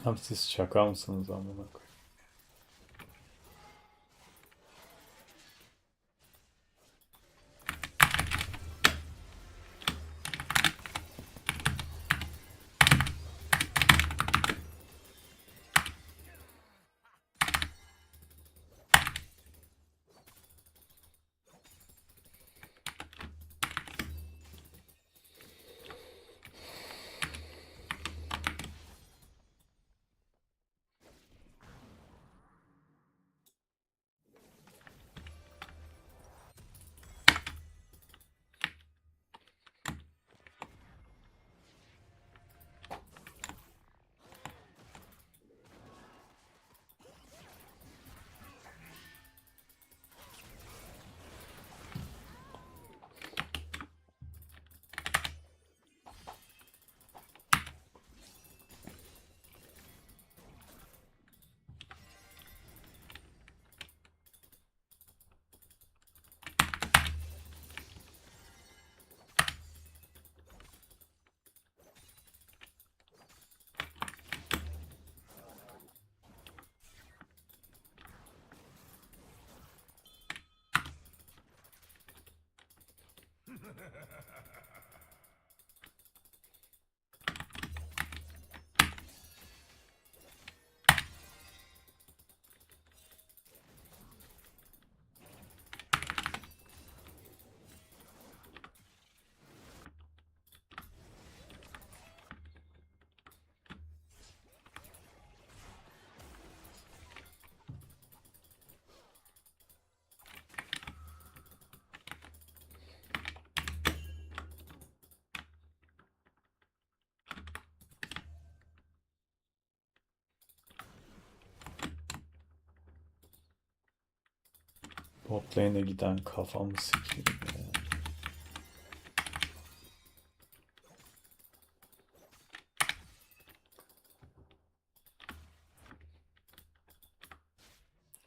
Abi siz şaka mısınız amına koyayım? Bot lane'e giden kafamı sikeyim ya.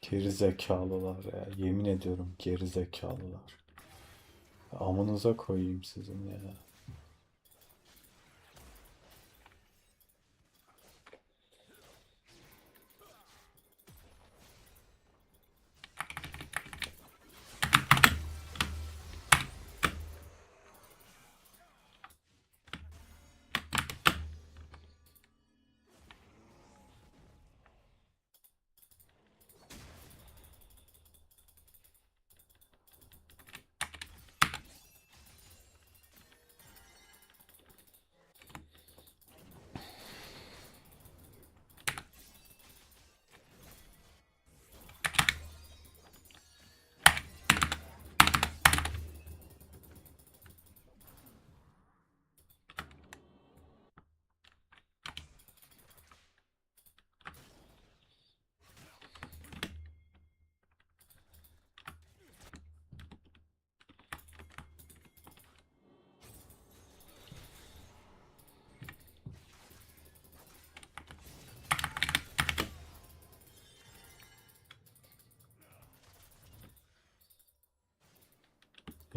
Geri zekalılar ya. Yemin ediyorum geri zekalılar. Amınıza koyayım sizin ya.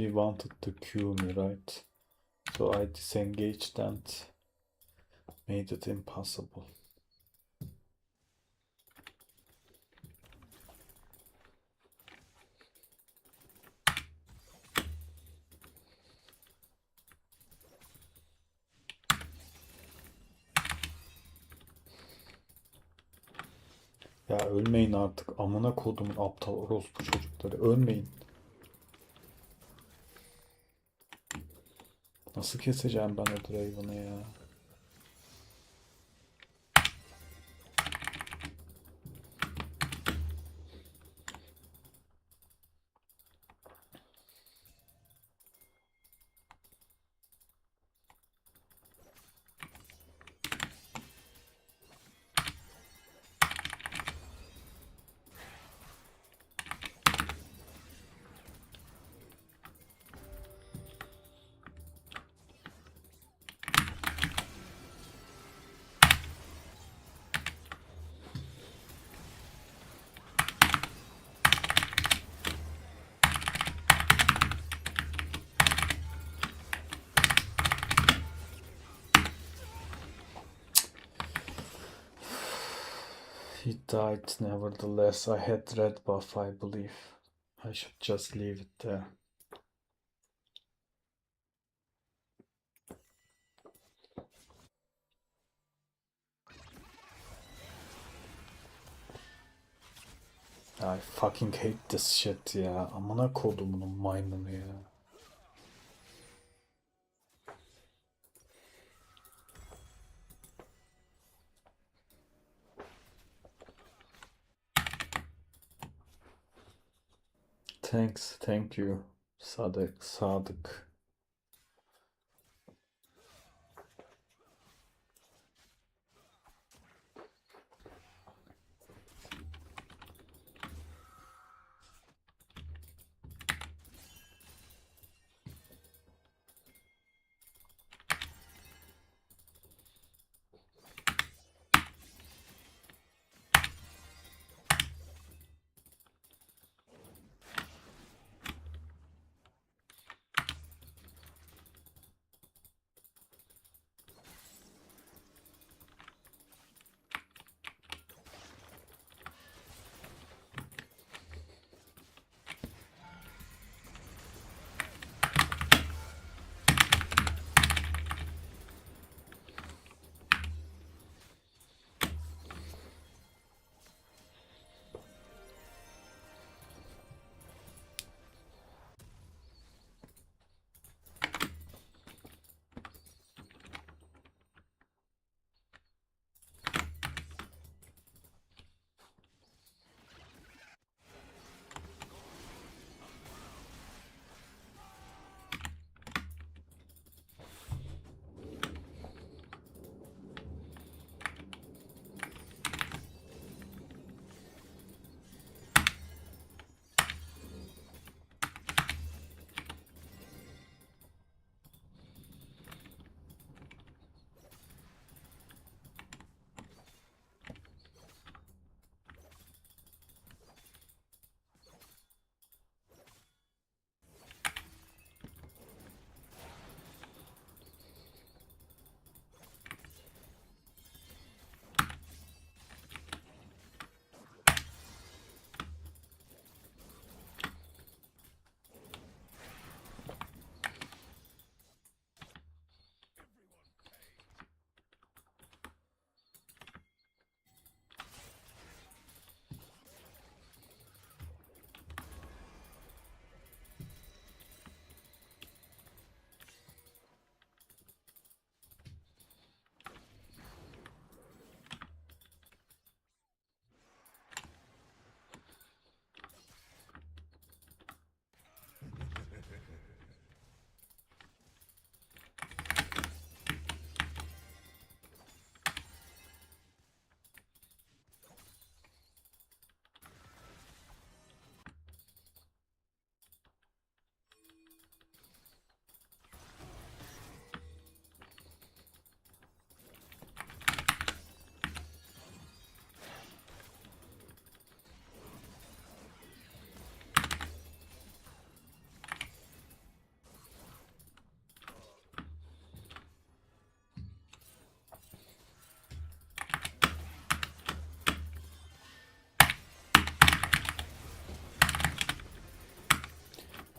He wanted to kill me, right? So I disengaged and made it impossible. Ya ölmeyin artık. Amına kodumun aptal orospu çocukları. Ölmeyin. Nasıl keseceğim ben o Draven'ı ya? He died nevertheless. I had red buff, I believe. I should just leave it there. I fucking hate this shit ya. Amına kodumunun maymunu ya. Thanks, thank you. Sadık.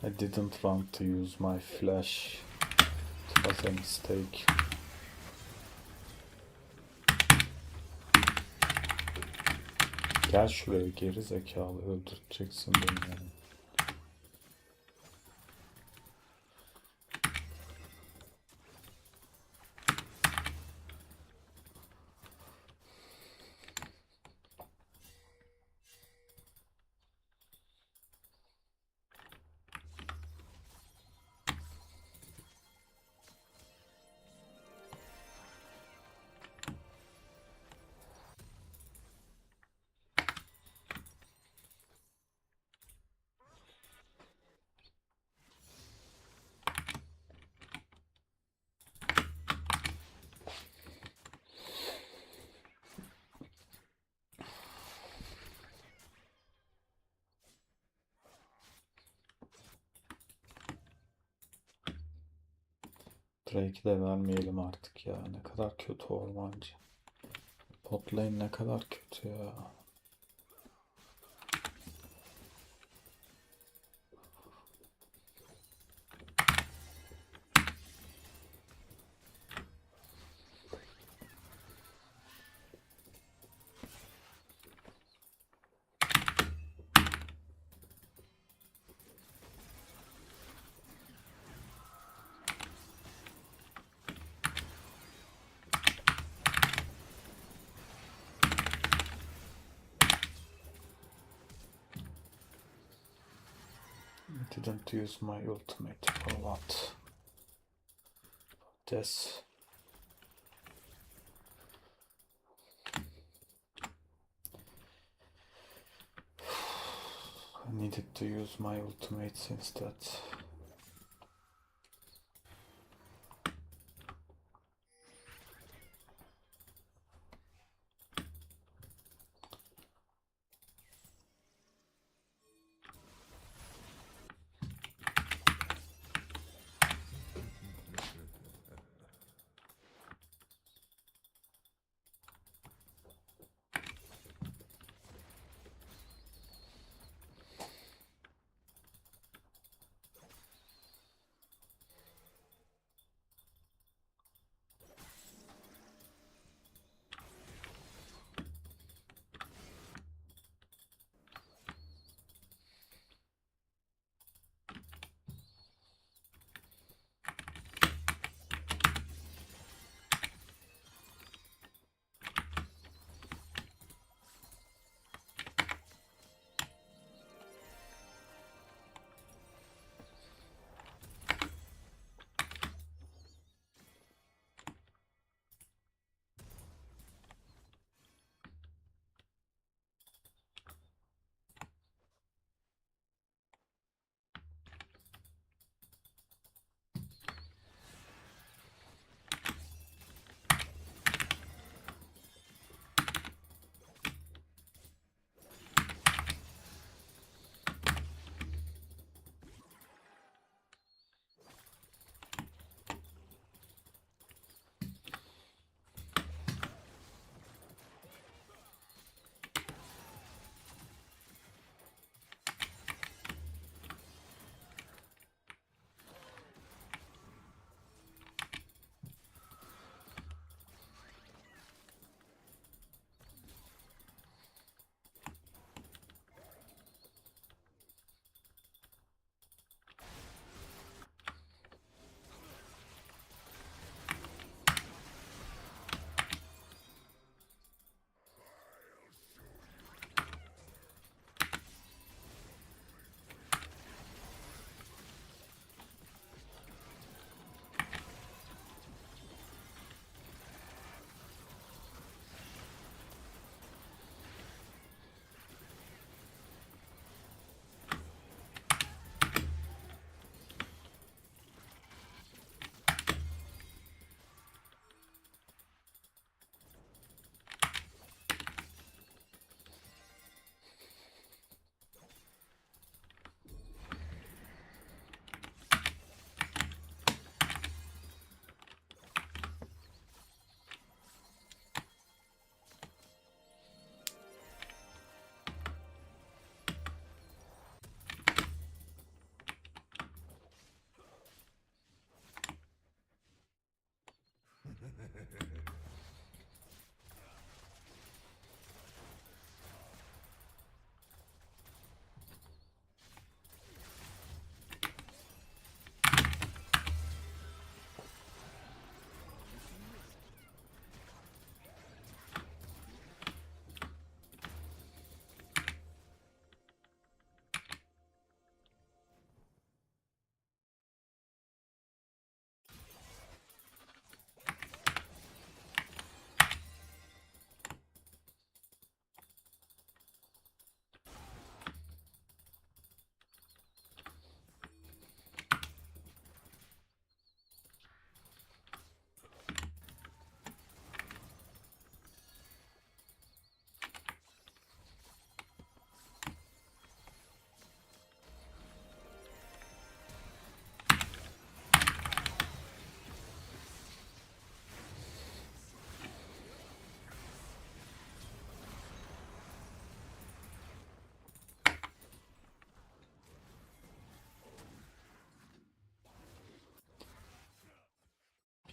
I didn't want to use my flash. It was a mistake. Gel şuraya geri zekalı, öldüreceksin beni yani. Drake'i de vermeyelim artık ya. Ne kadar kötü ormancı. Bot lane ne kadar kötü ya. I didn't use my ultimate for what? This. I needed to use my ultimates instead.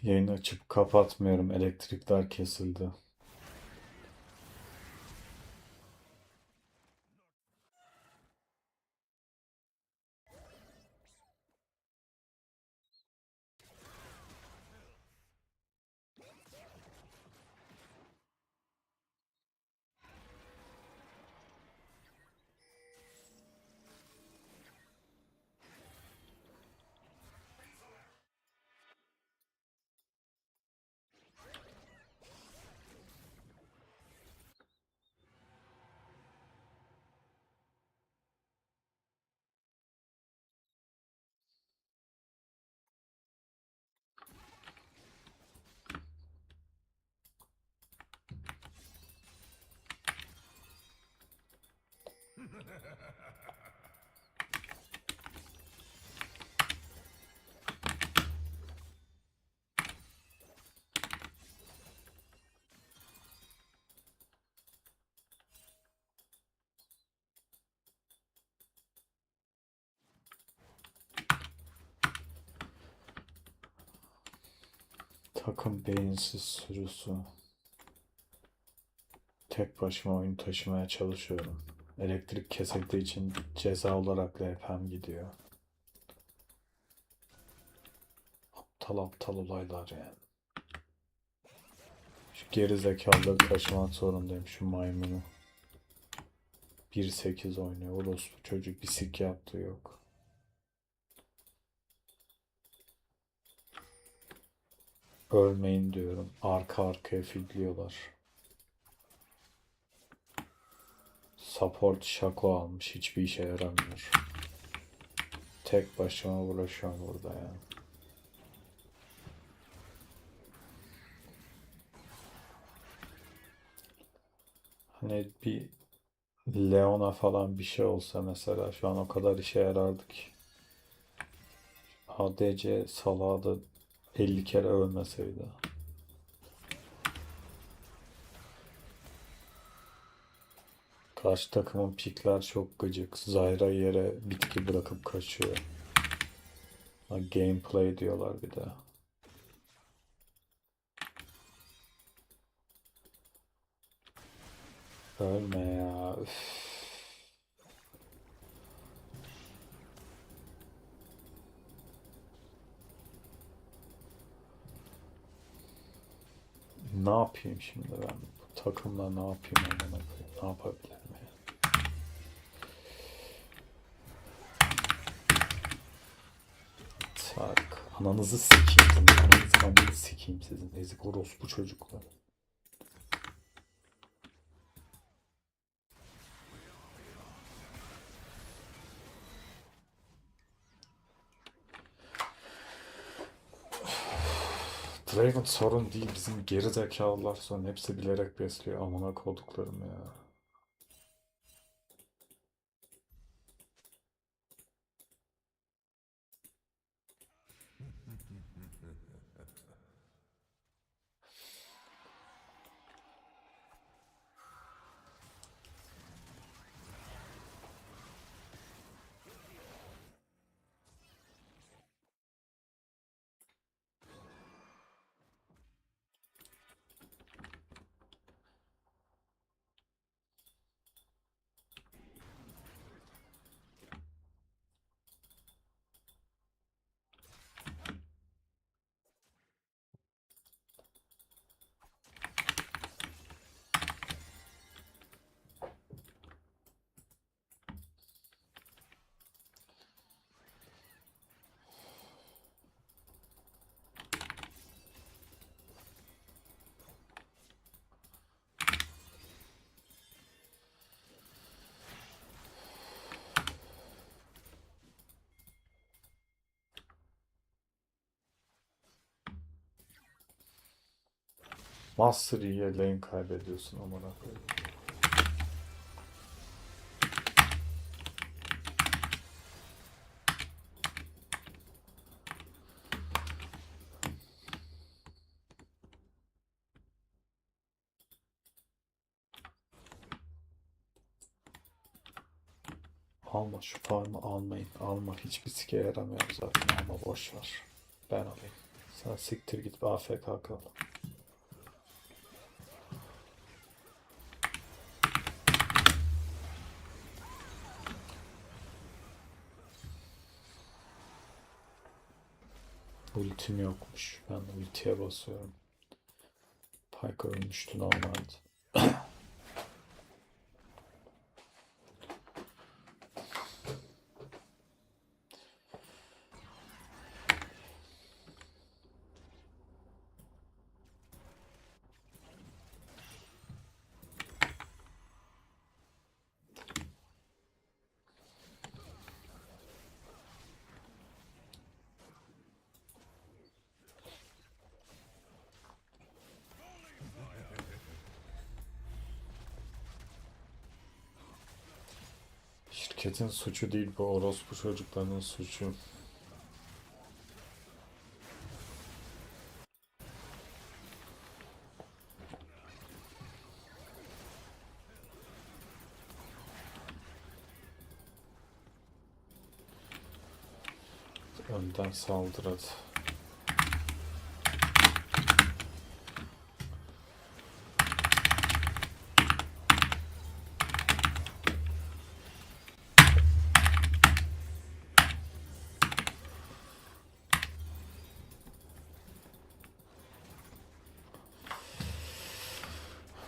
Yayını açıp kapatmıyorum. Elektrikler kesildi. Takım beyinsiz sürüsü. Tek başıma oyun taşımaya çalışıyorum. Elektrik kesildiği için ceza olarak LP'm gidiyor. Aptal aptal olaylar yani. Şu geri zekaları taşımak zorundayım, şu maymunu. 1.8 oynuyor. Orospu çocuk, bir sik yaptığı yok. Ölmeyin diyorum. Arka arkaya fidliyorlar. Support şako almış. Hiçbir işe yaramıyor. Tek başıma uğraşıyorum burada ya. Hani bir Leona falan bir şey olsa mesela şu an o kadar işe yarardı ki. ADC salağı da 50 kere ölmeseydi. Karşı takımın pikler çok gıcık. Zyra yere bitki bırakıp kaçıyor. Ha, gameplay diyorlar bir de. Ölme ya. Üf. Ne yapayım şimdi ben? Bu takımla ne yapayım, amına koyayım? Ne yapabilirim ya? Tarık. Ananızı sikeyim sizin. Ananızı sikeyim sizin. Ezik orospu çocuklar. Draven sorun değil. Bizim geri zekalılar sorun. Hepsi bilerek besliyor. Amına koduklarım ya. Master Yi'ye lane kaybediyorsun amına koyayım. Alma şu farmı, almayın. Alma, hiçbir sike yaramıyor zaten, ama boş ver. Ben alayım. Sen siktir git AFK kal. Ultim yokmuş. Ben ultiye basıyorum. Pyke ölmüştü normalde. Şirketin suçu değil, bu orospu çocuklarının suçu. Önden saldır hadi.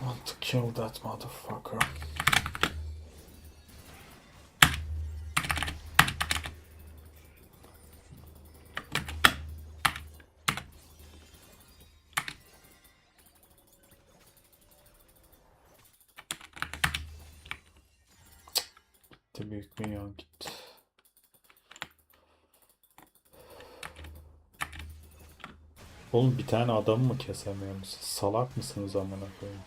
I want to kill that motherfucker. Gitti, büyük minyon gitti. Oğlum bir tane adamı mı kesemiyor musun? Salak mısınız amına koyayım?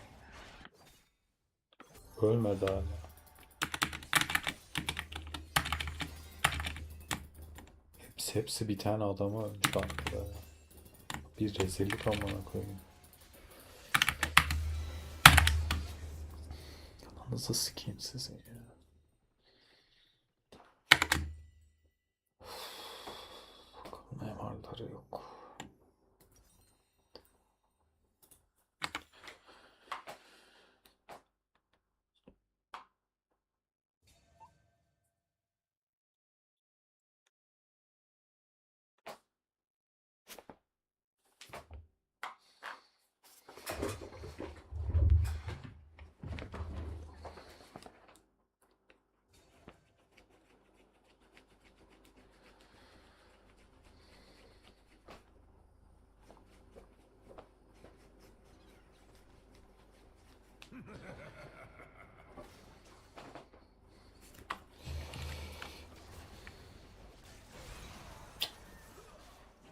Ölmedi hala. Hepsi bir tane adamı ölmüş arkada ya. Bir rezillik amına koyayım. Nasıl sikeyim sizi ya? Bakalım MR'ları yok.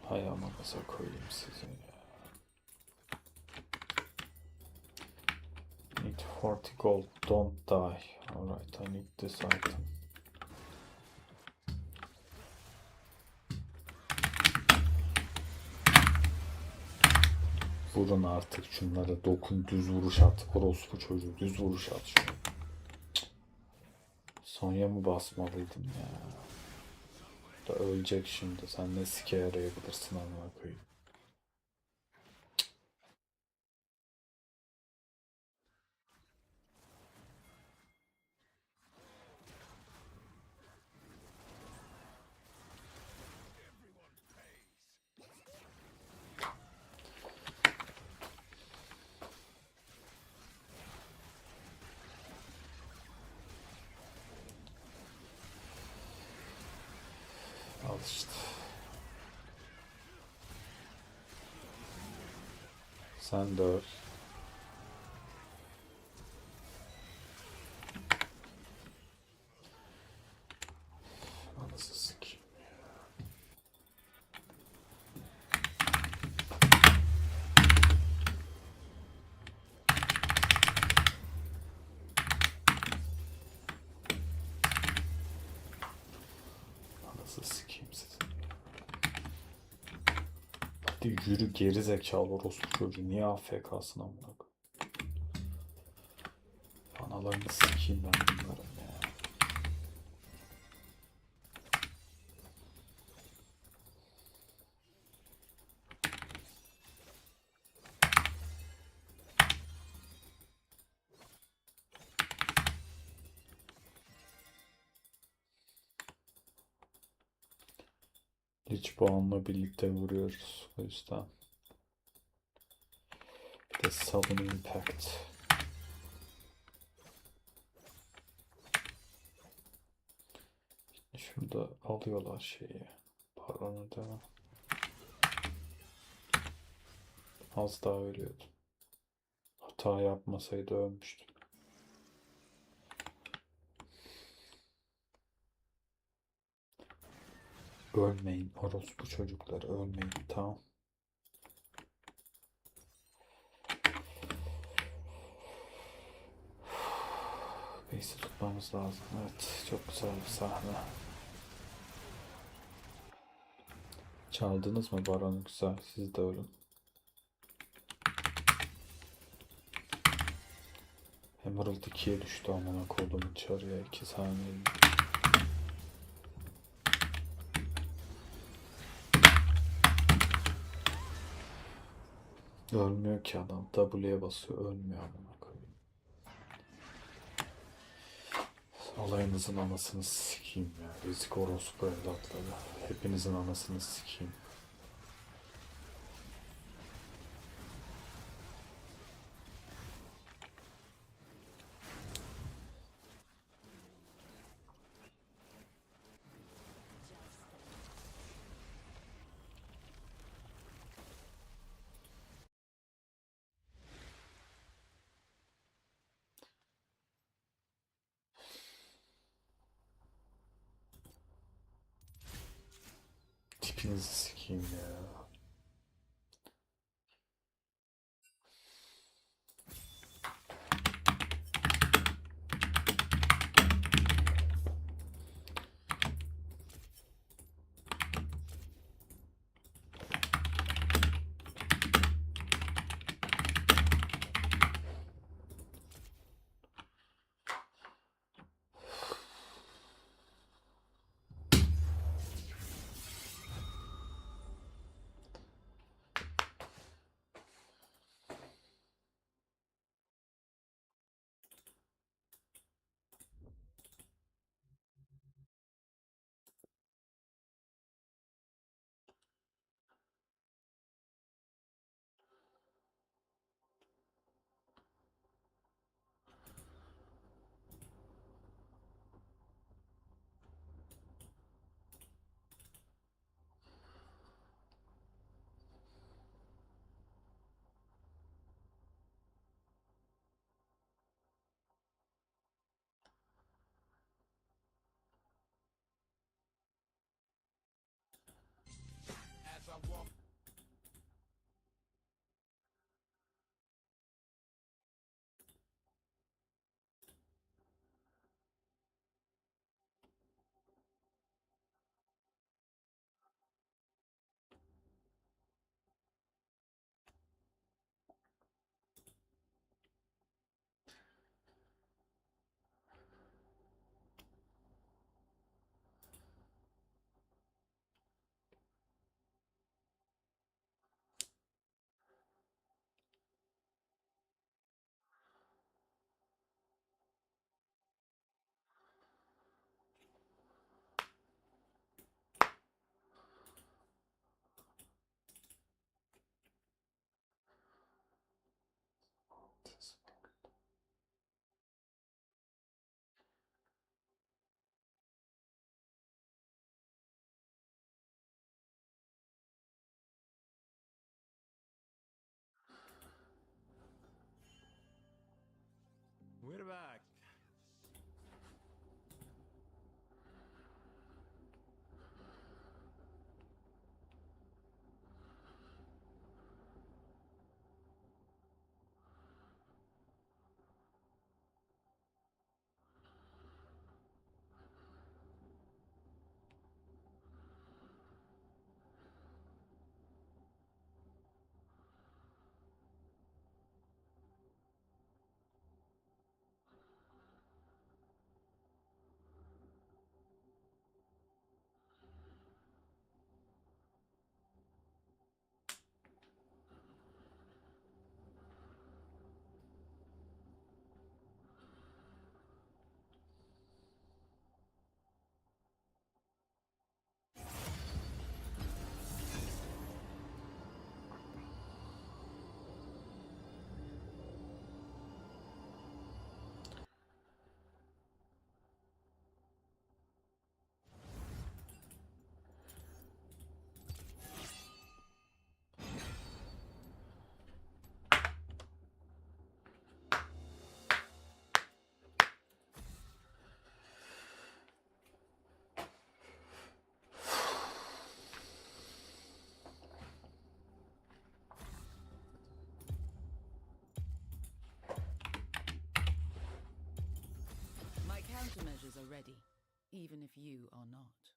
Hay amanıza koyayım sizi ya. Need 40 gold, don't die. Alright, I need this item. Vurun artık şunlara, dokun, düz vuruş at. Orospu çocuğu, düz vuruş at şunu. Sonya mı basmalıydım ya? Da ölecek şimdi. Sen ne sike yarayabilirsin amına koyayım. Al işte. Sen de öl. Anasını sikeyim. Anasını sikeyim sizi. Hadi yürü geri zekalı orospu çocuğu. Niye AFK'sın amına koyayım? Analarını sikeyim ben bunların ya. Lich puanla birlikte vuruyoruz. O yüzden. Bir de Sudden Impact. Şurada alıyorlar şeyi. Baronu devam. Az daha ölüyordu. Hata yapmasaydı ölmüştü. Ölmeyin orospu çocuklar, ölmeyin, tamam. Base'i tutmamız lazım. Evet, çok güzel bir sahne. Çaldınız mı Baron'u? Güzel, siz de ölün. Emerald 2'ye düştü amına kodumun çarıya 2 saniye. Ölmüyor ki adam. W'ye basıyor, ölmüyor amına koyayım. Alayınızın anasını sikeyim ya. Risk orospu evlatları. Hepinizin anasını sikeyim. Tipinizi sikeyim ya. are ready, even if you are not.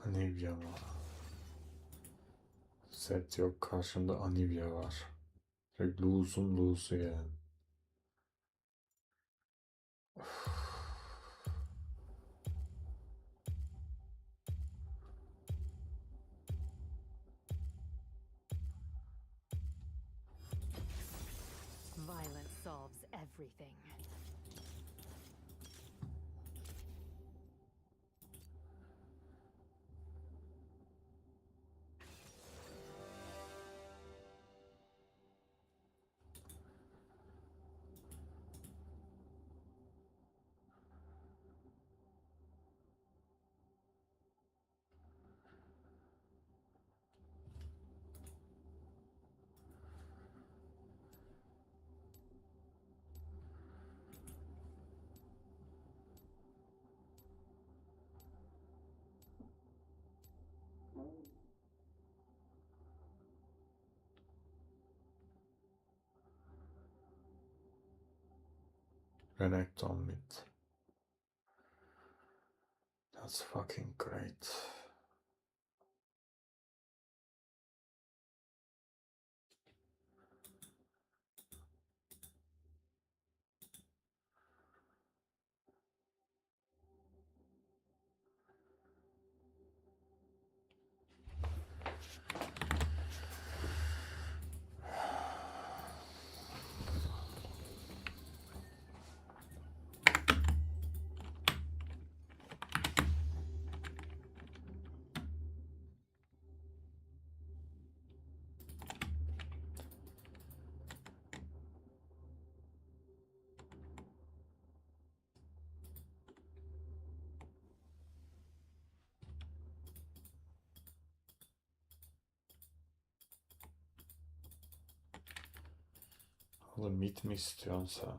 Anivya var. Set yok. Karşımda Anivya var. Lose'un lose'u yani. Violence solves everything. Renekton mid. That's fucking great. Oğlum mid mi istiyorsun sen?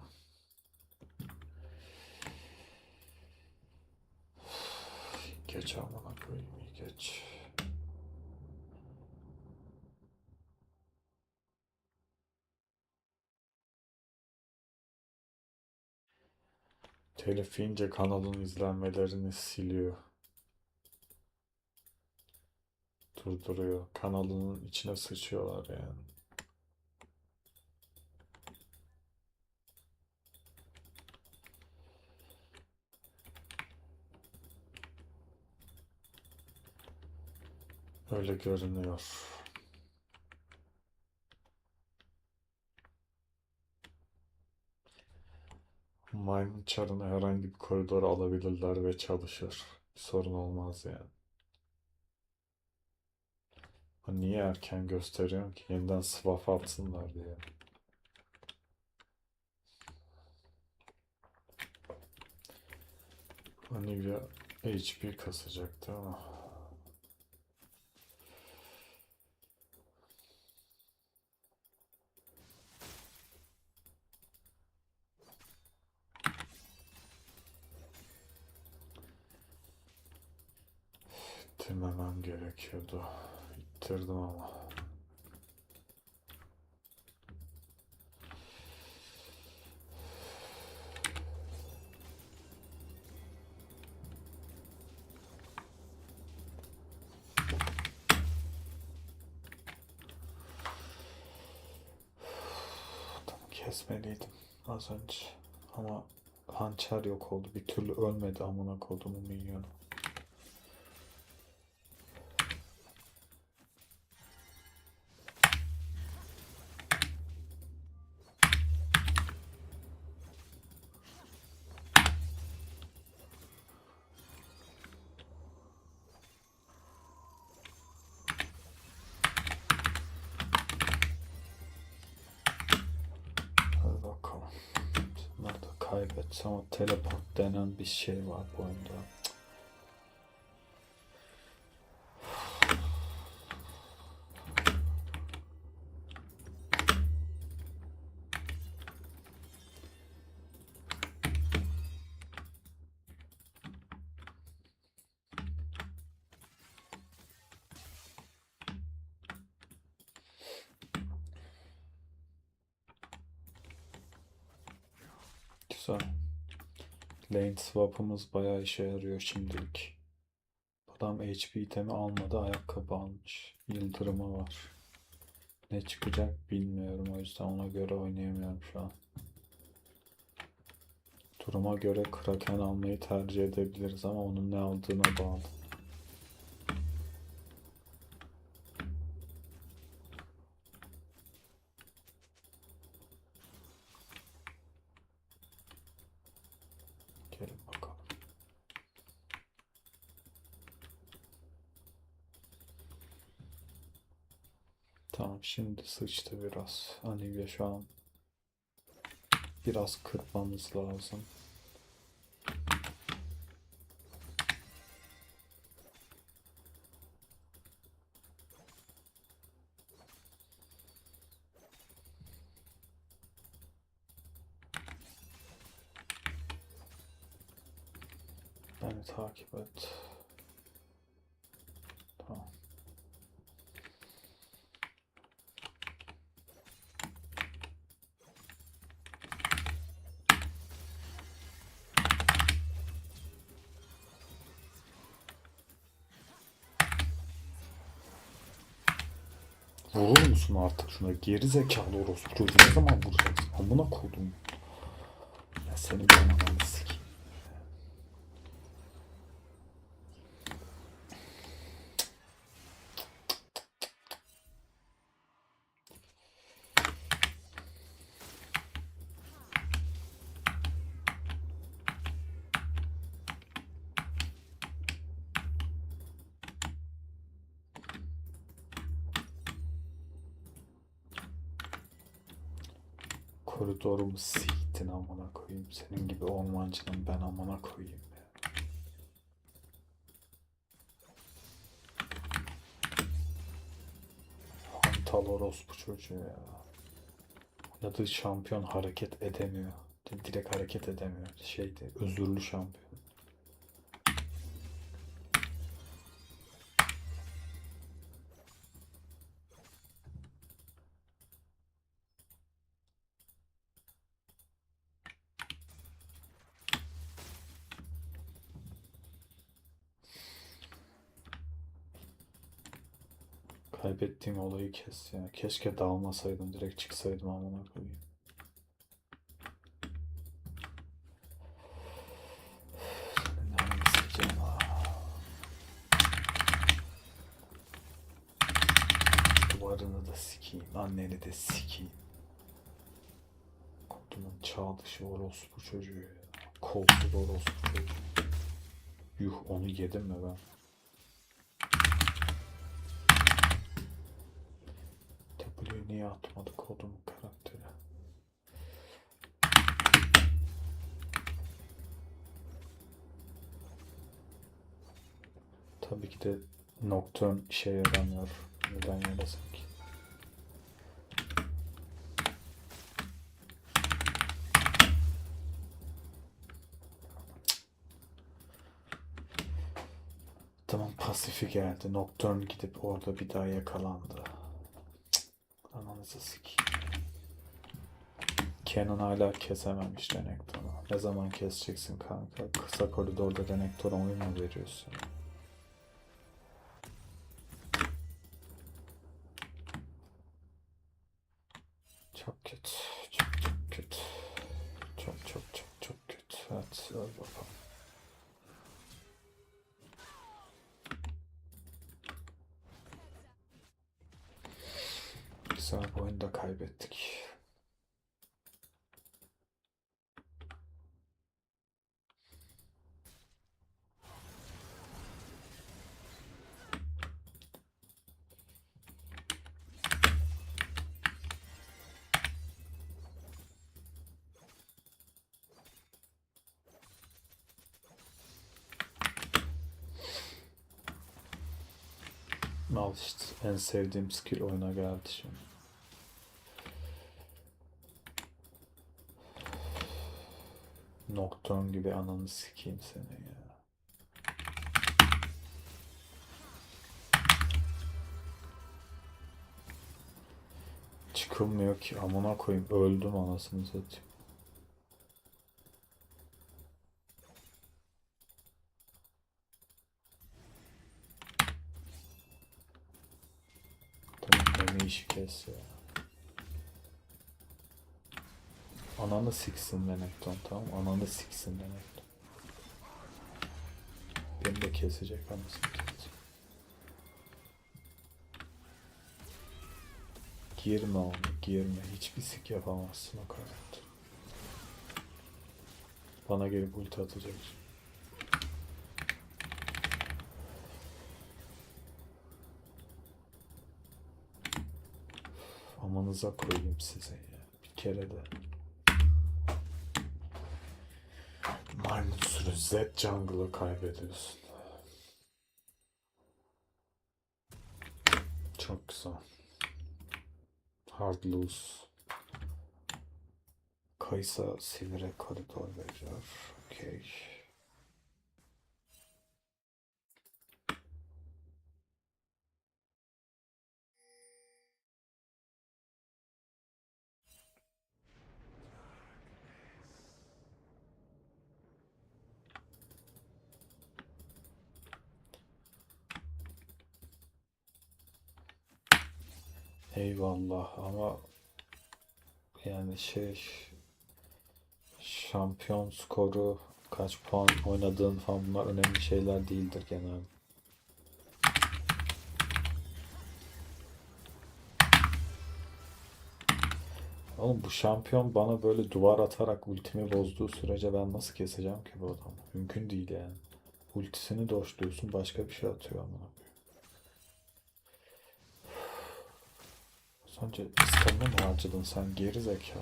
Geç amına koyayım, geç. Telif yiyince kanalın izlenmelerini siliyor. Durduruyor. Kanalının içine sıçıyorlar yani. Öyle görünüyor. Maymun çarını herhangi bir koridora alabilirler ve çalışır. Bir sorun olmaz yani. Niye erken gösteriyorum ki? Yeniden swap atsınlar diye. Anivia HP kasacaktı ama. İttirmemem gerekiyordu. İttirdim ama. Kesmeliydim az önce. Ama hançer yok oldu. Bir türlü ölmedi amına kodumu minyonu. Hadi bakalım. Bunları da kaybetsem o teleport denen bir şey var bu oyunda. Güzel. Lane swap'ımız bayağı işe yarıyor şimdilik. Adam HP itemi almadı, ayakkabı almış. Yıldırımı var. Ne çıkacak bilmiyorum, o yüzden ona göre oynayamıyorum şu an. Duruma göre Kraken almayı tercih edebiliriz ama onun ne aldığına bağlı. Gelin bakalım. Tamam, şimdi sıçtı biraz. Anivia şu an biraz kırpmamız lazım. Beni takip et. Tamam. Vurur musun artık şuna? Geri zekalı orospu çocuğu, ne zaman vuracaksın? Amına koydum. Ya senin ben ananı sikeyim. Koridorumu siktin amına koyayım. Senin gibi ormancının ben amına koyayım ya. Hantal orospu çocuğu ya. Oynadığı şampiyon hareket edemiyor. Direkt hareket edemiyor. Şeydi, özürlü şampiyon. Kaybettiğim olayı kes ya. Keşke dalmasaydım, direkt çıksaydım amına koyayım. Senin ananı sikeyim ha. Duvarını da sikeyim, anneni de sikeyim. Kodumun çağ dışı orospu çocuğu ya. Kolsuz orospu çocuğu. Yuh, onu yedim mi ben? W niye atmadı kodumun karakteri? Tabii ki de Nocturne işe yaramıyor. Neden yarasın ki? Tamam, pasifi geldi. Nocturne gidip orada bir daha yakalandı. Ananızı sikeyim. Canon hala kesememiş Renekton'u. Ne zaman keseceksin kanka? Kısa koridorda Renekton'a oyun mu veriyorsun? Çok kötü. Çok çok kötü. Çok çok çok çok kötü. Evet, öl bakalım. Güzel bir oyunda kaybettik. Al işte, en sevdiğim skill oyuna geldi şimdi. Nocturne gibi ananı sikeyim seni ya. Çıkılmıyor ki, amına koyayım, öldüm anasını satayım. Tamam, beni işi kes ya. Ananı siksin Renekton, tamam, ananı siksin Renekton. Beni de kesecek anasını satayım. Girme onu, girme. Hiçbir sik yapamazsın o kadar. Bana gelip ulti atacak. Amanıza koyayım size ya. Bir kere de. Maymun sürü Z jungle'ı kaybediyorsun. Çok güzel. Hard lose. Kaysa sivire koridor veriyor. Okey. Eyvallah ama yani şampiyon skoru, kaç puan oynadığın falan, bunlar önemli şeyler değildir genelde. Oğlum bu şampiyon bana böyle duvar atarak ultimi bozduğu sürece ben nasıl keseceğim ki bu adamı? Mümkün değil yani. Ultisini doşluyorsun, başka bir şey atıyor ama. Sence istemini mi harcadın sen, geri zekalı?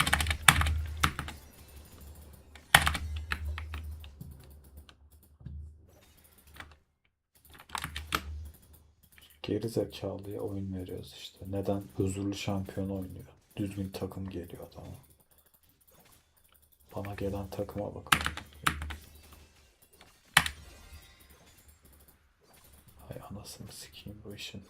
Geri zekalıya oyun veriyoruz işte. Neden? Özürlü şampiyon oynuyor. Düzgün takım geliyor adama. Bana gelen takıma bakın. Hay anasını sikeyim bu işin.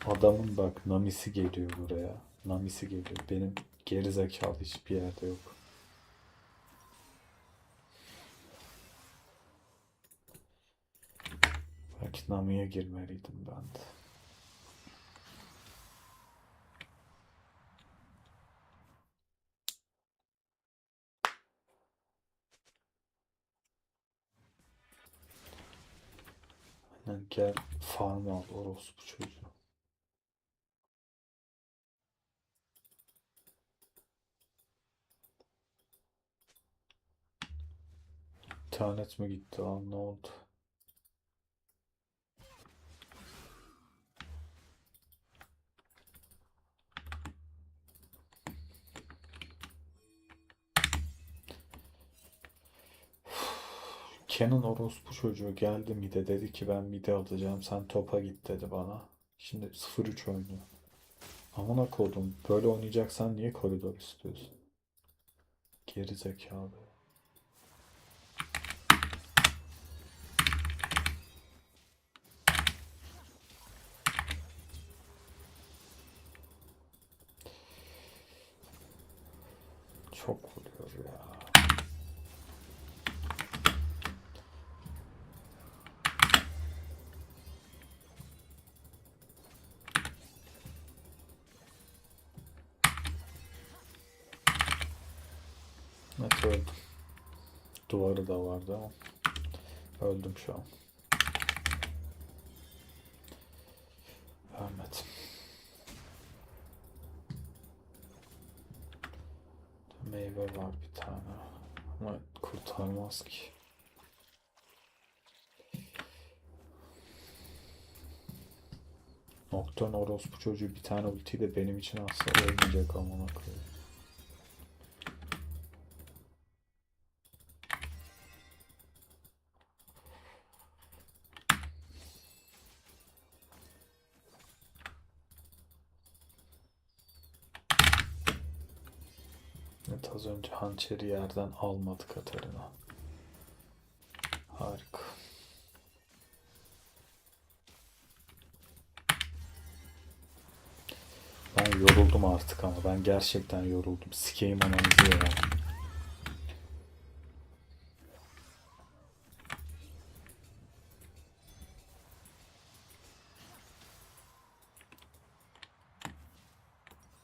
Adamın bak Nami'si geliyor buraya. Nami'si geliyor. Benim geri zekalı hiçbir yerde yok. Belki Nami'ye girmeliydim ben de. Aynen, gel farm al orospu çocuğu. İnternet mi gitti lan, ne oldu? Kenan orospu çocuğu geldi mide, dedi ki ben mide alacağım, sen topa git dedi bana. Şimdi 0-3 oynuyor. Amına kodum, böyle oynayacaksan niye koridor istiyorsun? Geri zekalı. Çok vuruyor ya. Evet, öldüm. Duvarı da vardı ama öldüm şu an. Ölmedim. Meyve var bir tane ama kurtarmaz ki. Nocturne orospu çocuğu bir tane ultiyi de benim için atsa ölmeyecek amına koyayım. Evet, az önce hançeri yerden almadı Katarina. Harika. Ben yoruldum artık ama ben gerçekten yoruldum. Sikeyim ananızı ya.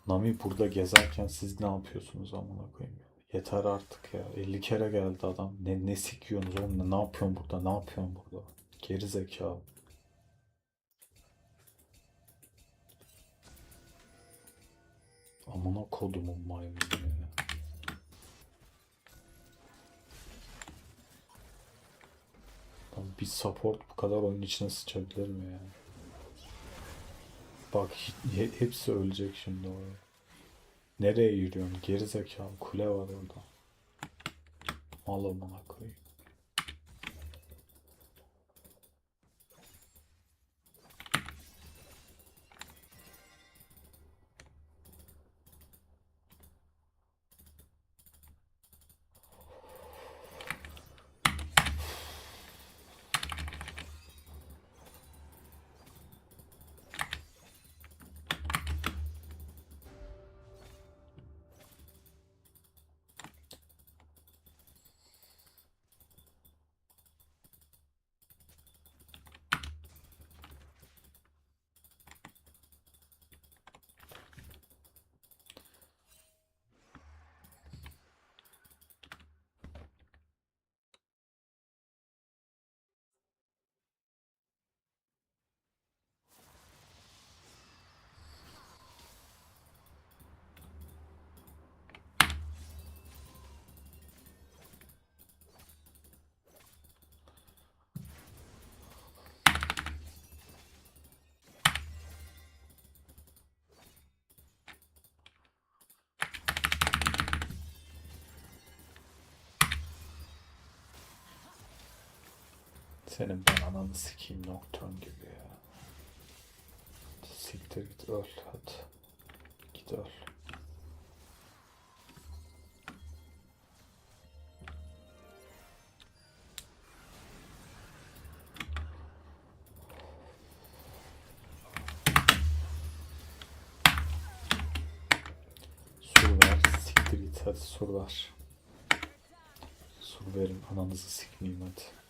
Nami burada gezerken siz ne yapıyorsunuz amına koyayım ya? Yeter artık ya. 50 kere geldi adam. Ne sikiyorsunuz oğlum? Ne yapıyorsun burada? Ne yapıyorsun burada? Geri zekalı. Amına kodumun maymunu ya. Lan bir support bu kadar oyun içine sıçabilir mi ya? Bak hepsi ölecek şimdi oraya. Nereye yürüyorsun? Geri zekalı. Kule var orada. Mal amına koyayım. Senin ben ananı sikeyim Nocturne gibi ya. Siktir git öl hadi. Git öl. Sur ver. Siktir git hadi sur ver. Sur verin ananızı sikmeyeyim hadi.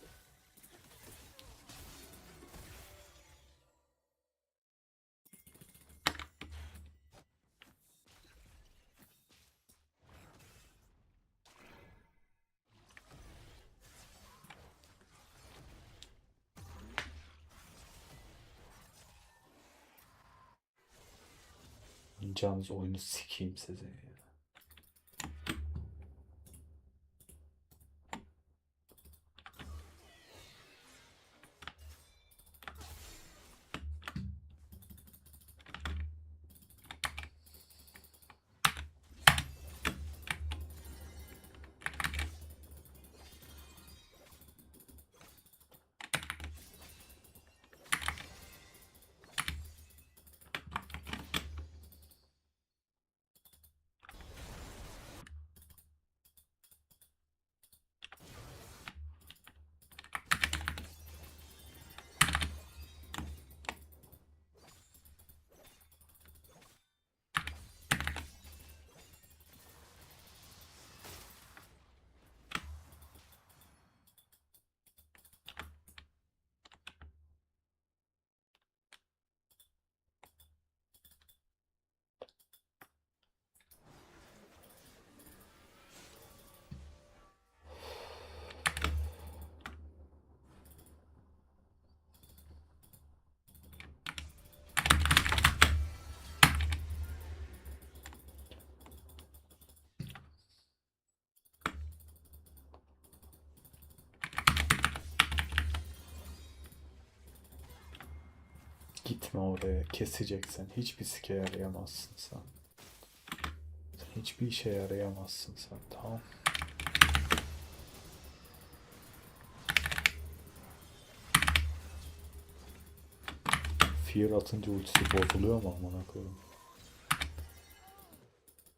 Oynayacağınız oyunu sikeyim size ya. gitme oraya. Keseceksin. Hiçbir sike yarayamazsın sen. Sen hiçbir işe yarayamazsın sen. Tamam. Fear atınca ultisi bozuluyor mu amına koyayım?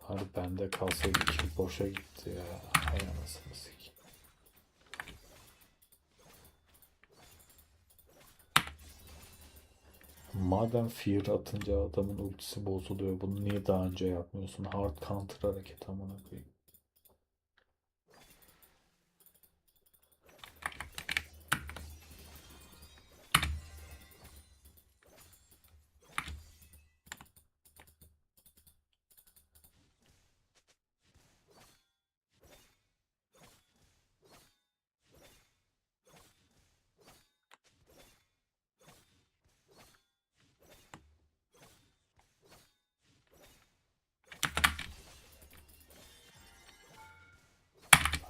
Hadi bende kalsaydı ki boşa gitti ya. Hay anasını sikeyim. Madem Fear atınca adamın ultisi bozuluyor. Bunu niye daha önce yapmıyorsun? Hard counter hareket amına koyayım.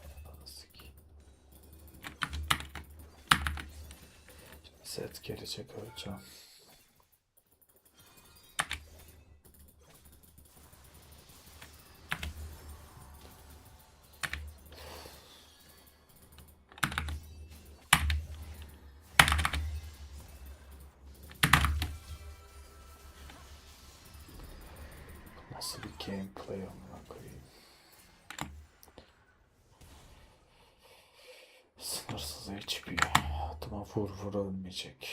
Ananı sikeyim. Set gelecek öleceğim. Nasıl bir gameplay amına koyayım. Sınırsız HP. Adıma vur vur ölmeyecek.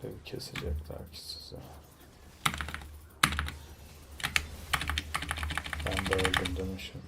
Böyle bir kesecekler ki size. Ben de öldüm demişim.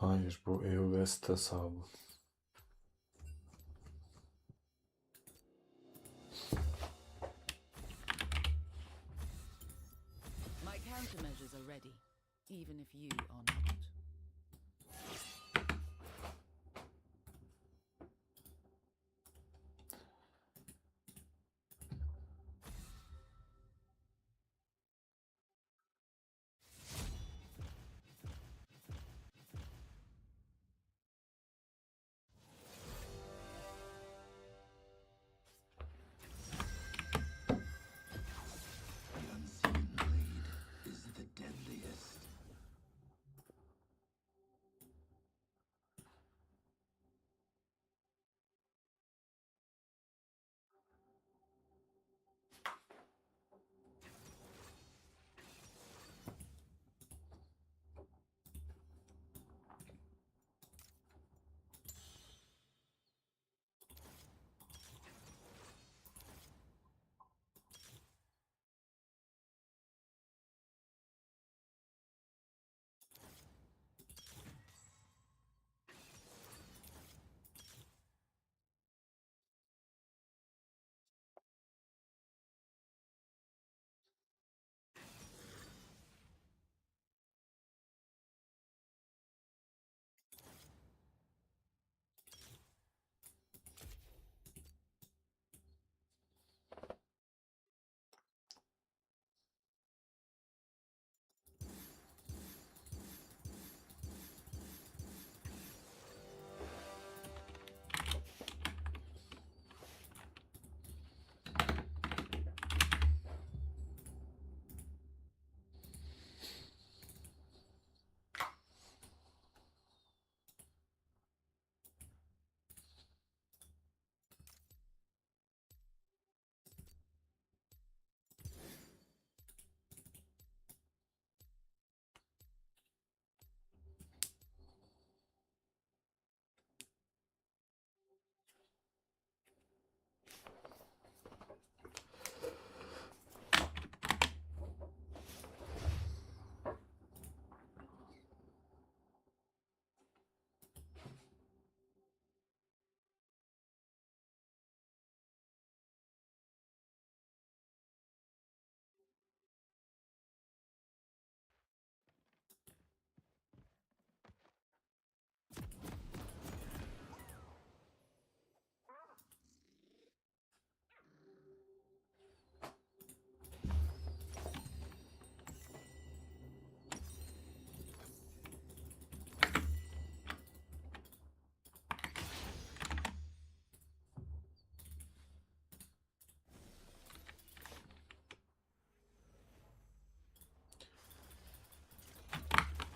Hayır, bu EU West hesabı. My countermeasures are ready, even if you are not. The unseen blade is the deadliest.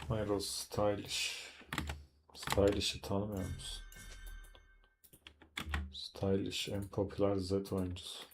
Hayır, o Stylish. Stylish'i tanımıyor musun? Stylish en popüler Z oyuncusu.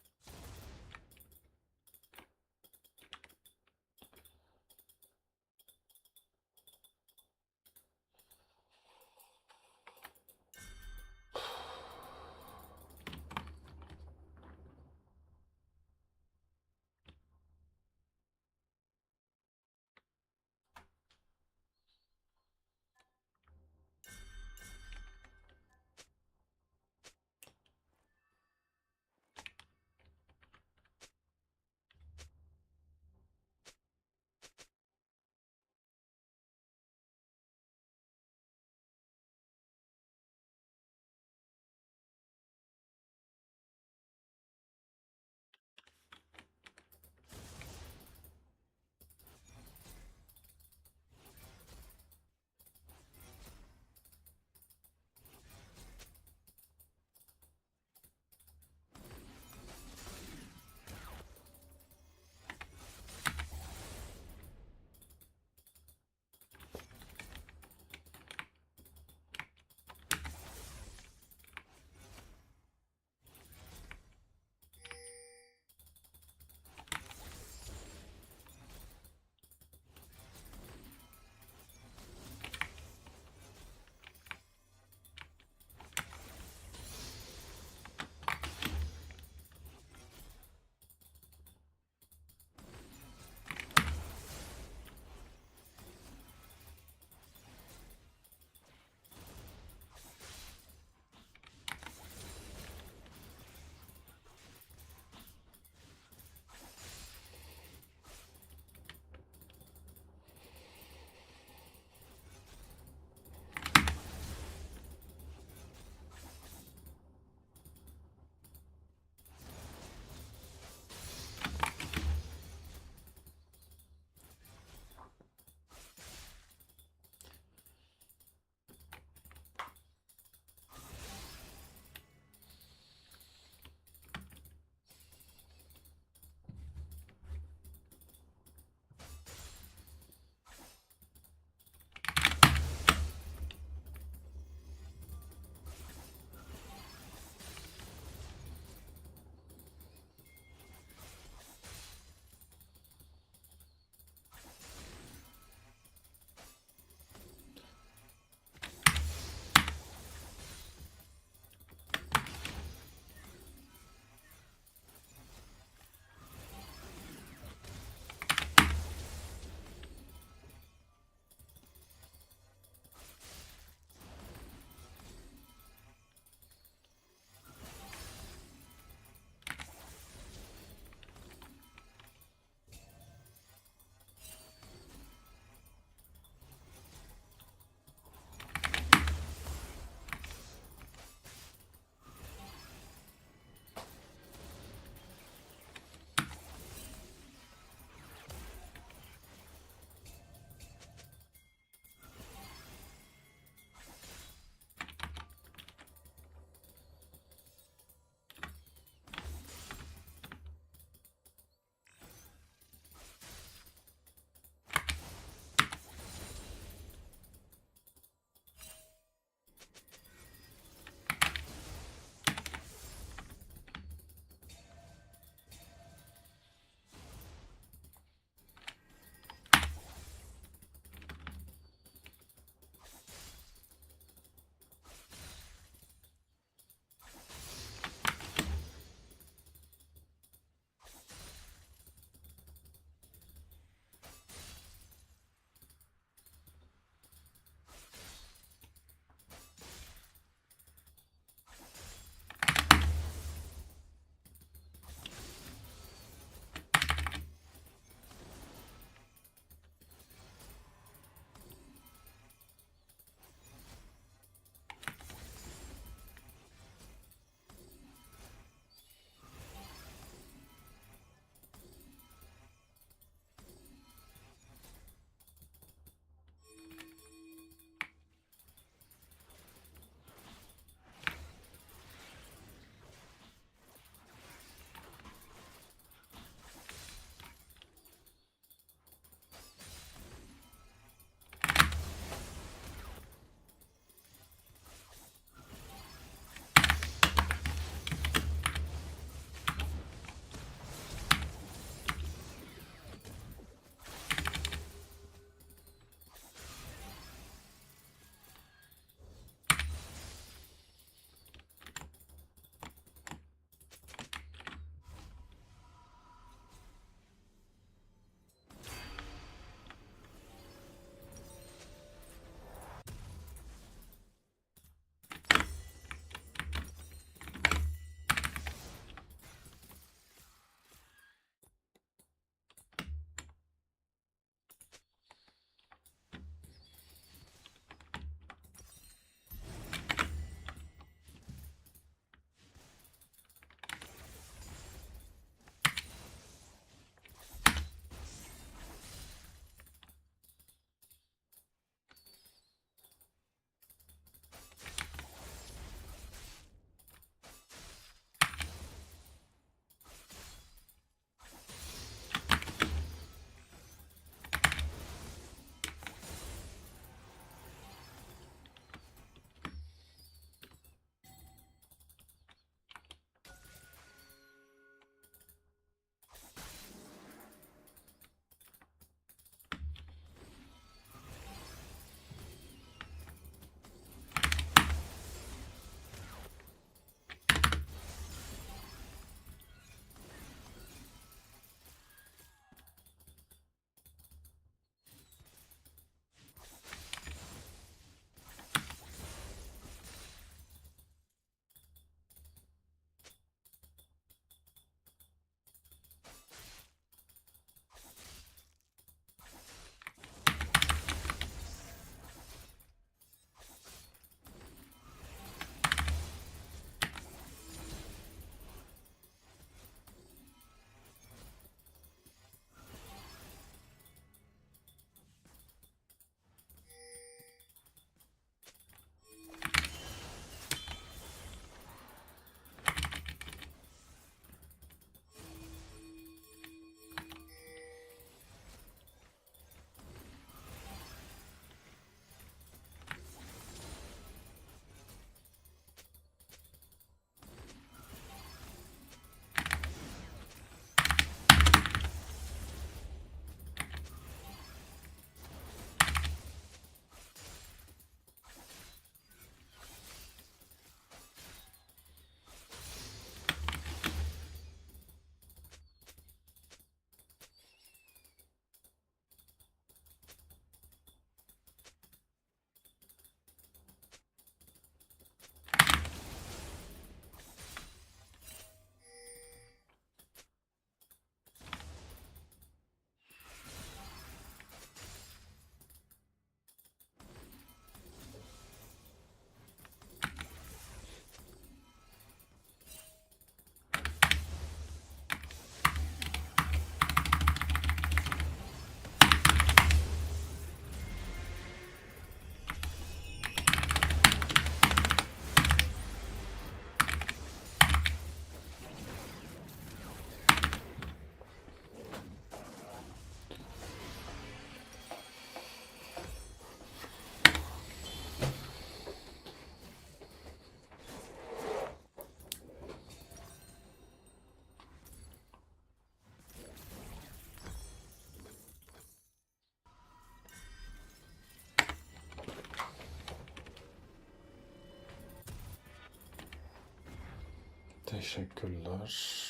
Teşekkürler.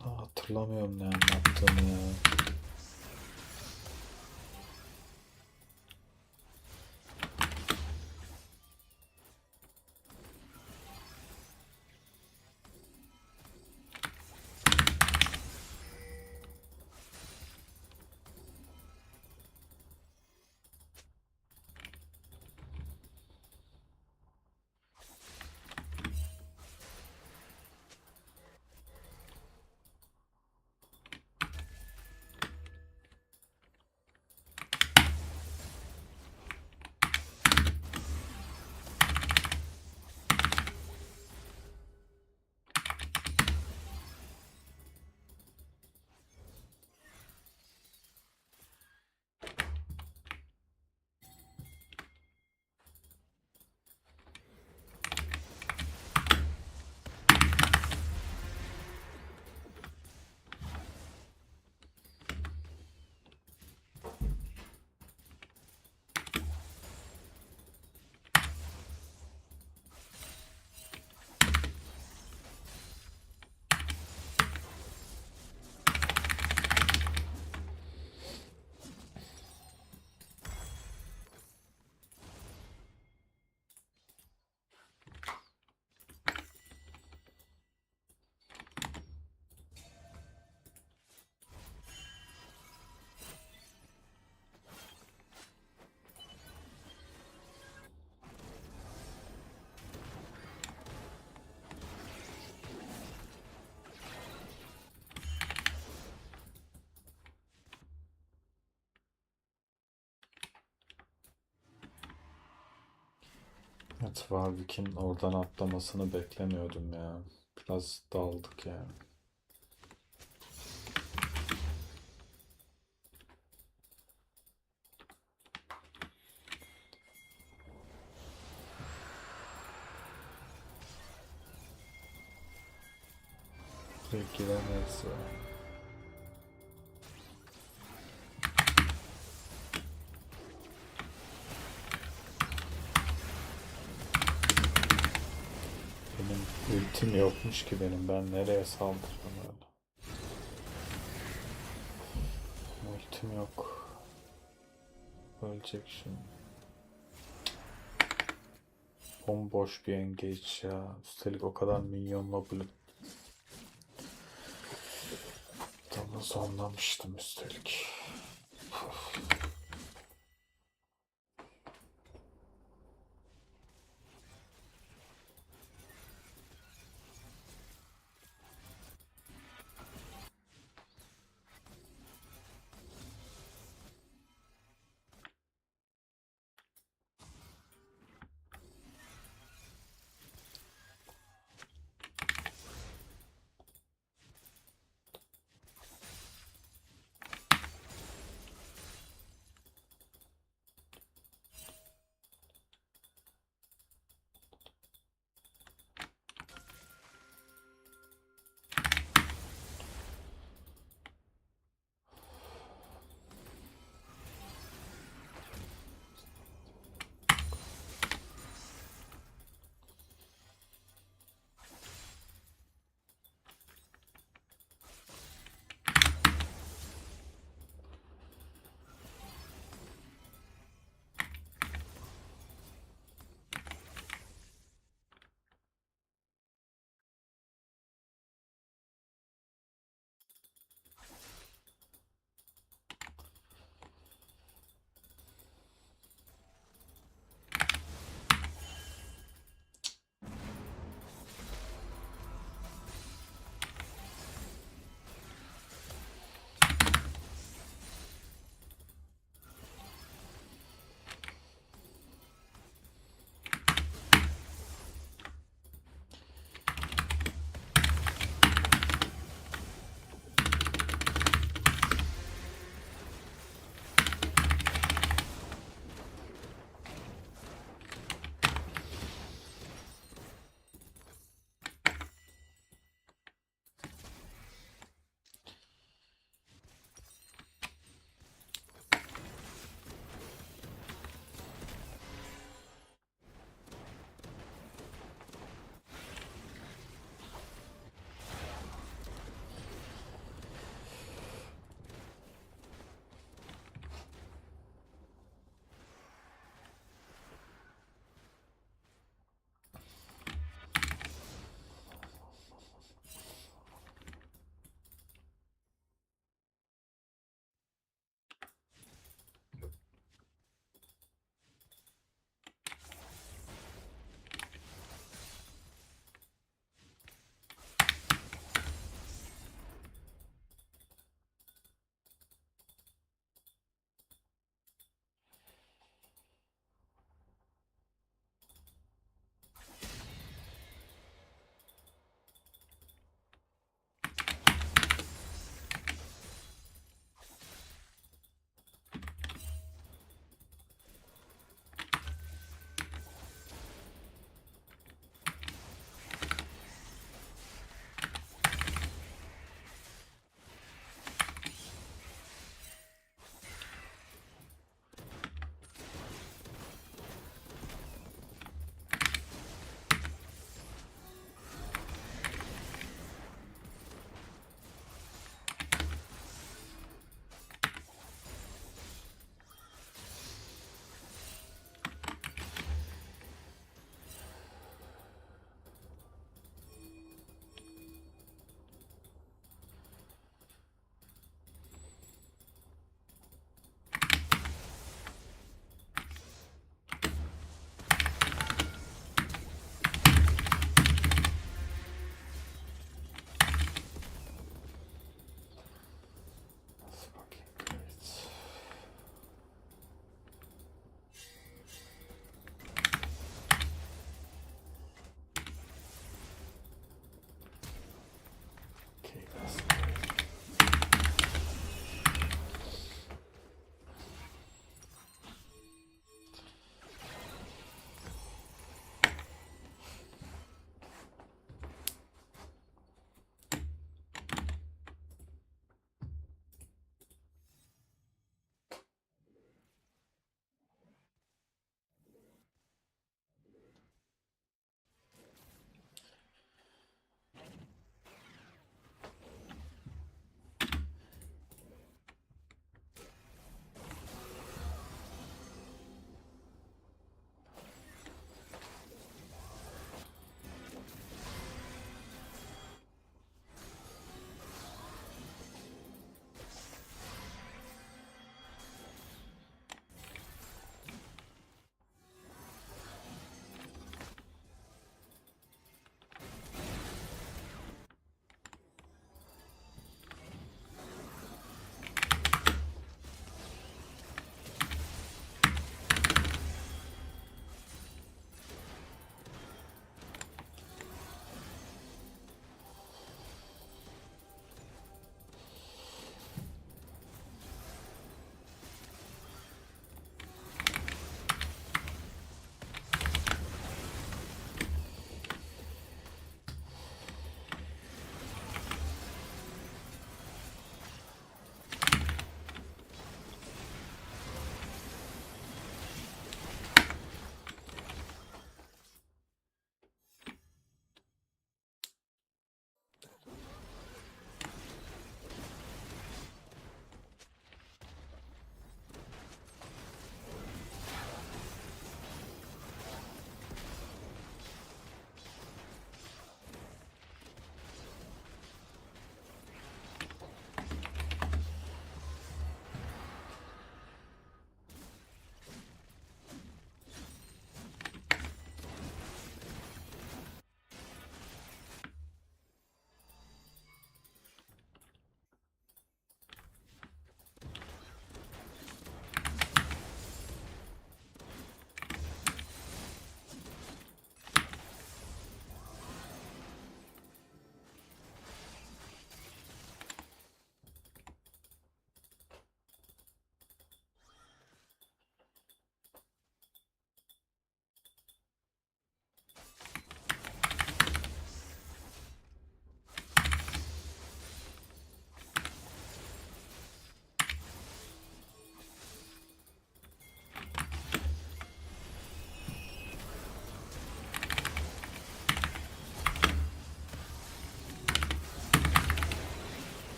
Hatırlamıyorum ne anlattığını ya. Evet, Warwick'in oradan atlamasını beklemiyordum ya. Biraz daldık yani. Giremeyiz ya. Benim ultim yokmuş ki benim. Ben nereye saldırdım öyle? Ultim yok. Ölecek şimdi. Bomboş bir engage ya. Üstelik o kadar minyonla blue. Tam da sonlamıştım üstelik.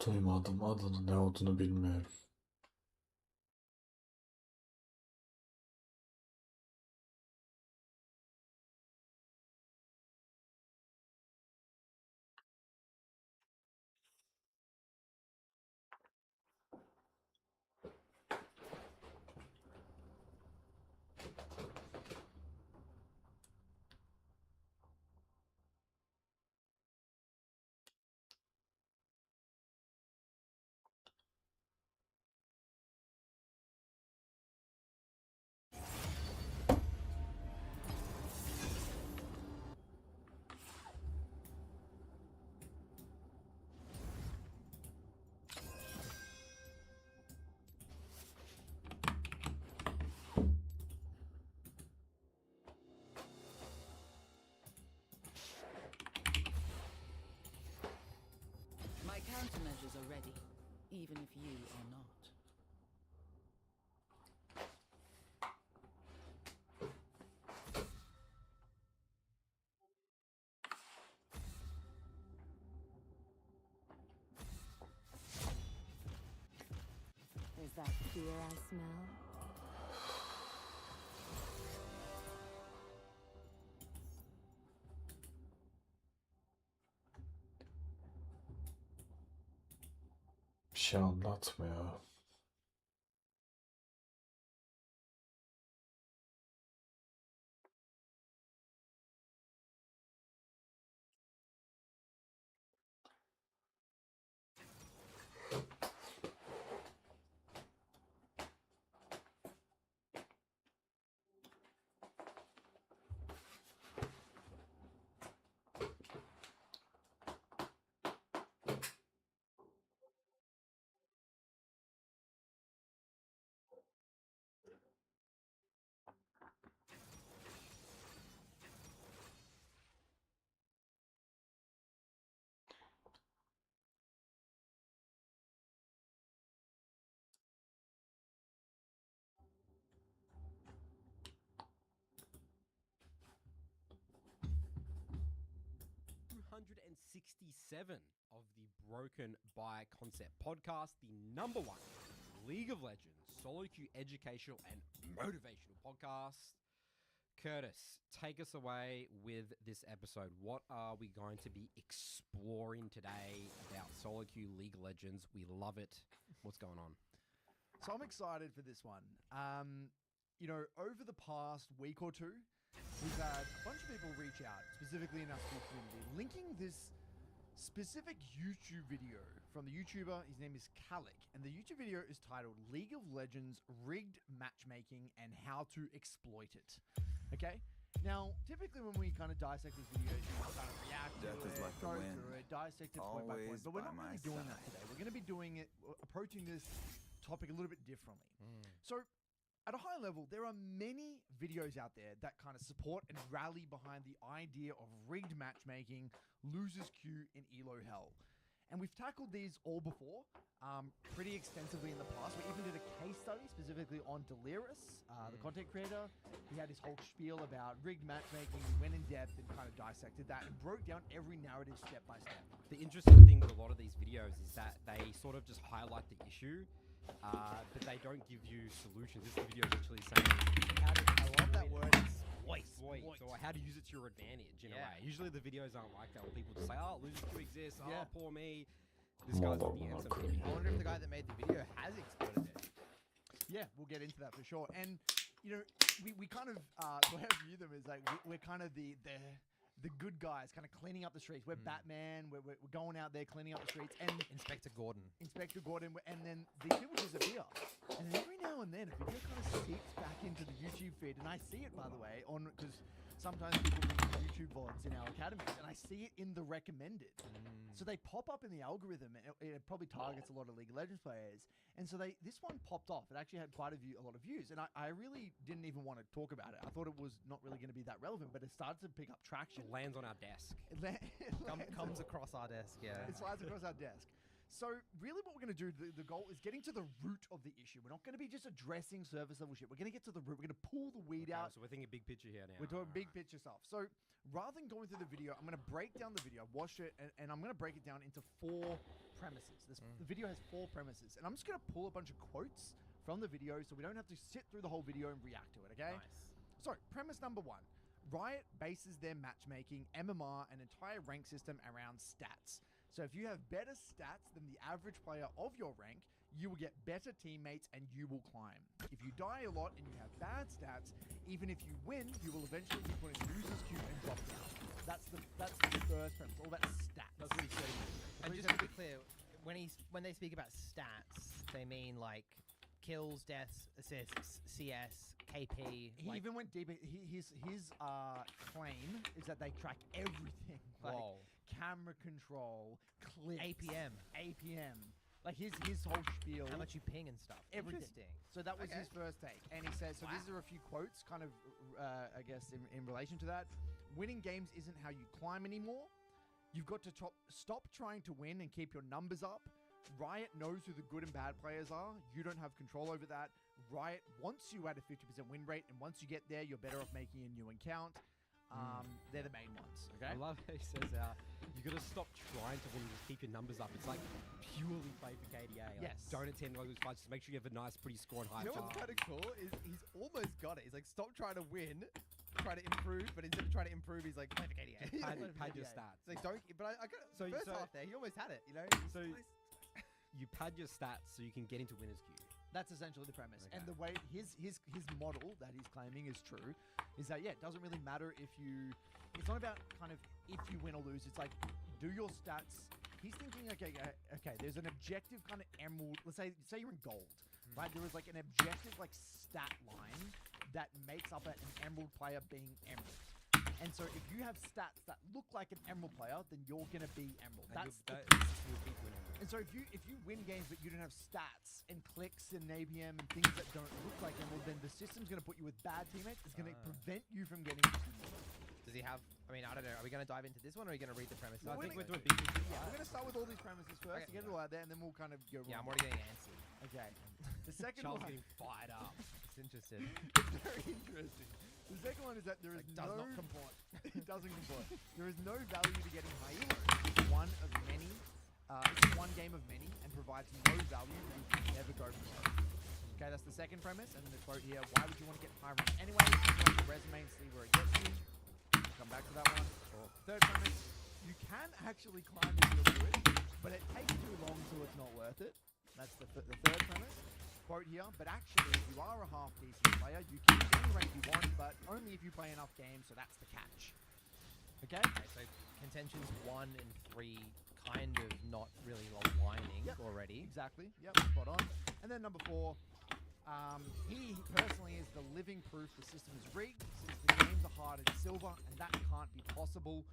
Duymadım, adının ne olduğunu bilmiyorum. My countermeasures are ready, even if you are not. Is that fear I smell? Bir şey anlatmıyor. Of the Broken by Concept podcast, the number one League of Legends solo queue educational and motivational podcast. Curtis, take us away with this episode. What are we going to be exploring today about solo queue League of Legends? We love it. What's going on? So I'm excited for this one. Over the past week or two, we've had a bunch of people reach out, specifically in our school community, linking this specific YouTube video from the YouTuber. His name is Kalik, and the YouTube video is titled League of Legends Rigged Matchmaking and How to Exploit It. Okay? Now, typically when we kind of dissect these videos, you kind of react to it, go through it, dissect it point by point, but we're not really doing that today. We're going to be doing it, approaching this topic a little bit differently. So, at a high level, there are many videos out there that kind of support and rally behind the idea of rigged matchmaking, losers queue in ELO hell. And we've tackled these all before, pretty extensively in the past. We even did a case study specifically on Delirious, the content creator. He had his whole spiel about rigged matchmaking. We went in depth and kind of dissected that and broke down every narrative step by step. The interesting thing with a lot of these videos is that they sort of just highlight the issue, but they don't give you solutions. This video is literally saying, I love that word. exploit, or how to use it to your advantage in a way. Usually the videos aren't like that, where people just say, oh, losers queue exists, oh, poor me. This guy's got the answer. I wonder if the guy that made the video has exploited it. Yeah, we'll get into that for sure. And, we kind of, the way I view them is like, we're kind of the good guys, kind of cleaning up the streets. We're Batman, we're going out there cleaning up the streets. And Inspector Gordon. And then these people disappear. And then every now and then, a video kind of seeps back into the YouTube feed. And I see it, by the way, because sometimes people do YouTube VODs in our academies, and I see it in the recommended. So they pop up in the algorithm, and it probably targets a lot of League of Legends players. And so this one popped off. It actually had a lot of views, and I really didn't even want to talk about it. I thought it was not really going to be that relevant, but it started to pick up traction. It lands on our desk. It Comes across our desk, yeah. It slides across our desk. So really what we're going to do, the goal is getting to the root of the issue. We're not going to be just addressing surface level shit. We're going to get to the root. We're going to pull the weed Okay, out. so we're thinking big picture here now. We're doing big Alright. picture stuff. So rather than going through the video, I'm going to break down the video, watch it, and I'm going to break it down into 4 premises. The video has 4 premises. And I'm just going to pull a bunch of quotes from the video so we don't have to sit through the whole video and react to it, okay? Nice. So, premise number 1. Riot bases their matchmaking, MMR, and entire rank system around stats. So if you have better stats than the average player of your rank, you will get better teammates and you will climb. If you die a lot and you have bad stats, even if you win, you will eventually be put in loser's queue and drop down. That's the first premise, all about stats. That's what he said. And just to be clear, when they speak about stats, they mean like kills, deaths, assists, CS, KP. He even went deeper. His claim is that they track everything. Like Whoa. camera control, clicks, APM. Like his whole spiel. How much you ping and stuff. Everything. Interesting. So that was Okay. his first take. And he says, so these are a few quotes kind of, I guess, in relation to that. Winning games isn't how you climb anymore. You've got to stop trying to win and keep your numbers up. Riot knows who the good and bad players are. You don't have control over that. Riot wants you at a 50% win rate, and once you get there, you're better off making a new account. They're the main ones, okay? I love how he says, you got to stop trying to win and just keep your numbers up. It's like purely play for KDA. Like, Yes. Don't attend all those fights. Just make sure you have a nice, pretty score and high You know bar. what's kind of cool is he's almost got it. He's like, stop trying to win, try to improve, but instead of trying to improve, he's like, play for KDA. Pad your stats. It's like, don't. But I got So- first so- half there. He almost had it. You know. So you pad your stats so you can get into winner's queue. That's essentially the premise. Okay. And the way his model that he's claiming is true is that, yeah, it doesn't really matter if you... It's not about kind of if you win or lose. It's like, do your stats... He's thinking, okay, there's an objective kind of emerald... Let's say you're in gold, right? There is like an objective like stat line that makes up an emerald player being emerald. And so if you have stats that look like an emerald player, then you're going to be emerald. That's the you'll keep winning. and so if you win games but you don't have stats and clicks and ABM and things that don't look like emerald, then the system's going to put you with bad teammates. It's going to prevent you from getting to Does he have? I mean, I don't know. Are we going to dive into this one, or are we going to read the premise? I Well, think we're we're doing big picture. Yeah, we're going to start with all these premises first Okay. to get it all out there, and then we'll kind of go. Yeah, I'm on. already getting antsy. Okay. The second Charles one getting fired up. It's interested. is very interesting. The second one is that there is Like, does no not comport. it doesn't comport. There is no value to getting high elo. It's one of many. It's one game of many and provides no value. And you can never go from there. Okay, that's the second premise. And then the quote here: why would you want to get high rank anyway? Just run your resume and see where it gets you. Come back to that one. Third premise: you can actually climb if you'll do it, but it takes too long, so it's not worth it. That's the third premise. Quote here: but actually, if you are a half decent player, you can get any rank you want, but only if you play enough games. So that's the catch. Okay. Okay, so contentions 1 and 3 kind of not really aligning Yep. already. Exactly. Yep. Spot on. And then number 4. He personally is the living proof the system is rigged, since the games are hard in silver, and that can't be possible.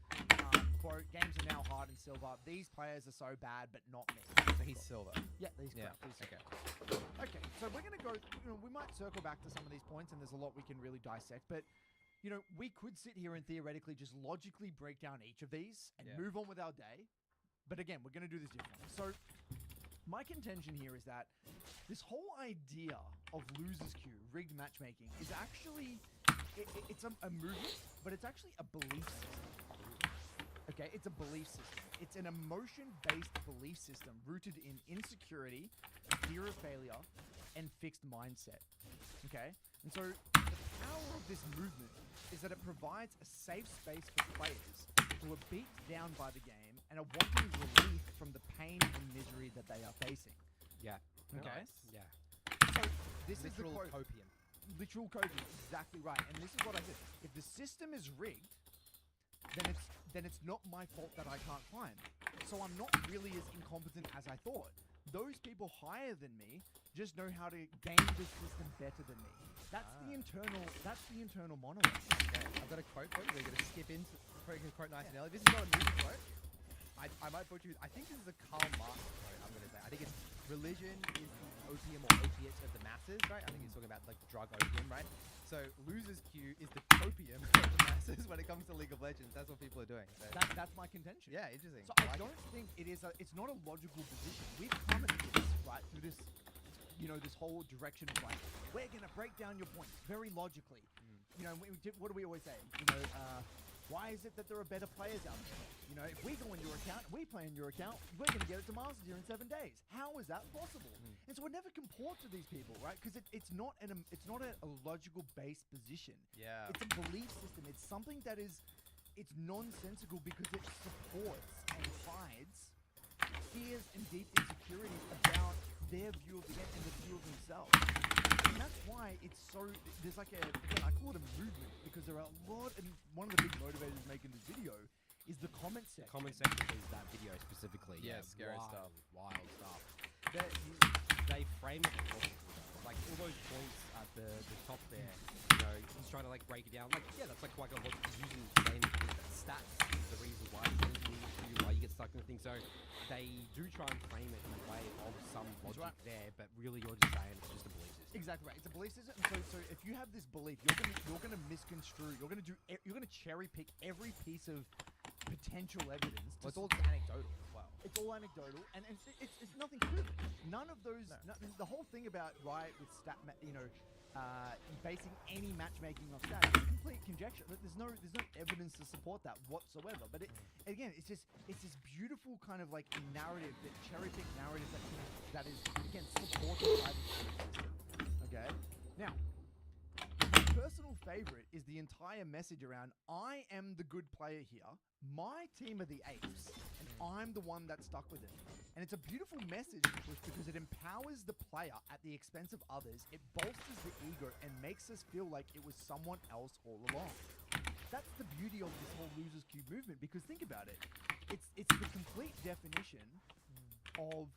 Quote: games are now hard in silver. These players are so bad, but not me. So he's silver. Yeah, these Yeah. correct. These Okay. Okay, so we're going to go, we might circle back to some of these points, and there's a lot we can really dissect, but, we could sit here and theoretically just logically break down each of these and Yeah. move on with our day. But again, we're going to do this differently. So, my contention here is that this whole idea of losers queue, rigged matchmaking, is actually, it's a movement, but it's actually a belief system. Okay, it's a belief system. It's an emotion-based belief system rooted in insecurity, fear of failure, and fixed mindset. Okay? And so the power of this movement is that it provides a safe space for players who are beat down by the game and are wanting relief from the pain and misery that they are facing. Yeah. Okay. Nice. Yeah. So this is the Literal quote. copium. Literal coding, exactly right. And this is what I said. If the system is rigged, then it's not my fault that I can't climb. So I'm not really as incompetent as I thought. Those people higher than me just know how to game the system better than me. That's the internal monologue. Okay, I've got a quote for you. We're going to skip into quote nice and early. This is not a movie quote. I might put you. I think this is a Karl Marx quote. I'm going to say. I think it's religion is the opium or opiate of the masses, right? I think he's talking about like the drug opium, right? So losers queue is the copium of the masses when it comes to League of Legends. That's what people are doing. So, That's my contention. yeah, interesting. So I like don't think it's not a logical position. We've come at this, right, through this, this whole direction of like, we're going to break down your points very logically. What do we always say? Why is it that there are better players out there? If we go on your account, we play on your account, we're going to get it to Masters here in 7 days. How is that possible? And so we never comport to these people, right? Because it's not a logical based position. Yeah. It's a belief system. It's something that it's nonsensical because it supports and hides fears and deep insecurities about their view of the game and the view of themselves. And that's why there's like again, I call it a movement because there are a lot, and one of the big motivators making this video is the comment section. The comment section is that video specifically. Yeah, scary stuff. Wild stuff. They frame it perfectly, though. Like all those points at the top there, he's trying to like break it down. Like, yeah, that's like a lot using the same stats, the reason why you get stuck in the thing. So they do try and frame it in a way of some logic there, but really you're just saying it's just a belief system. Exactly right. It's a belief system. So if you have this belief, you're gonna misconstrue. You're gonna cherry pick every piece of potential evidence. Well, it's all anecdotal as well. It's all anecdotal, and it's nothing proven. None of those. The whole thing about Riot with basing any matchmaking off stats is complete conjecture. There's no evidence to support that whatsoever. But it's this beautiful kind of like narrative, that cherry pick narrative that is again supported by the system. Okay, now. My personal favorite is the entire message around I am the good player here, my team are the apes, and I'm the one that stuck with it. And it's a beautiful message because it empowers the player at the expense of others, it bolsters the ego and makes us feel like it was someone else all along. That's the beauty of this whole Losers Cube movement, because think about it. It's the complete definition of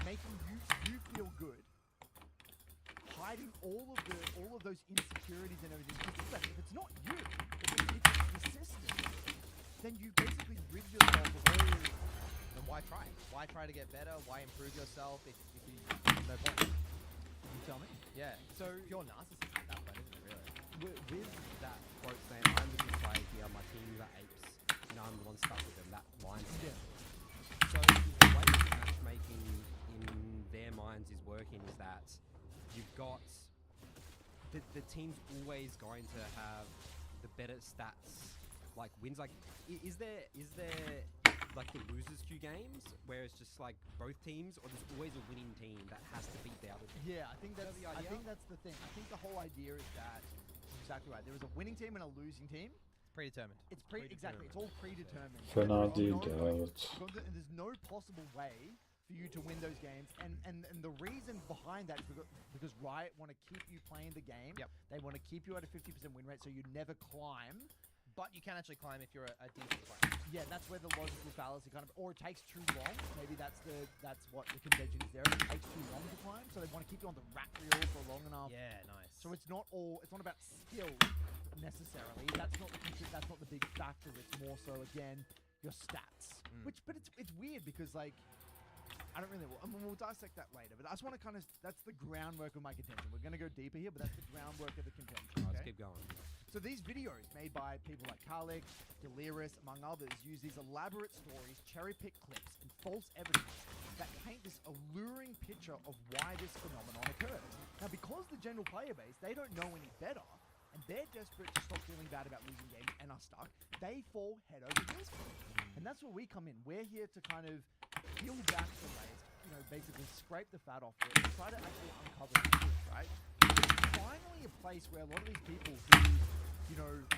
making you feel good, hiding all of those insecurities and everything. Because if it's not you, if it's the system, then you basically rid yourself of all. Then why try? Why try to get better? Why improve yourself if you no point? You tell me. Yeah. So pure narcissism at that point, isn't it? Really? With that quote saying, I'm the good player here, my teams are apes, and I'm the one stuck with them, that mindset. Yeah. So the way that matchmaking in their minds is working is that you've got the team's always going to have the better stats, like wins. Like, is there like the losers queue games where it's just like both teams, or there's always a winning team that has to beat the other team? Yeah, I think that's the idea? the thing. I think the whole idea is that exactly right. There is a winning team and a losing team. Predetermined. It's exactly. It's all predetermined. There's no possible way for you to win those games, and the reason behind that is because Riot want to keep you playing the game. Yep. They want to keep you at a 50% win rate, so you never climb. But you can actually climb if you're a decent player. Yeah, that's where the logical fallacy kind of, or it takes too long. Maybe that's what the convention is there. It takes too long to climb, so they want to keep you on the rat reel for long enough. Yeah, nice. So it's not about skill necessarily. That's not the big factor. It's more so again your stats. But it's weird because like I don't really. We'll dissect that later. But I just want to that's the groundwork of my contention. We're going to go deeper here, but that's the groundwork of the contention. Let's Okay? keep going. So these videos made by people like Kalik, Delirious, among others, use these elaborate stories, cherry-pick clips, and false evidence that paint this alluring picture of why this phenomenon occurs. Now, because the general player base, they don't know any better, and they're desperate to stop feeling bad about losing games and are stuck, they fall head over heels for it. And that's where we come in. We're here to kind of peel back the layers, basically scrape the fat off it, and try to actually uncover the truth, right? It's finally a place where a lot of these people who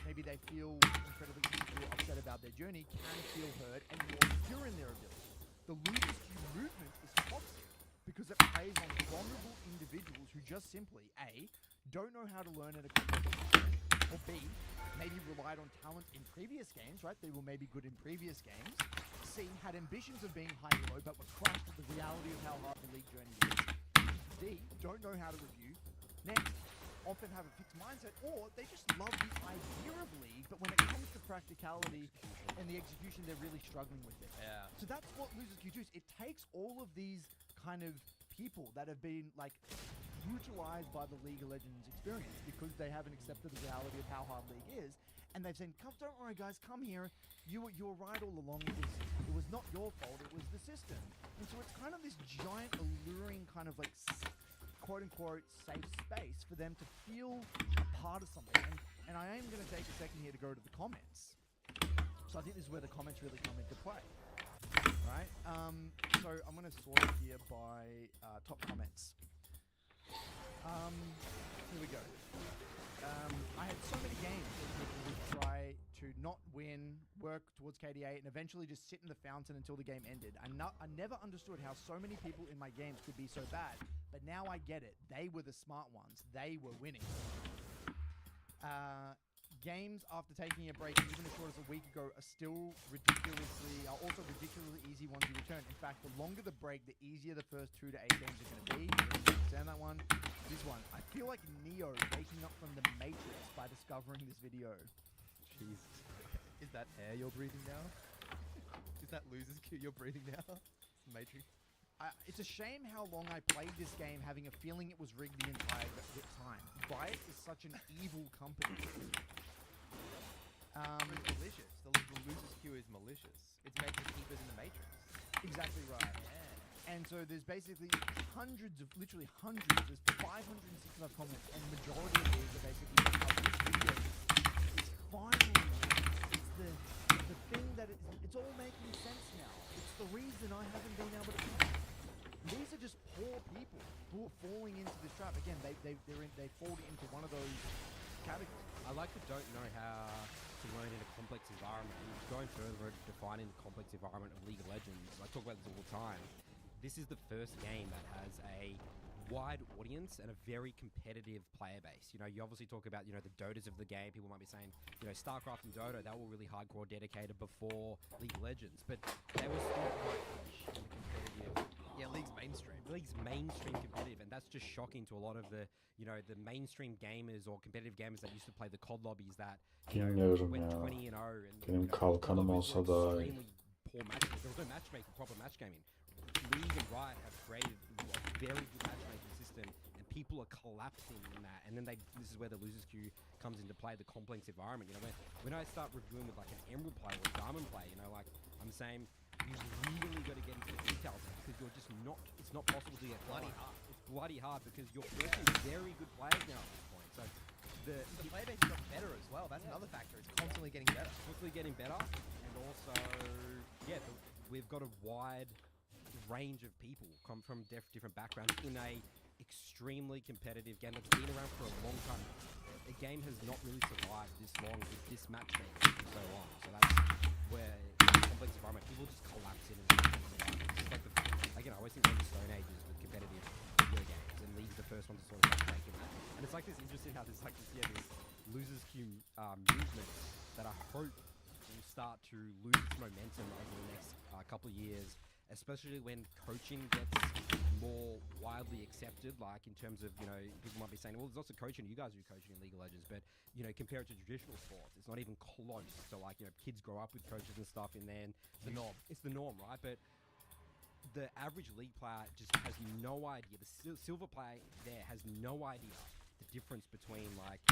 maybe they feel incredibly insecure, upset about their journey, can feel heard and more secure in their ability. The Losers Queue movement is toxic because it preys on vulnerable individuals who just simply, A, don't know how to learn at a competitive game, or B, maybe relied on talent in previous games, right? They were maybe good in previous games. C, had ambitions of being high-low, but were crushed with the reality of how hard the league journey is. D, don't know how to review. Next, often have a fixed mindset, or they just love the idea of League, but when it comes to practicality and the execution, they're really struggling with it. Yeah. So that's what Losers Queue does. It takes all of these kind of people that have been like brutalized by the League of Legends experience because they haven't accepted the reality of how hard League is, and they've said, "Come, don't worry, guys, come here. You were right all along with this. It was not your fault. It was the system." And so it's kind of this giant, alluring kind of like quote unquote safe space for them to feel a part of something. And I am going to take a second here to go to the comments. So I think this is where the comments really come into play. Right? So I'm going to sort it here by top comments. Here we go. I had so many games that people would try to not win, work towards KD8, and eventually just sit in the fountain until the game ended. I never understood how so many people in my games could be so bad, but now I get it. They were the smart ones. They were winning. Games after taking a break, even as short as a week ago, are also ridiculously easy once you return. In fact, the longer the break, the easier the first 2 to 8 games are going to be. You don't understand that one. This one, I feel like Neo waking up from the Matrix by discovering this video. Jesus. Is that air you're breathing now? Is that loser's cue you're breathing now? Matrix. It's a shame how long I played this game having a feeling it was rigged the entire time. Riot is such an evil company. It's malicious. The loser's cue is malicious. It's made to keep us in the Matrix. Exactly right. Yeah. And so there's basically literally hundreds, there's 565 comments, and the majority of these are basically how this video is finally, it's the thing that it's all making sense now. It's the reason I haven't been able to. These are just poor people who are falling into this trap. Again, they fall into one of those categories. I like to don't know how to learn in a complex environment. And going further, defining the complex environment of League of Legends, I talk about this all the time. This is the first game that has a wide audience and a very competitive player base. You know, you obviously talk about, you know, the Dotas of the game. People might be saying, you know, StarCraft and Dota, they were really hardcore dedicated before League of Legends, but they were still quite niche in the competitive. Yeah, League's mainstream. League's mainstream competitive, and that's just shocking to a lot of the, you know, the mainstream gamers or competitive gamers that used to play the COD lobbies that, you know, Bilmiyorum went ya. 20-0 and Benim you know, kalkanım COD olsa lobbies daha were iyi. extremely poor matchmaking. There was no matchmaking, proper match gaming. League and Riot have created a very good matchmaking system, and people are collapsing in that. And then this is where the losers queue comes into play, the complex environment. You know, when I start reviewing with like an Emerald player or a Diamond player, you know, like I'm saying, you really got to get into the details because you're just not. It's not possible to get Bloody by. hard. It's bloody hard because you're forcing very good players now at this point. So The player base got better as well. That's another factor. It's constantly getting better. quickly getting better, and also, yeah, we've got a wide range of people come from different backgrounds in a extremely competitive game that's been around for a long time. A game has not really survived this long with this matchmaking for so long. So that's where in a complex environment, people just collapse in a complex environment. It's like again, I always think of the Stone Ages with competitive video games, and League's the first one to sort of matchmake in that. And it's like this interesting how there's like this, yeah, this losers queue movement that I hope will start to lose its momentum over the next couple of years, especially when coaching gets more widely accepted, like in terms of, you know, people might be saying, well, there's also coaching, you guys do coaching in League of Legends, but, you know, compare it to traditional sports, it's not even close. So, like, you know, kids grow up with coaches and stuff, and then The norm. It's the norm, right? But the average League player just has no idea. The silver player there has no idea the difference between, like,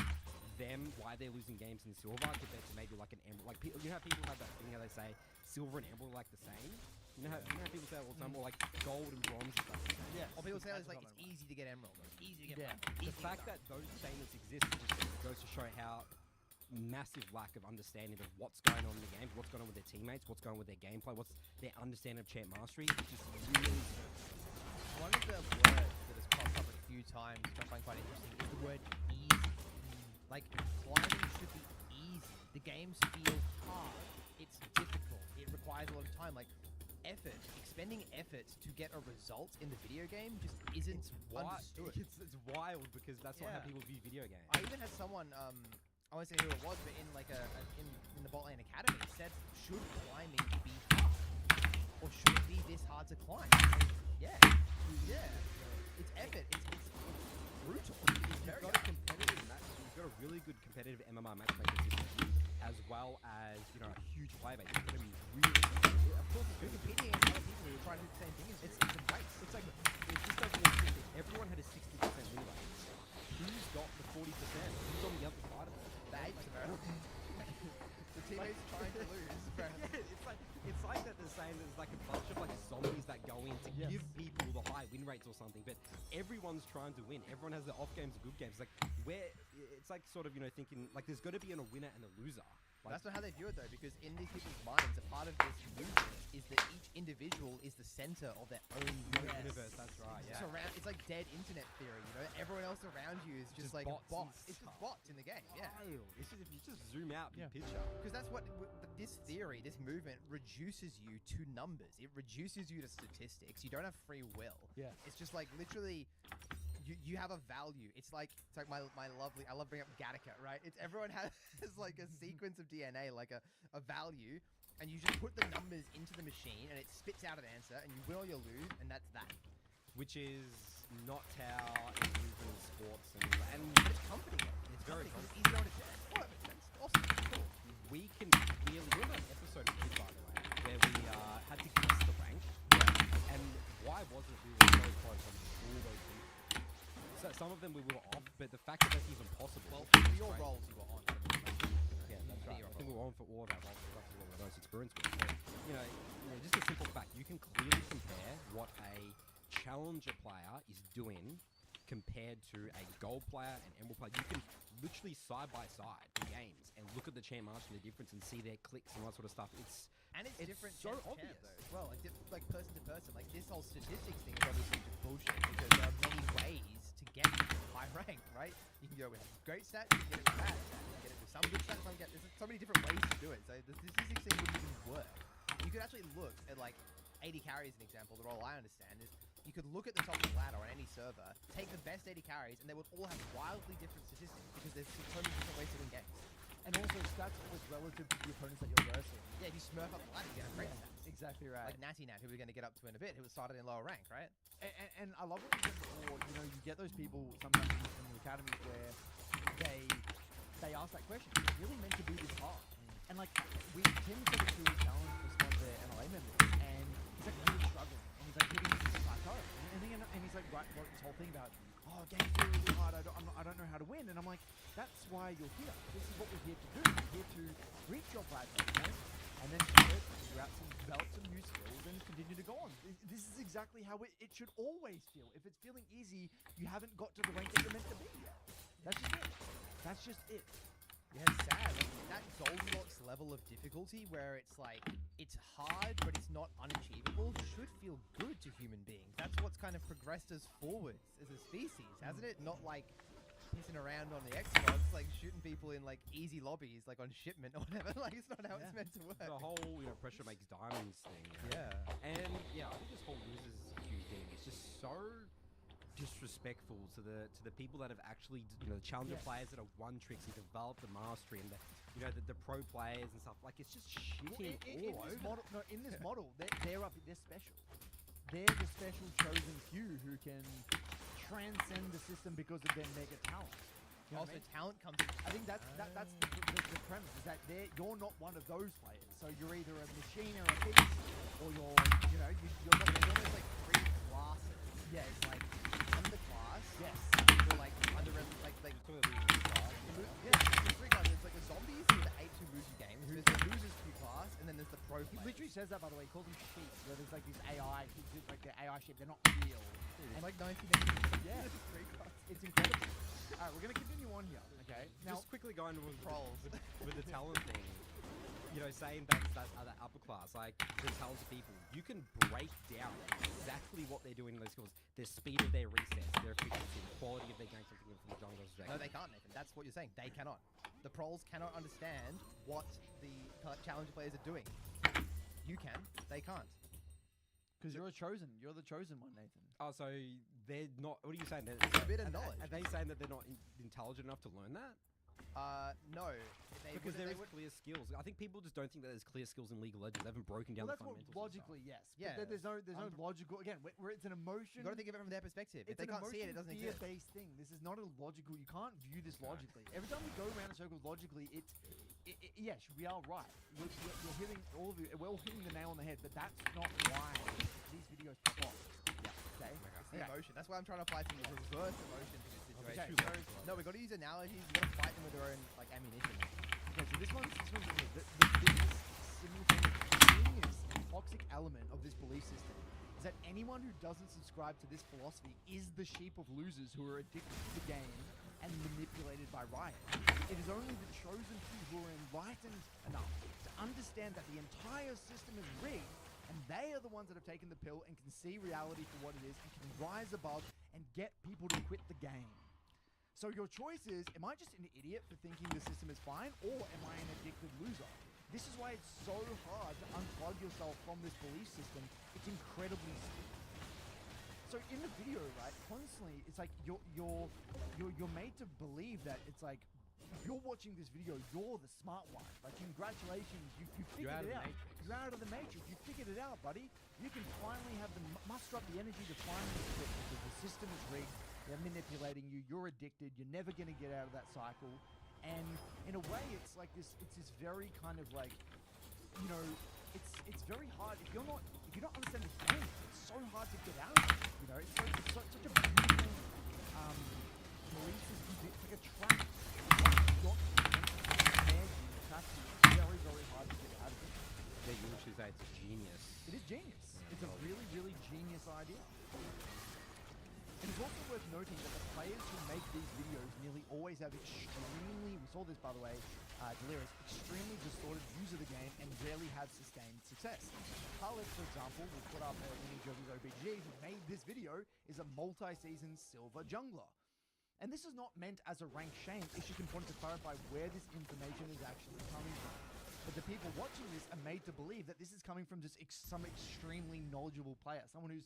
them, why they're losing games in silver compared to maybe like an emerald. Like, you know how people have that thing how they say silver and emerald are like the same? You know how people say it all the time, or like gold and bronze and stuff. Yeah. Or people say That's it's like a it's common one. easy to get emerald. Or it's easy to get Yeah. platinum, The easy to fact get that those statements exist just goes to show how massive lack of understanding of what's going on in the game, what's going on with their teammates, what's going on with their gameplay, what's their understanding of champ mastery. It's just really One of the words that has popped up a few times, which I find quite interesting, is the word easy. Like, climbing should be easy. The games feel hard. It's difficult. It requires a lot of time. Like, effort, expending effort to get a result in the video game just isn't understood. It's wild because that's not how Yeah. people view video games. I even had someone, I won't say who it was, but in like in the Botlane Academy said, should climbing be hard? Or should it be this hard to climb? And yeah. It's effort. It's brutal. It's You've very got a hard. competitive match. You've got a really good competitive MMR matchmaking system. as well as a huge player base. It's going to be really. Of course, you're competing against other people who are trying to do the same thing. It's a race. It's like it just doesn't make sense. If everyone had a 60% win rate, who's got the 40%? Who's on the other side of it? The apes, bro. The teammates trying to lose, bro. Yeah, it's like that they're saying there's like a bunch of like zombies that go in to give people the high win rates or something, but everyone's trying to win. Everyone has their off games and good games. Like it's like sort of thinking like there's got to be a winner and a loser. Like, That's not how they view it though, because in these people's minds, a part of this movement is that each individual is the center of their own universe. That's right. Yeah. It's like dead internet theory, everyone else around you is just like bots a bot. and It's just stuff. bots in the game. Yeah. Wild. It's just, if you just zoom out and picture. Because that's what this theory, this movement reduces you to numbers. It reduces you to statistics. You don't have free will. Yeah. It's just like literally, you have a value. It's like my lovely. I love bringing up Gattaca, right? It's everyone has like a sequence of DNA, like a value, and you just put the numbers into the machine, and it spits out an answer, and you win or you lose, and that's that. Which is not how it is in sports and It's comforting. It's very It's easy to understand. Oh, that makes sense. Awesome. Cool. we can really remember an episode of Kid, by the way, where we had to guess the rank. And why wasn't we were so close on all those people? So some of them we were off, but the fact that that's even possible. Well, is for your great. roles you were on. Yeah, that's right. I think we were on for all of our roles. That's what we're most experienced with. So, just a simple fact. You can clearly compare what a challenger player is doing compared to a gold player and emerald player. You can literally side by side the games and look at the champ march and the difference and see their clicks and all that sort of stuff. It's different so champ to obvious. champ, though, as well. Like person to person. Like this whole statistics thing is obviously just bullshit because there are many ways to get high rank, right? You can go with great stats, you can get it with bad stats, you can get it with some good stats, there's so many different ways to do it. So the statistics thing wouldn't even work. You could actually look at like 80 carries, an example. The role I understand is you could look at the top of the ladder on any server, take the best 80 carries, and they would all have wildly different statistics because there's so many different ways to win games. And also, stats always relative to the opponents that you're versing. Yeah, if you smurf up the ladder, you get a great stats. Exactly right. Like Natty Nat, who we're going to get up to in a bit, who was started in lower rank, right? And I love what you said before. You get those people sometimes in the academies where they ask that question. Is it really meant to be this hard? And like Tim said it to his challenge response to NLA members, and he's like really struggling, and he's like hitting this plateau, and he's like wrote this whole thing about, oh, games are really hard. I don't know how to win, and I'm like, that's why you're here. This is what we're here to do. We're here to reach your plateau, and then develop some new skills and continue to go on. This is exactly how it should always feel. If it's feeling easy, you haven't got to the rank that you're meant to be yet. That's just it. That's just it. Yeah, it's sad. Like, that Goldilocks level of difficulty where it's like, it's hard, but it's not unachievable, should feel good to human beings. That's what's kind of progressed us forwards as a species, hasn't it? Not like pissing around on the Xbox, like shooting people in like easy lobbies, like on shipment or whatever. Like, it's not how it's meant to work. The whole pressure makes diamonds thing. Yeah. And I think this whole losers queue thing is just so disrespectful to the people that have actually the challenger players that have won tricks and developed the mastery and the pro players and stuff. Like, it's just shitting all over. In this model, they're special. They're the special chosen few who can transcend the system because of their mega talent. You know what I mean? Talent comes. I think that's the premise, is that you're not one of those players. So you're either a machine or a beast, or you're not. There's almost like three classes. Yeah, it's like underclass. yes. Or like like Clearly, yeah, there's three classes. There's like the zombies who are the apes who lose your game. There's the losers queue class, and then there's the pro He players. literally says that, by the way. He calls them sheep. Where there's like these AI, like the AI sheep. They're not real. It's like 1980s. Yeah. There's three classes. It's incredible. All right, we're gonna continue on here. Okay. Now, just quickly going with Trolls. with the talent thing. Saying that upper class, like the talented people, you can break down exactly what they're doing in those skills, their speed of their resets, their efficiency, the quality of their game, something from the jungle. No, they can't, Nathan. That's what you're saying. They cannot. The proles cannot understand what the challenger players are doing. You can. They can't. because you're the chosen one, Nathan. Oh, so they're not. What are you saying? It's a bit of knowledge. Are they saying that they're not intelligent enough to learn that? No. Because there is clear skills. I think people just don't think that there's clear skills in League of Legends. They haven't broken down Well, the that's what fundamentals. logically, yes. Yeah. But there's no logical. Again, where it's an emotion. You've got to think of it from their perspective. If It's they an can't see it, it doesn't exist. fear-based thing. This is not a logical. You can't view this logically. Every time we go around a circle logically, yes, we are right. You're hitting all of you. We're all hitting the nail on the head, but that's not why these videos pop off. Okay. It's the emotion. That's why I'm trying to apply some reverse emotion to this situation. Okay, No, we got to use analogies. We got to fight them with their own like ammunition. Okay, so this one's the biggest genius and toxic element of this belief system is that anyone who doesn't subscribe to this philosophy is the sheep of losers who are addicted to the game and manipulated by Riot. It is only the chosen few who are enlightened enough to understand that the entire system is rigged, and they are the ones that have taken the pill and can see reality for what it is and can rise above and get people to quit the game. So your choice is, am I just an idiot for thinking the system is fine, or am I an addicted loser? This is why it's so hard to unplug yourself from this belief system. It's incredibly sticky. So in the video, right, constantly, it's like you're made to believe that it's like, if you're watching this video, you're the smart one. Like, congratulations, you figured it out. You're out of the matrix. You figured it out, buddy. You can finally have the muster up the energy to finally quit because the system is rigged. They're manipulating you. You're addicted. You're never going to get out of that cycle. And in a way, it's like this. It's this very kind of like, you know, it's very hard if you don't understand the game. It's so hard to get out of it. You know, it's such a beautiful belief system. It's like a trap. It's very, very hard to get out of it. Yeah, you usually say it's genius. It is genius. It's a really, really genius idea. And it's also worth noting that the players who make these videos nearly always have extremely, we saw this by the way, Delirious, extremely distorted views of the game and rarely have sustained success. Khaled, for example, will put up Mini Jovi's OBG, who made this video, is a multi-season silver jungler. And this is not meant as a rank shame, it's just important to clarify where this information is actually coming from. But the people watching this are made to believe that this is coming from just some extremely knowledgeable player, someone who's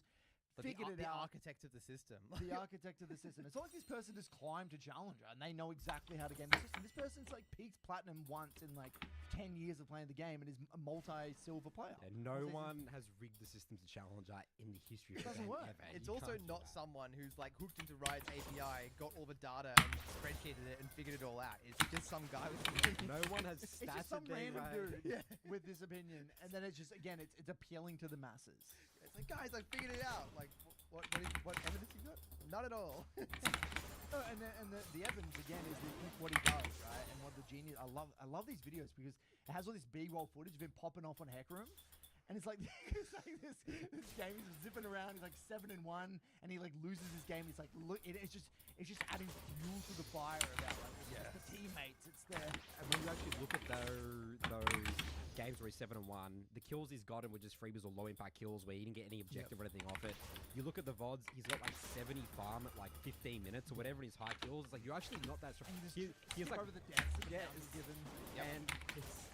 figured it out. The architect of the system. The architect of the system. It's not like this person just climbed to Challenger and they know exactly how to game the system. This person's like peaked Platinum once in like 10 years of playing the game and is a multi-silver player. Yeah, no one has rigged the system to Challenger in the history of the game work. ever. It's You also can't do not that. someone who's like hooked into Riot's API, got all the data and spreadsheeted it and figured it all out. It's just some guy with No one has It's just stats some random dude Yeah. with this opinion. And then it's just, again, it's appealing to the masses. It's like, guys, I figured it out. Like, what evidence you got? Not at all. Oh, and the Evans again is what he does, right? And what the genius. I love these videos because it has all this B-roll footage of him popping off on Hack Room, and it's like this game. He's zipping around. He's like 7-1, and he like loses his game. He's like, look, it's just adding fuel to the fire about like it's the teammates. It's the And when you actually look at those games where he's 7-1, the kills he's gotten were just freebies or low impact kills where he didn't get any objective or anything off it. You look at the VODs, he's got like 70 farm at like 15 minutes or whatever in his high kills. It's like you're actually not that strong. He's like over the dance that yeah, was given. and it's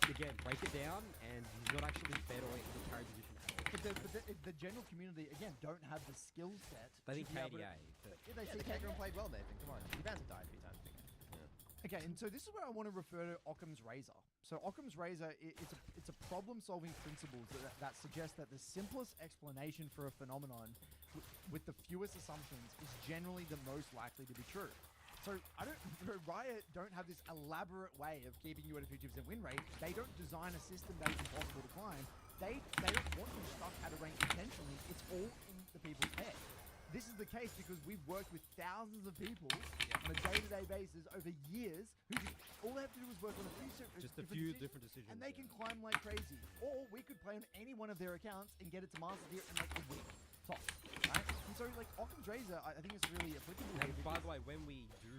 again break it down, and he's not actually better in the carry position at all. But the general community again don't have the skill set. They think to be able KDA. to- but- They Yeah, see the Kagron KDA. played well, Nathan. Come on. The Vans have died 3 times. Okay, and so this is where I want to refer to Occam's razor. So Occam's razor, it's a problem-solving principle that suggests that the simplest explanation for a phenomenon with the fewest assumptions is generally the most likely to be true. So Riot don't have this elaborate way of keeping you at a 50% win rate. They don't design a system that is impossible to climb. They don't want you stuck at a rank intentionally. It's all in the people's head. This is the case because we've worked with thousands of people on a day-to-day basis over years who just, all they have to do is work on a few Just a few different decisions. and they can climb like crazy. Or we could play on any one of their accounts and get it to Master Tier in like a week. Top, right? And so like Occam's razor, I think it's really applicable. And here by because- the way, when we do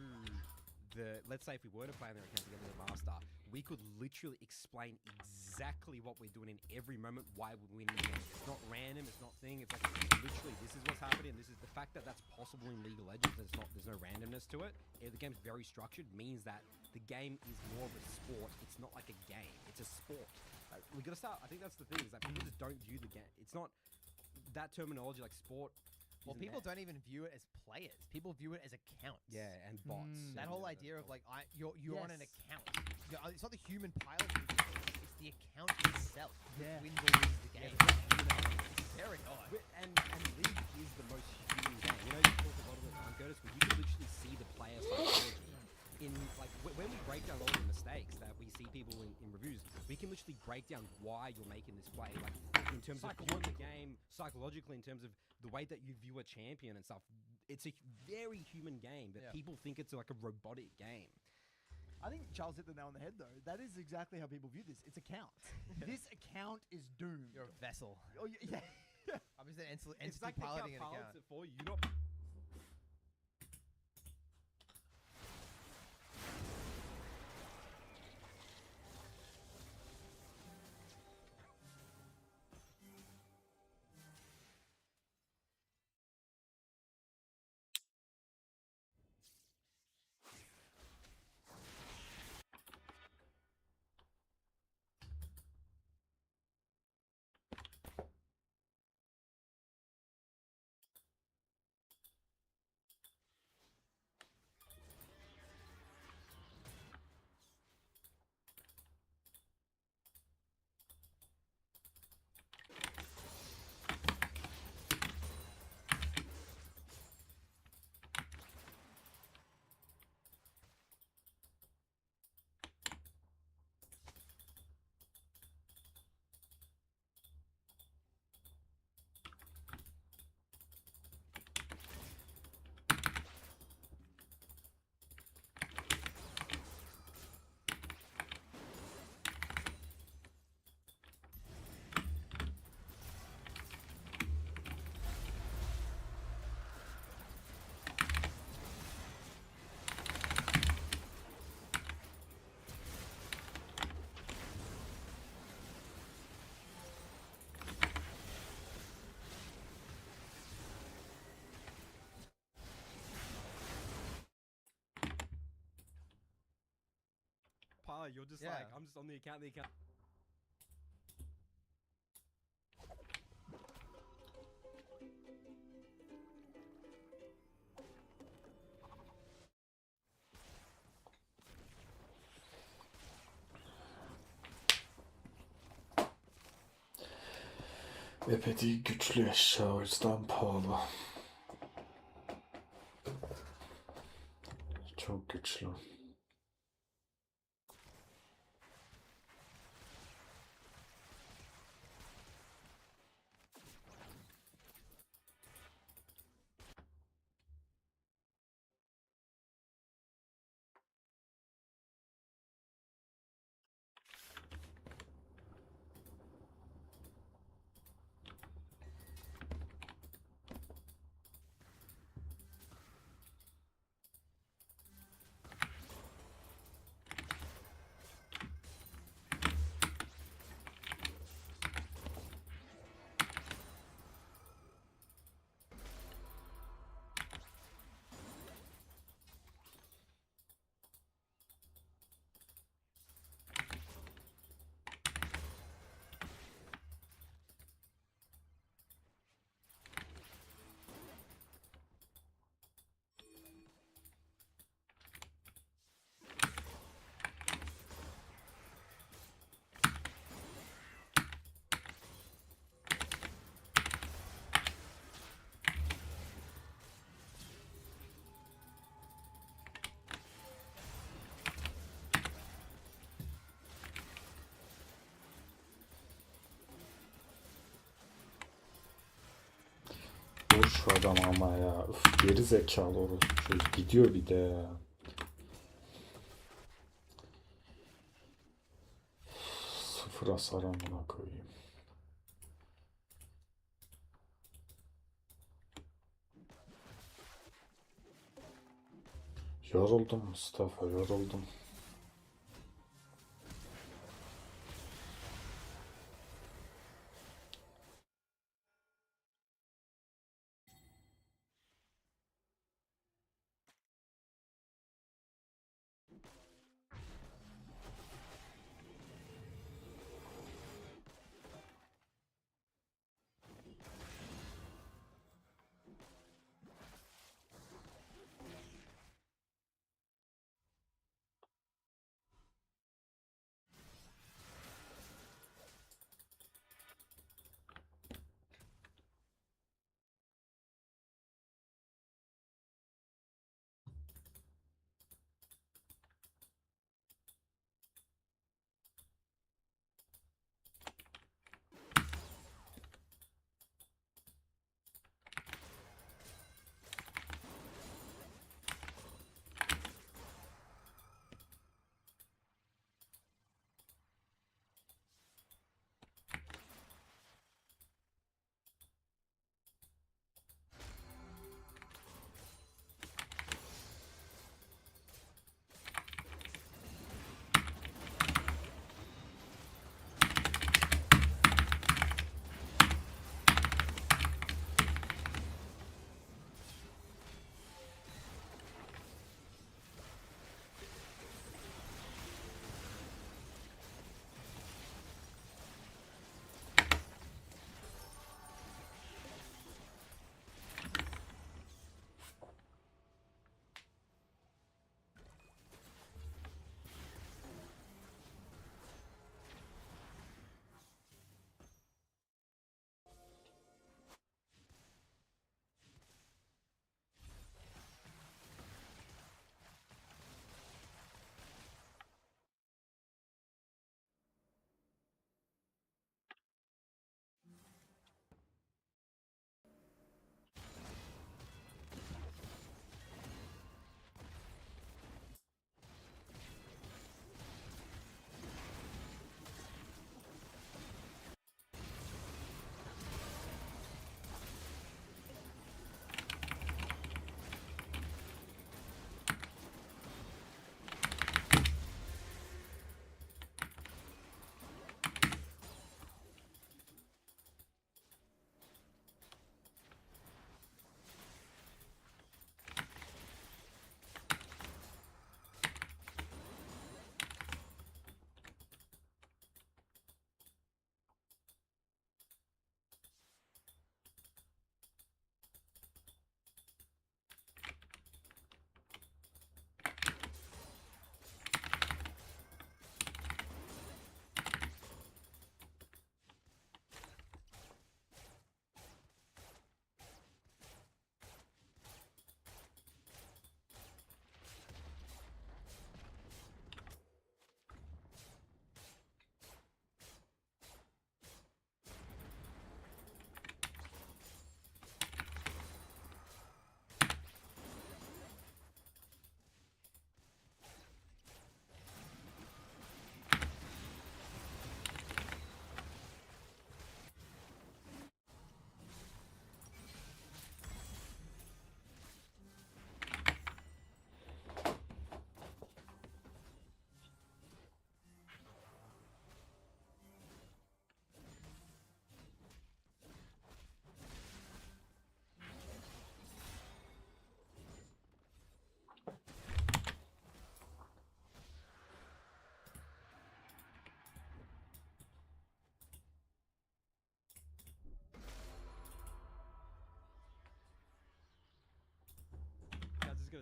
let's say if we were to play on their account together with Master, we could literally explain exactly what we're doing in every moment, why we're winning the game. It's not random, it's not thing, it's like literally this is what's happening, this is the fact that that's possible in League of Legends, there's no randomness to it. The game's very structured, means that the game is more of a sport, it's not like a game, it's a sport. We gotta start, I think that's the thing, is that people just don't view the game, it's not, that terminology like sport. Well, people don't even view it as players. People view it as accounts. Yeah, and bots. That and, whole idea of like you're on an Yes. account. It's not the human pilot. It's the account itself. Yeah. Wins or loses the game. It's very odd. And League is the most human game. You know, you talk a lot of the time, Curtis, where you can literally see the player psychology. in like when we break down all the mistakes that we see people in reviews, we can literally break down why you're making this play, like in terms of viewing the game psychologically, in terms of the way that you view a champion and stuff. It's a very human game, but Yeah. people think it's like a robotic game. I think Charles hit the nail on the head, though. That is exactly how people view this. It's account. This account is doomed. You're a vessel. Oh, yeah. I'm just entity It's like the piloting an account account. pilots it for you, not. Pilot, you're just Yeah. like, I'm just on the account. Epey güçlü eşya, o yüzden pahalı. Çok güçlü. Vur şu adam ama ya. Üf, geri zekalı orospu. Gidiyor bir de ya. Sıfır hasar amına koyayım. Yoruldum Mustafa, yoruldum.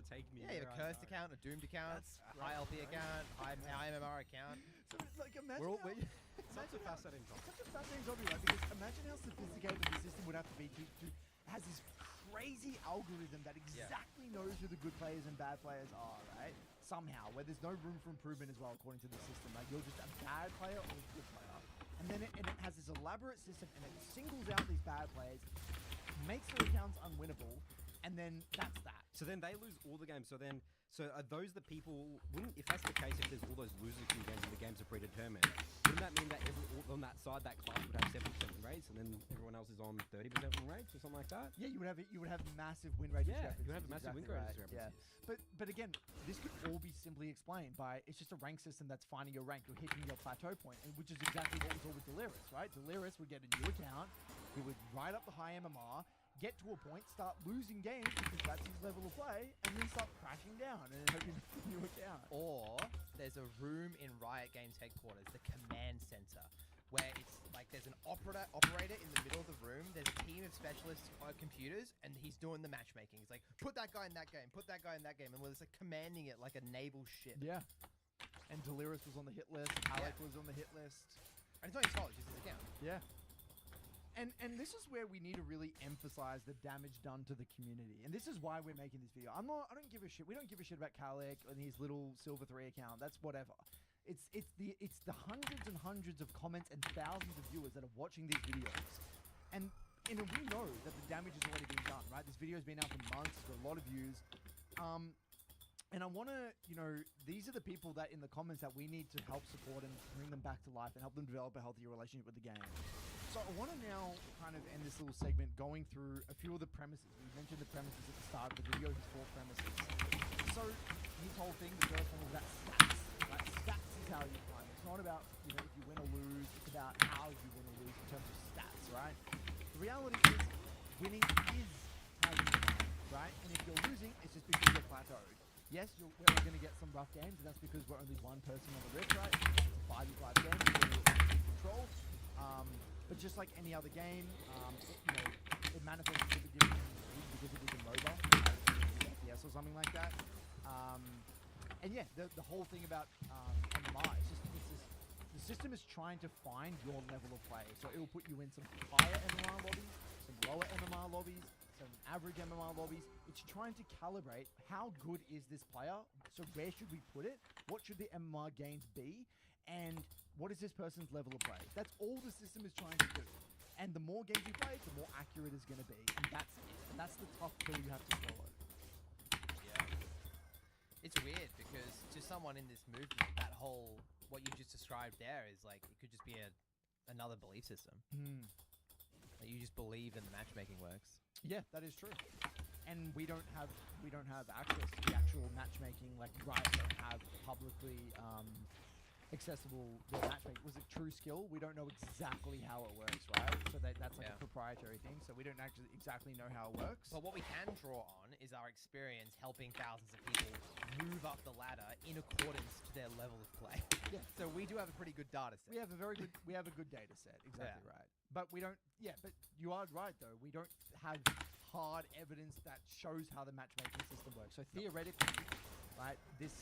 take me. Yeah, you have a where I cursed go. account, a doomed account, That's a high LP right. account, high MMR account. So it's like imagine We're all, how, we Such a fascinating topic. such a fascinating topic, right? Because imagine how sophisticated the system would have to be to has this crazy algorithm that exactly knows who the good players and bad players are, right? Somehow, where there's no room for improvement as well, according to the system. Like you're just a bad player or a good player, and then it has this elaborate system, and it singles out these bad players, makes their accounts unwinnable, and then that's that. So then they lose all the games. So are those the people? Wouldn't, if that's the case, if there's all those losers in games and the games are predetermined, wouldn't that mean that on that side that class would have 70% win rates, and then everyone else is on 30% win rates or something like that? Yeah, you would have massive win rate Yeah, discrepancies. you would have massive win exactly rate right, discrepancies. Yeah. But again, this could all be simply explained by it's just a rank system that's finding your rank, you're hitting your plateau point, and which is exactly what we saw with Delirious, right? Delirious would get a new account, he would ride up the high MMR, get to a point, start losing games because that's his level of play, and then start crashing down and then hoping for a new account. Or there's a room in Riot Games headquarters, the command center, where it's like there's an operator in the middle of the room. There's a team of specialists on computers, and he's doing the matchmaking. He's like, put that guy in that game, put that guy in that game, and we're just like commanding it like a naval ship. Yeah. And Delirious was on the hit list, Alec was on the hit list. And it's not his fault, it's just his account. Yeah. And this is where we need to really emphasize the damage done to the community. And this is why we're making this video. I don't give a shit. We don't give a shit about Kalec and his little Silver 3 account. That's whatever. It's the hundreds and hundreds of comments and thousands of viewers that are watching these videos. And we know that the damage has already been done, right? This video's been out for months, got a lot of views. And I want to, these are the people that in the comments that we need to help support and bring them back to life and help them develop a healthier relationship with the game. So I want to now kind of end this little segment going through a few of the premises. We mentioned the premises at the start of the video, his 4 premises. So his whole thing, the first one was about stats. Right? Stats is how you climb. It's not about, if you win or lose. It's about how you win or lose in terms of stats, right? The reality is winning is how you climb, right? And if you're losing, it's just because you're plateaued. Yes, we're going to get some rough games, and that's because we're only one person on the rift, right? It's a 5v5 game, we're in control. But just like any other game, it manifests a bit different because it is a MOBA, FPS or something like that. And yeah, the whole thing about MMR, it's just the system is trying to find your level of play. So it will put you in some higher MMR lobbies, some lower MMR lobbies, some average MMR lobbies. It's trying to calibrate how good is this player, so where should we put it, what should the MMR gains be, and what is this person's level of play. That's all the system is trying to do. And the more games you play, the more accurate it's going to be. And that's it. And that's the tough pill you have to swallow. Yeah. It's weird because to someone in this movement, that whole, what you just described there is like, it could just be another belief system. That you just believe in the matchmaking works. Yeah, that is true. And we don't have access to the actual matchmaking. Like Riot don't have publicly accessible matchmaking. Was it True Skill? We don't know exactly how it works, right? So that's like a proprietary thing. So we don't actually exactly know how it works. But what we can draw on is our experience helping thousands of people move up the ladder in accordance to their level of play. Yeah. So we do have a pretty good data set. We have a good data set. Exactly right. But we don't. Yeah. But you are right though. We don't have hard evidence that shows how the matchmaking system works. So theoretically, right, this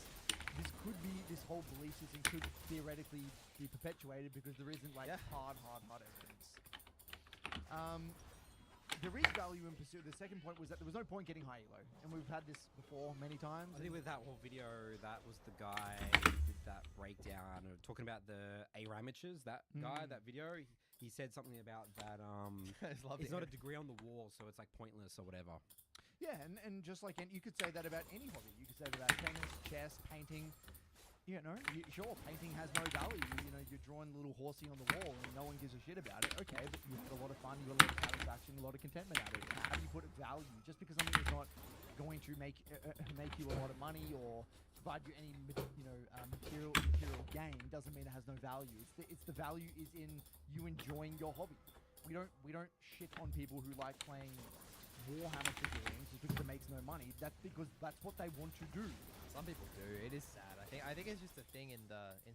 whole belief system could theoretically be perpetuated because there isn't like hard evidence. There is value in pursuit. The second point was that there was no point getting high elo, and we've had this before many times. I think with that whole video, that was the guy who did that breakdown of talking about the amateurs. That guy, that video, he said something about that. It's not a degree on the wall, so it's like pointless or whatever. Yeah, and just like you could say that about any hobby. You could say that about tennis, chess, painting. Sure, painting has no value. You're drawing a little horsey on the wall and no one gives a shit about it. Okay, but you had a lot of fun, you got a lot of satisfaction, a lot of contentment out of it. How do you put value? Just because something is not going to make you a lot of money or provide you any material gain doesn't mean it has no value. It's the value is in you enjoying your hobby. We don't shit on people who like playing Warhammer figurines just because it makes no money. That's because that's what they want to do. Some people do. It is sad. I think it's just a thing in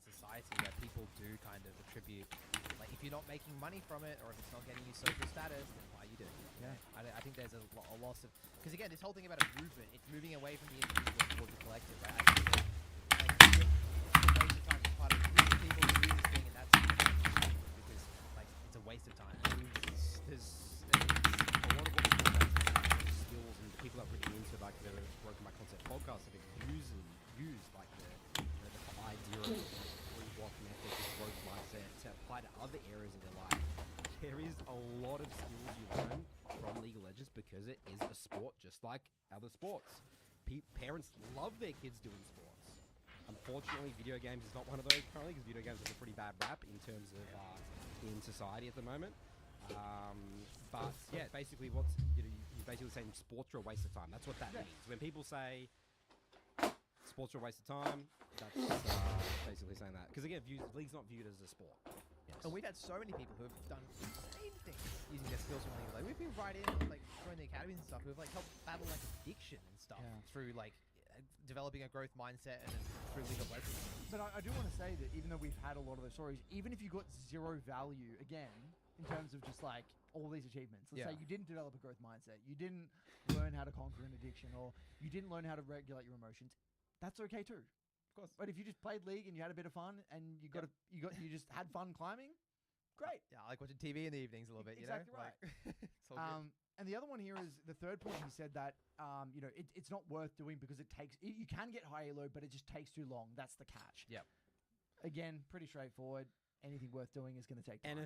society where people do kind of attribute, like if you're not making money from it, or if it's not getting you social status, then why are you doing it? Yeah. I think there's a loss of, because again, this whole thing about a movement, it's moving away from the individual towards the collective. Right? I think that, like, it's a waste of time to try to push people to do this thing, and that's because like it's a waste of time. There's a lot of what we call like skills and the people that have written into like the Broken My Concept podcast that have used like the idea of three block method, the growth mindset to apply to other areas of their life. There is a lot of skills you learn from League of Legends because it is a sport just like other sports. Parents love their kids doing sports. Unfortunately, video games is not one of those currently because video games have a pretty bad rap in terms of in society at the moment. But yeah, basically, you're basically saying sports are a waste of time. That's what that means. When people say sports are a waste of time, that's basically saying that. Because again, League's not viewed as a sport. Yes. And we've had so many people who have done insane things using their skills from League. Like we've been right in, like joining the academies and stuff. Who've like helped battle like addiction and stuff through like developing a growth mindset and then through League of Legends. But I do want to say that even though we've had a lot of those stories, even if you got zero value again in terms of just like all these achievements, let's say you didn't develop a growth mindset, you didn't learn how to conquer an addiction, or you didn't learn how to regulate your emotions, that's okay too. Of course. But if you just played League and you had a bit of fun and you just had fun climbing, great. Yeah, I like watching TV in the evenings a little bit. Exactly you know? right. Like, it's all good. And the other one here is the third point. He said that it's not worth doing because you can get high elo, but it just takes too long. That's the catch. Yep. Again, pretty straightforward. Anything worth doing is going to take time.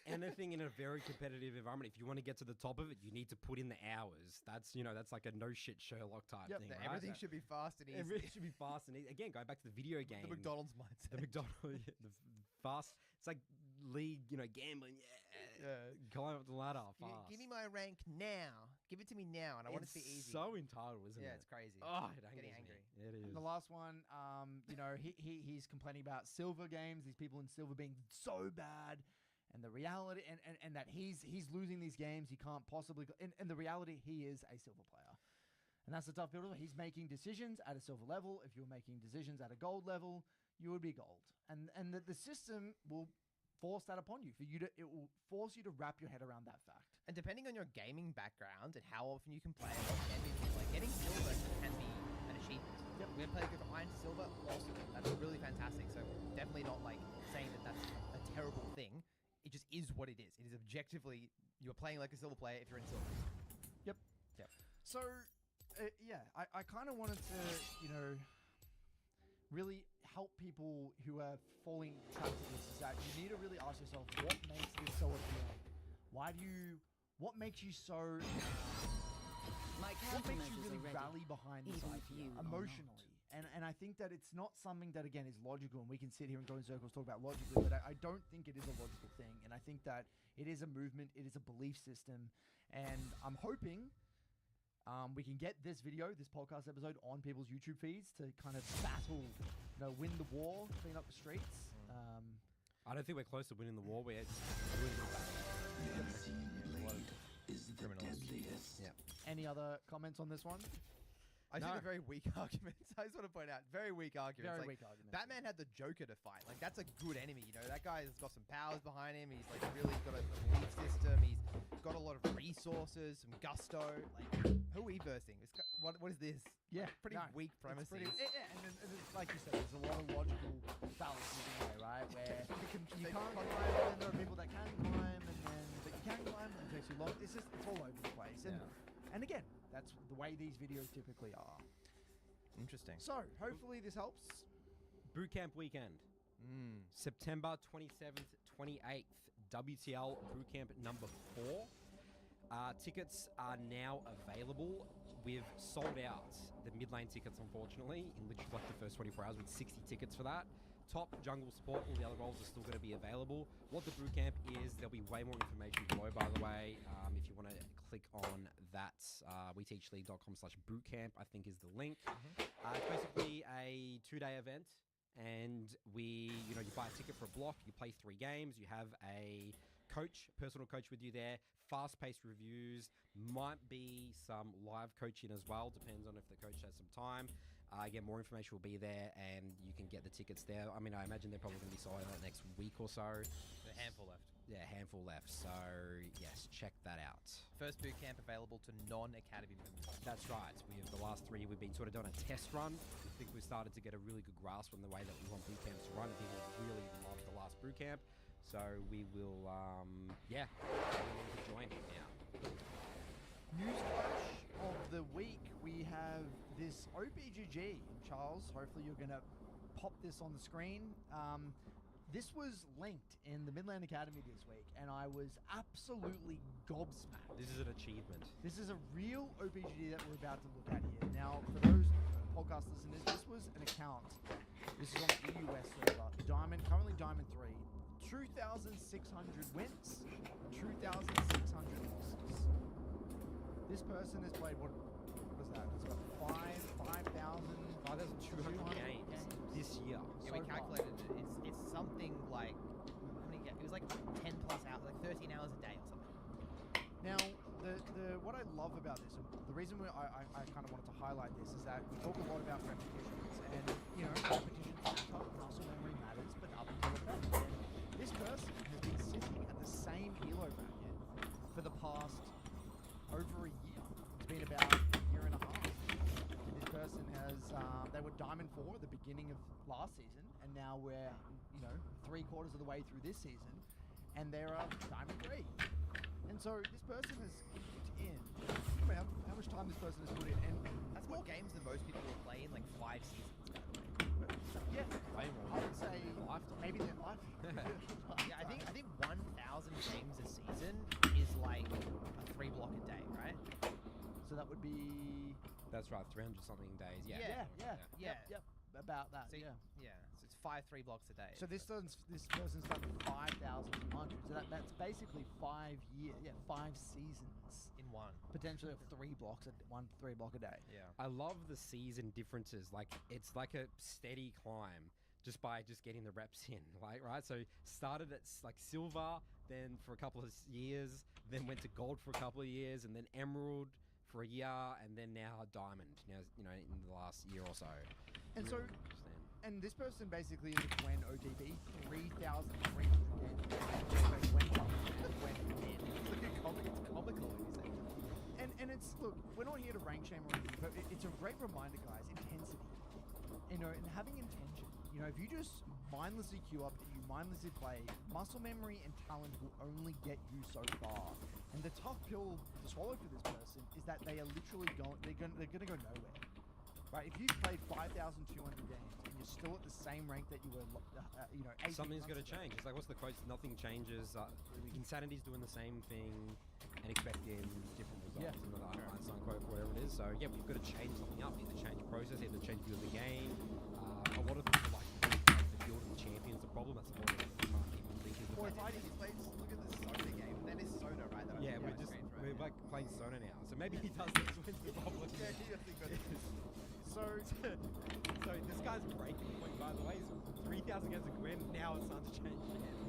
Anything in a very competitive environment. If you want to get to the top of it, you need to put in the hours. That's like a no shit Sherlock type thing. Right? Everything should be fast and easy. Everything should be fast and easy. Again, going back to the video game, The McDonald's mindset. the McDonald's, the fast. It's like League, gambling. Climb up the ladder fast. Give me my rank now. Give it to me now, and I want it to be easy. So entitled, isn't it? Yeah, it's crazy. Oh, it Getting angers angry. me. It is. And the last one, he's complaining about silver games, these people in silver being so bad, and the reality, and that he's losing these games, he can't possibly, and the reality, he is a silver player. And that's the tough builder. He's making decisions at a silver level. If you were making decisions at a gold level, you would be gold. And the system will force that upon you. It will force you to wrap your head around that fact. And depending on your gaming background and how often you can play and what can be, like getting silver can be an achievement. Yep. We're going to go from iron to silver, awesome. That's really fantastic. So definitely not like saying that that's a terrible thing. It just is what it is. It is objectively, you're playing like a silver player if you're in silver. Yep. So, I kind of wanted to, really help people who are falling trapped to this, is that you need to really ask yourself, what makes this so appealing? What makes you so, My what makes countermeasures you really are ready, rally behind this even if idea you are emotionally? And I think that it's not something that, again, is logical, and we can sit here and go in circles, talk about logically, but I don't think it is a logical thing. And I think that it is a movement, it is a belief system, and I'm hoping we can get this podcast episode on people's YouTube feeds to kind of battle, win the war, clean up the streets. I don't think we're close to winning the war. We're winning the battle. The unseen blade is the criminals. deadliest. Yeah. Any other comments on this one? I think they're very weak arguments. I just want to point out, very weak arguments. Very Like, weak arguments. Batman had the Joker to fight. Like, that's a good enemy, That guy's got some powers behind him. He's, like, really got a belief system. He's got a lot of resources, some gusto. Like, who are we versing? What is this? Yeah, Like, pretty weak premises. And it's like you said, there's a lot of logical fallacies in there, right? Where you can't climb, and then there are people that can climb, but you can climb, and it takes you long. It's all over the place. And again, that's the way these videos typically are. Interesting. So, hopefully this helps. Bootcamp weekend. September 27th, 28th. WTL Bootcamp number 4. Tickets are now available. We've sold out the mid lane tickets, unfortunately, in literally like the first 24 hours with 60 tickets for that. Top jungle support, all the other roles are still going to be available. What the bootcamp is, there'll be way more information below, by the way. If you want to click on that, weteachleague.com/bootcamp, I think is the link. It's basically a 2-day event, and you buy a ticket for a block, you play 3 games, you have a personal coach with you there, fast-paced reviews, might be some live coaching as well, depends on if the coach has some time. Again, more information will be there, and you can get the tickets there. I mean, I imagine they're probably going to be sold out next week or so. A handful left. handful left. So yes, check that out. First boot camp available to non-academy members. That's right. We have the last 3 we've been sort of doing a test run. I think we started to get a really good grasp on the way that we want boot camps to run. People really love the last boot camp, so we will everyone can join now. News flash of the week, we have this OBGG. Charles, hopefully you're going to pop this on the screen. This was linked in the Midland Academy this week, and I was absolutely gobsmacked. This is an achievement. This is a real OBGG that we're about to look at here. Now, for those podcast listeners, this was an account. This is on the EUS server. Currently Diamond 3. 2,600 wins, 2,600 losses. This person has played, what was that? It's about 5,200 games this year. Yeah, we calculated it. It's something like, how many it was like 10 plus hours, like 13 hours a day or something. Now, what I love about this, and the reason I kind of wanted to highlight this is that we talk a lot about repetitions, and repetitions matter, muscle memory matters, but up until it doesn't. And this person has been sitting at the same elo bracket for the past over a year. It's been about a year and a half. And this person has, they were Diamond 4 at the beginning of last season, and now we're, 3/4 of the way through this season, and they're Diamond 3. And so this person has put in, how much time this person has put in, and That's what games that most people will play in like 5 seasons, by the way. yeah, Way more. I would say Lifetime. maybe their life. Yeah, I think 1,000 games a season is like a 3 block a day, right? So that would be That's right, 300 something days. Yeah. Yeah. Yep, about that. So, yeah. So it's 5 3 blocks a day. So this person's done 5,200. So that's basically 5 years. Yeah, 5 seasons. in one. Potentially of 3 blocks, 3 block a day. Yeah. I love the season differences. Like it's like a steady climb just by getting the reps in. Like right, so started at like silver, then for a couple of years, then went to gold for a couple of years, and then emerald for a year, and then now diamond. Now in the last year or so. And so, Really interesting. and this person basically is a Gwen OTB, 3,300 games. Gwen Cup, Gwen in. It's comical when you say that. And it's, look, we're not here to rank shame or anything, but it's a great reminder, guys, intensity. And having intention. If you just mindlessly queue up, you mindlessly play, muscle memory and talent will only get you so far. And the tough pill to swallow for this person is that they are literally they're going to go nowhere. Right? If you played 5,200 games and you're still at the same rank that you were, 18 Something's months got to ago, change. It's like, what's the quote? Nothing changes. Insanity's doing the same thing and expecting different results. Yeah. In the Einstein quote, whatever it is. So yeah, we've got to change something up. Either change process, either change view of the game. A lot of people like the build of the champion's the problem. That's the problem. People think is the Or fact. if I Look at the Sona game. That is Sona, right? That Yeah, we're like playing Sona now. So maybe he does this with the problem. So So this guy's breaking point, by the way, is 3,000 games of Gwen. Now it's time to change again.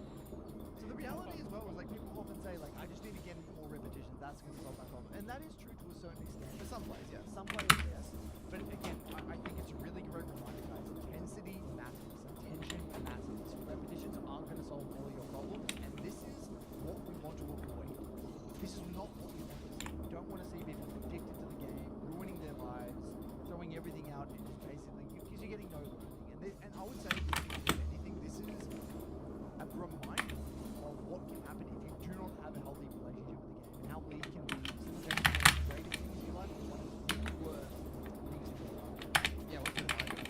So the reality as well is like people often say like I just need to get more repetitions. That's going to solve my problem, and that is true to a certain extent. For some players, yeah. Some players, yes. But again, I think it's a really great reminder, guys. Intensity matters. Attention matters. Repetitions aren't going to solve all your problems, and this is what we want to avoid. This is not what we want to see. We don't want to see people addicted to the game, ruining their lives, throwing everything out, and just basically because you're getting no learning. And I would say, if anything, this is a reminder of what can happen if you do not have a healthy relationship with the game, and how league can be sometimes one of the greatest things in your life, and one of the worst things in your life. Yeah, what's the reminder?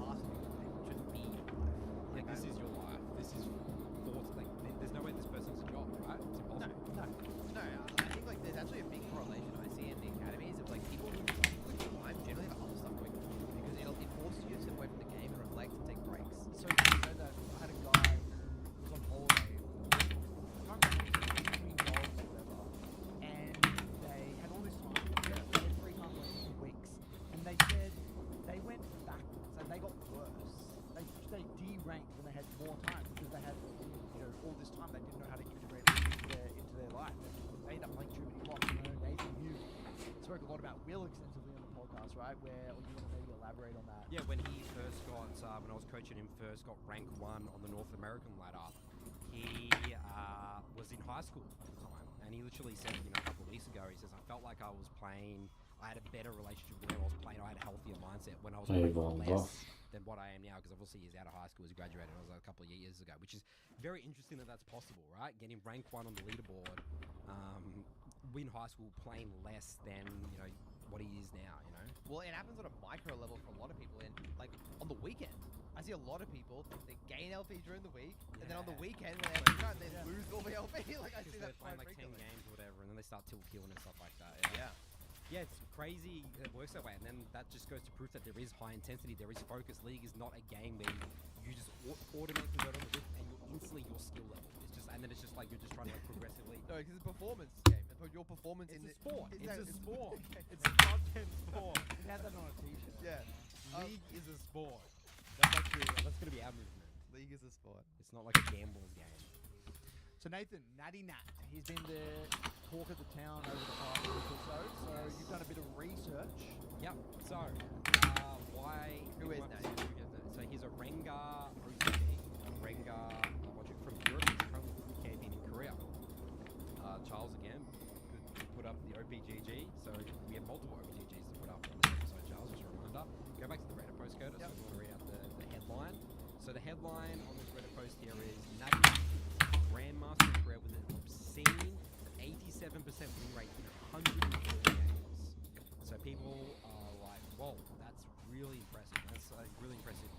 Past shouldn't be life. Like, this is your life. This is thoughts. Like, there's no way this person's a job, right? It's impossible. No, I think like there's actually a big correlation I see in the academies of like people who time generally have other stuff going on because it forces you to step away from the game and reflect and take breaks. So you know that I had a guy who was on holiday, I can't remember, between jobs or whatever, and they had all this time. They had 3 times in weeks, and they said they went backwards and they got worse. They deranked when they had more time because they had all this time they didn't know how to integrate it into their life. They ended up playing too many blocks. Nathan, you spoke a lot about Will extensively on the podcast, right? Or you want to maybe elaborate on that? Yeah, when he first got, when I was coaching him first, got rank 1 on the North American ladder, he high school at the time, and he literally said, you know, a couple of weeks ago, he says, I felt like I was playing. I had a better relationship with him. I was playing. I had a healthier mindset when I was playing Eyvallah. less than what I am now, because obviously he's out of high school, he's graduated. It was a couple of years ago, which is very interesting that that's possible, right? Getting rank 1 on the leaderboard, in high school, playing less than, you know, what he is now, you know? Well, it happens on a micro level for a lot of people. And like on the weekend, I see a lot of people, they gain LP during the week, and then on the weekend when they have they lose all the LP. Like I see that They're playing quite like 10 frequently. games or whatever, and then they start tilt killing and stuff like that. Yeah. Yeah, it's crazy that it works that way, and then that just goes to proof that there is high intensity, there is focus. League is not a game where you just automatically go on the rip and you're instantly your skill level. It's just, and then it's just like you're just trying to like progressively. No, because it's a performance game. Your performance It's in a sport. It's a sport. Okay. It's a goddamn sport. It had that on a t-shirt. Yeah. League is a sport. That's gonna be our movement. League is a sport. It's not like a gambler's game. So Nathan, Natty Nat, he's been the talk of the town over the past week or so. So you've done a bit of research. Yep. So, why? Who is Natty? So he's a Rengar OCD. Rengar, watching from Europe. He's currently camping in Korea. Charles again, good put up the OPGG. So we have multiple OPGGs to put up on this episode, Charles. Just a reminder. Go back to the Reddit post code. I just want to read out the headline. So the headline on this Reddit post here is Natty Grandmaster Korea with an obscene 87% win rate in 140 games. So people are like, whoa, that's really impressive. That's really impressive.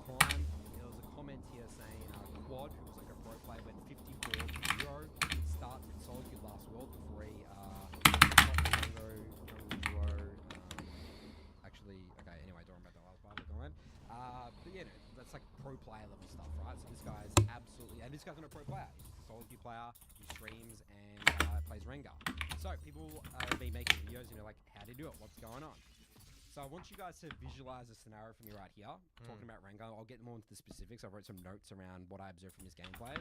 Climb, there was a comment here saying Quad, who was like a pro player, went 54-0, starts in solo queue last world before he top Tango, duo, actually, okay, anyway, don't remember that last part of the comment. But yeah, no, that's like pro player level stuff, right? So this guy is absolutely, and this guy's not a pro player, he's a solo queue player, he streams and plays Rengar. So people have been making videos, you know, like, how do you do it? What's going on? So I want you guys to visualize a scenario for me right here, talking about Rengar. I'll get more into the specifics. I wrote some notes around what I observed from his gameplay.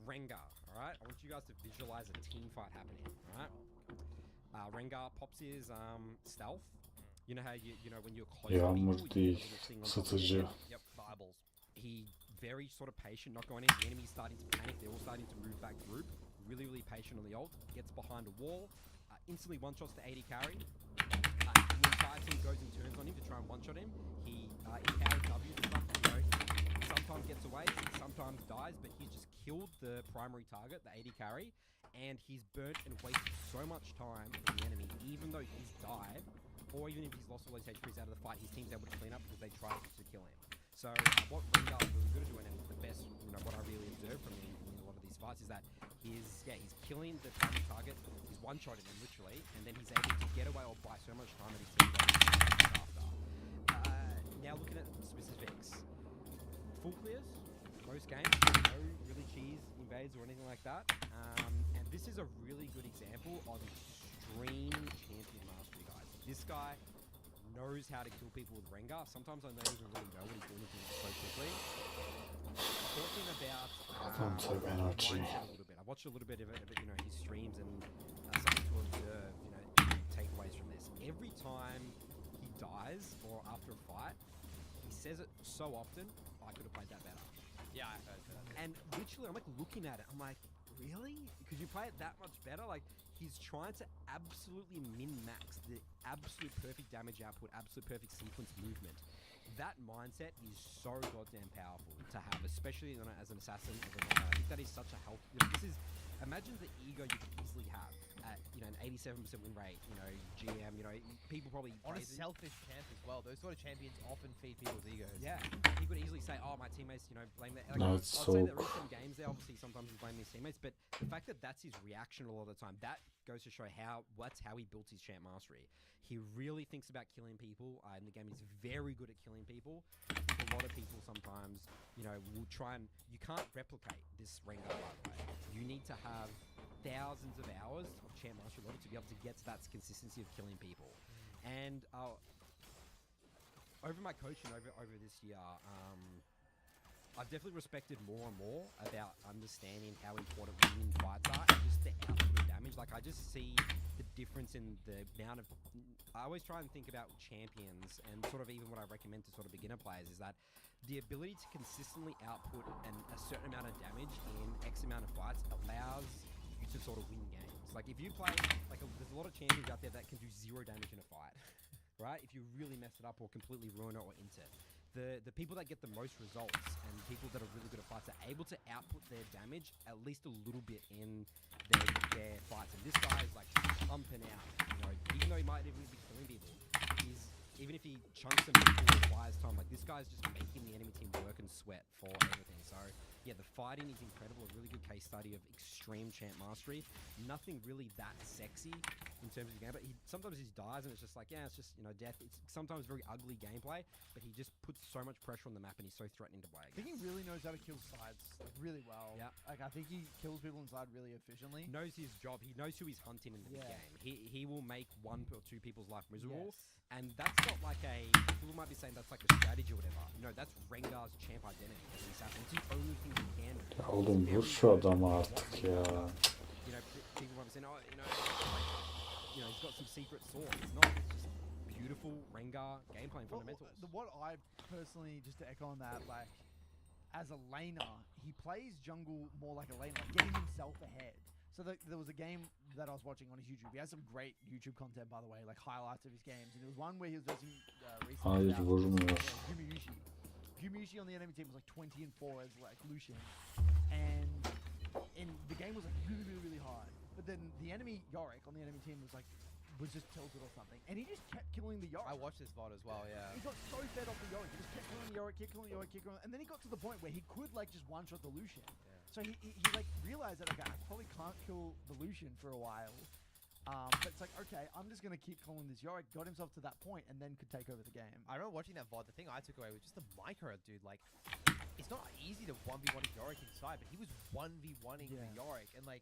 Rengar, all right? I want you guys to visualize a team fight happening, all right? Rengar pops his stealth. You know how you know when you're close to Yağmur people, you değil, get a little thing on top of ısıtıcı. your head. Yep, eyeballs. He very sort of patient, not going in. The enemy's starting to panic. They're all starting to move back group. Really, really patient on the ult. Gets behind a wall. Instantly one-shots the 80 carry. The entire team goes and turns on him to try and one-shot him. He empowers W's and stuff. You know, he sometimes gets away, sometimes dies, but he's just killed the primary target, the 80 carry, and he's burnt and wasted so much time for the enemy, even though he's died, or even if he's lost all those HPs out of the fight, his team's able to clean up because they tried to kill him. So what Rengar is really good at doing, and the best, you know, what I really observed from him in a lot of these fights is that he's killing the primary target, he's one-shotting him literally, and then he's able to get away or buy so much time that his team doesn't after. Now looking at the specifics, full clears, most games, no really cheese invades or anything like that, and this is a really good example of extreme champion mastery, guys. This guy knows how to kill people with Rengar. Sometimes I don't even really know what he's doing with him so quickly. Talking about Phantom energy. mindset a little bit. I watched a little bit of it, you know, his streams and something to observe, you know, takeaways from this. Every time he dies or after a fight, he says it so often, I could have played that better. Yeah, I heard that. And literally, I'm like looking at it, I'm like, really? Could you play it that much better? Like, he's trying to absolutely min-max the absolute perfect damage output, absolute perfect sequence movement. That mindset is so goddamn powerful to have, especially, you know, as an assassin, as a runner. I think that is such a help. You know, this is, imagine the ego you could easily have at, you know, an 87% win rate, you know, GM, you know, people probably On a praise it. selfish champ as well. Those sort of champions often feed people's egos. Yeah, he could easily say, "Oh, my teammates, you know, blame that." Like, No, I'd it's say so there is some games there. Obviously, sometimes he's blaming his teammates, but the fact that that's his reaction a lot of the time, that goes to show how he built his champ mastery. He really thinks about killing people in the game. He's very good at killing people. I think a lot of people sometimes, you know, will try and you can't replicate this Rengar, by the way. You need to have thousands of hours of champ mastery to be able to get to that consistency of killing people. And over my coaching over this year, I've definitely respected more and more about understanding how important winning fights are and just the output of damage. Like, I just see the difference in the amount of... I always try and think about champions and sort of even what I recommend to sort of beginner players is that the ability to consistently output a certain amount of damage in X amount of fights allows to sort of win games. Like if you play, like there's a lot of champions out there that can do 0 damage in a fight, right? If you really mess it up or completely ruin it or int it. The people that get the most results and people that are really good at fights are able to output their damage at least a little bit in their fights. And this guy is like pumping out, you know, even though he might even be killing people, even if he chunks them people or buys time, like this guy's just making the enemy team work and sweat for everything. So yeah, the fighting is incredible. A really good case study of extreme champ mastery. Nothing really that sexy in terms of the game, but sometimes he dies and it's just like, yeah, it's just, you know, death. It's sometimes very ugly gameplay, but he just puts so much pressure on the map and he's so threatening to play I think he really knows how to kill sides like really well. Yeah. Like I think he kills people inside really efficiently. Knows his job. He knows who he's hunting in the Yeah. game. He will make 1 or 2 people's life miserable. Yes. And that's not like people might be saying that's like a strategy or whatever. No, that's Rengar's champ identity. It's the only thing he can do. Ya oğlum vur şu adamı artık ya. You know, people might be saying, oh, you know, he's got some secret sauce. It's not. It's just beautiful Rengar gameplay and fundamentals. What I personally, just to echo on that, like as a laner, he plays jungle more like a laner, like getting himself ahead. So there was a game that I was watching on his YouTube. He has some great YouTube content, by the way, like highlights of his games. And there was one where he was versing recently. Hayır vurmuyor. Gumayushi on the enemy team was like 20-4 as like Lucian, and the game was like really hard. But then the enemy Yorick on the enemy team was just tilted or something, and he just kept killing the Yorick. I watched this VOD as well, yeah. He got so fed off the Yorick, he just kept killing the Yorick, kept killing the Yorick, and then he got to the point where he could like just one-shot the Lucian. Yeah. So he like realized that okay, I probably can't kill the Lucian for a while. But it's like, okay, I'm just going to keep calling this Yorick, got himself to that point, and then could take over the game. I remember watching that VOD, the thing I took away was just the micro, dude. Like, it's not easy to 1v1 a Yorick inside, but he was 1v1ing the Yorick, and like,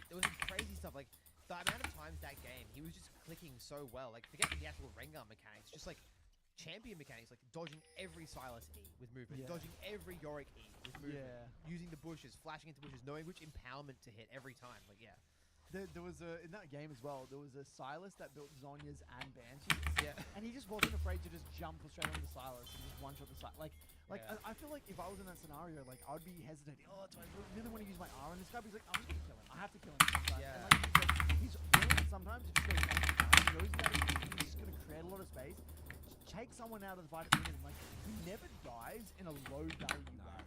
there was some crazy stuff, like, the amount of times that game, he was just clicking so well, like, forget the actual Rengar mechanics, just like, champion mechanics, like dodging every Sylas E with movement, dodging every Yorick E with movement, using the bushes, flashing into bushes, knowing which empowerment to hit every time, like, yeah. There was in that game as well, there was a Sylas that built Zhonya's and Banshees. Yeah. And he just wasn't afraid to just jump straight onto Sylas and just one-shot the Sylas. Like Yeah. I feel like if I was in that scenario, like I'd be hesitating. Oh, do I really want to use my R on this guy? But he's like, I'm just gonna kill him. I have to kill him sometimes. Yeah. And like you said, he's willing sometimes to just go down. He knows that he's just gonna create a lot of space, take someone out of the fight at the minute. Like he never dies in a low value way.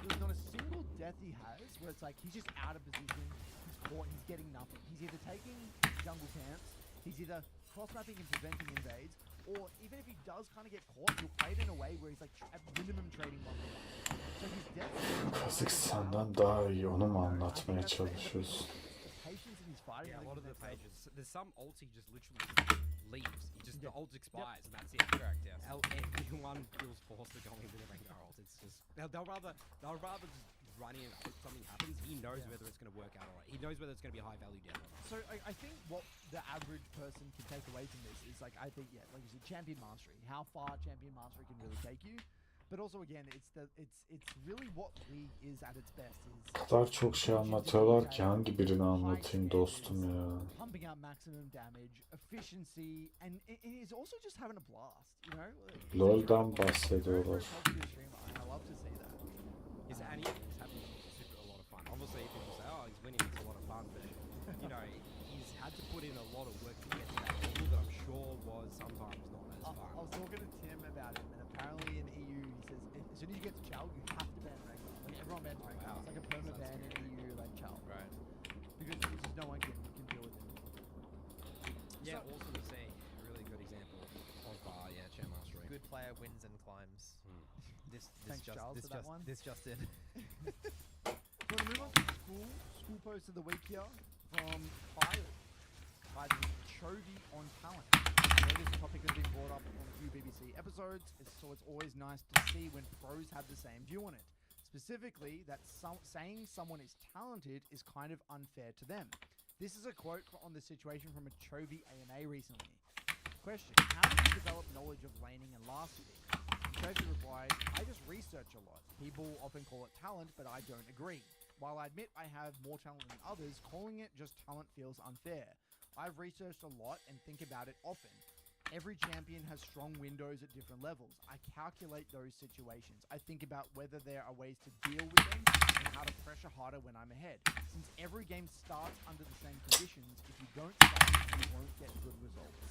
There's not a single death he has where it's like he's just out of position. Caught, he's getting nothing. He's either taking jungle camps, he's either cross-mapping and preventing invades, or even if he does kind of get caught, he'll play it in a way where he's like at minimum trading 1v1. So he's definitely... Kasık senden daha iyi onu mu anlatmaya çalışıyorsun? Patience in his fighting. Yeah, a I think lot of is the next level. pages. There's some ults he just literally leaves. He just the ult expires and that's it. Correct, yes. Everyone feels forced to go into the Rengar ult. It's just they'll rather just run in and hope something happens. He knows whether it's going to work out or not. He knows whether it's going to be a high value death or not. So I think what the average person can take away from this is like I think like you said, champion mastery. How far champion mastery can really take you. But also again, it's really what League is at its best. O kadar çok şey anlatıyorlar ki hangi birini anlatayım dostum ya. Pumping out maximum damage, efficiency, and it is also just having a blast. You know. LoL'dan bahsediyorlar. I love to see that. And he's having a lot of fun. Obviously, people say, "Oh, he's winning. It's a lot of fun," but you know, he's had to put in a lot of work to get to that level that I'm sure was sometimes not as fun. I was talking to Tim about it, and apparently in EU, he says as soon as you get to Chal, you have to ban Rengar. Like everyone bans Rengar. wow. It's like a perma ban in EU, like Chal. Right. Because it's just no one can deal with him. Yeah, So- awesome to see. A really good example of champ mastery. Good player wins and climbs. Thanks, Charles, for that one. This just in. So to move on to school post of the week here from Kyle. Titled Chovy on Talent. I know this topic has been brought up on a few BBC episodes, so it's always nice to see when pros have the same view on it. Specifically, that saying someone is talented is kind of unfair to them. This is a quote on the situation from a Chovy AMA recently. Question: how did you develop knowledge of laning and last year? Chovy replied, I just research a lot. People often call it talent, but I don't agree. While I admit I have more talent than others, calling it just talent feels unfair. I've researched a lot and think about it often. every champion has strong windows at different levels. I calculate those situations. I think about whether there are ways to deal with them and how to pressure harder when I'm ahead. Since every game starts under the same conditions, if you don't study, you won't get good results.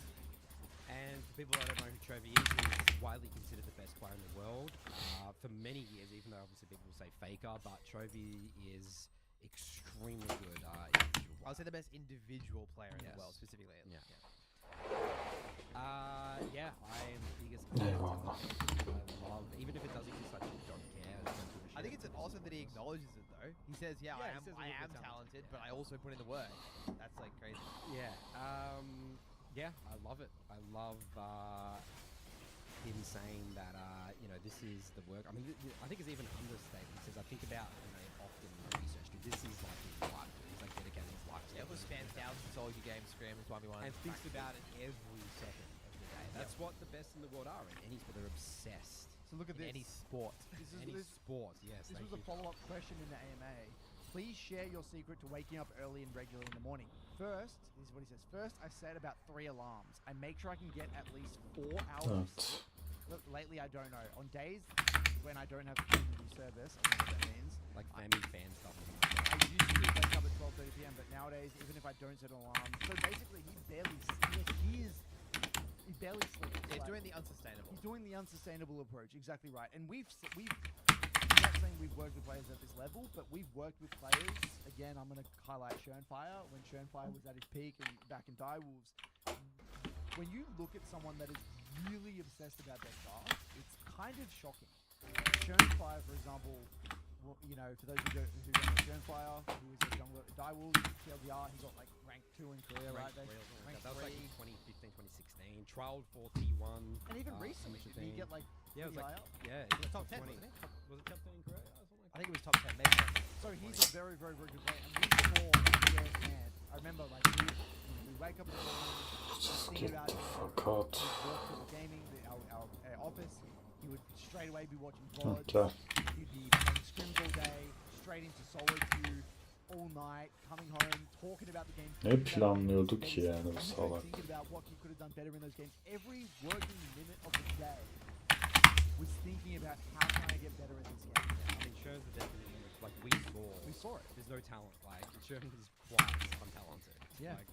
And for people that don't know who Chovy is, he's widely considered the best player in the world for many years, even though obviously people will say Faker, but Chovy is extremely good individual I would say player. the best individual player in the Yes. world, specifically. Yeah. Yeah, I am the biggest Yeah, fan well. of I love, even if it does exist, I just don't care. I don't give a I think shit. it's awesome that he acknowledges it, though. He says, Yeah, he says I I'm am talented, talented, but I also put in the work. That's like crazy. Yeah. Yeah, I love it. I love him saying that, this is the work. I mean, I think it's even understated. He says, I think about, often in research, this is like his life. He's like dedicating his life to Yeah, it was this. spans thousands of solo queue games, scrims, 1v1. And thinks about it every second of the day. That's what the best in the world are in any sport. They're obsessed. So look at in this. any sport. This is Any this, sport, yes. this thank was a you. follow-up question in the AMA. Please share your secret to waking up early and regularly in the morning. First, this is what he says. First, I set about 3 alarms. I make sure I can get at least 4 hours of Evet. sleep. Look, lately I don't know. On days when I don't have community service, I don't know what that means. Like family fan stuff. I used to wake up at 12:30 p.m., but nowadays, even if I don't set an alarm, so basically he barely sleeps. Yeah, Like, doing the unsustainable. he's doing the unsustainable approach. Exactly right. And I'm not saying we've worked with players at this level, but we've worked with players. Again, I'm going to highlight Schernfire when Schernfire was at his peak and back in Direwolves. When you look at someone that is really obsessed about their craft, it's kind of shocking. Schernfire, for example, well, for those who don't know Schernfire, who is a jungler at Direwolves, TLDR, he got like rank 2 in Korea, right? Rank That was like 3. in 2015, 2016. Trialed for T1. And even recently, amateur did he thing. get like Yeah, it was pretty like, high up? yeah, He was top 10, 20. wasn't he? Was it top 10 in Korea or something like I think it was top 10, maybe. So he's a very, very, very good player. And we saw firsthand. I remember like we wake up in the morning, Just thinking get about the fuck out. he'd walk to the gaming, our office. He would straight away be watching VODs. Gel. He'd be playing scrims all day, straight into solo queue, all night, coming home, talking about the game. Ne planlıyordu ki yani bu salak? Thinking about what he could have done better in those games. Every working minute of the day was thinking about how can I get better in this game. I mean, Shern's the definition of, like, we saw it. There's no talent. Like, Shern is quite untalented. Yeah. Like,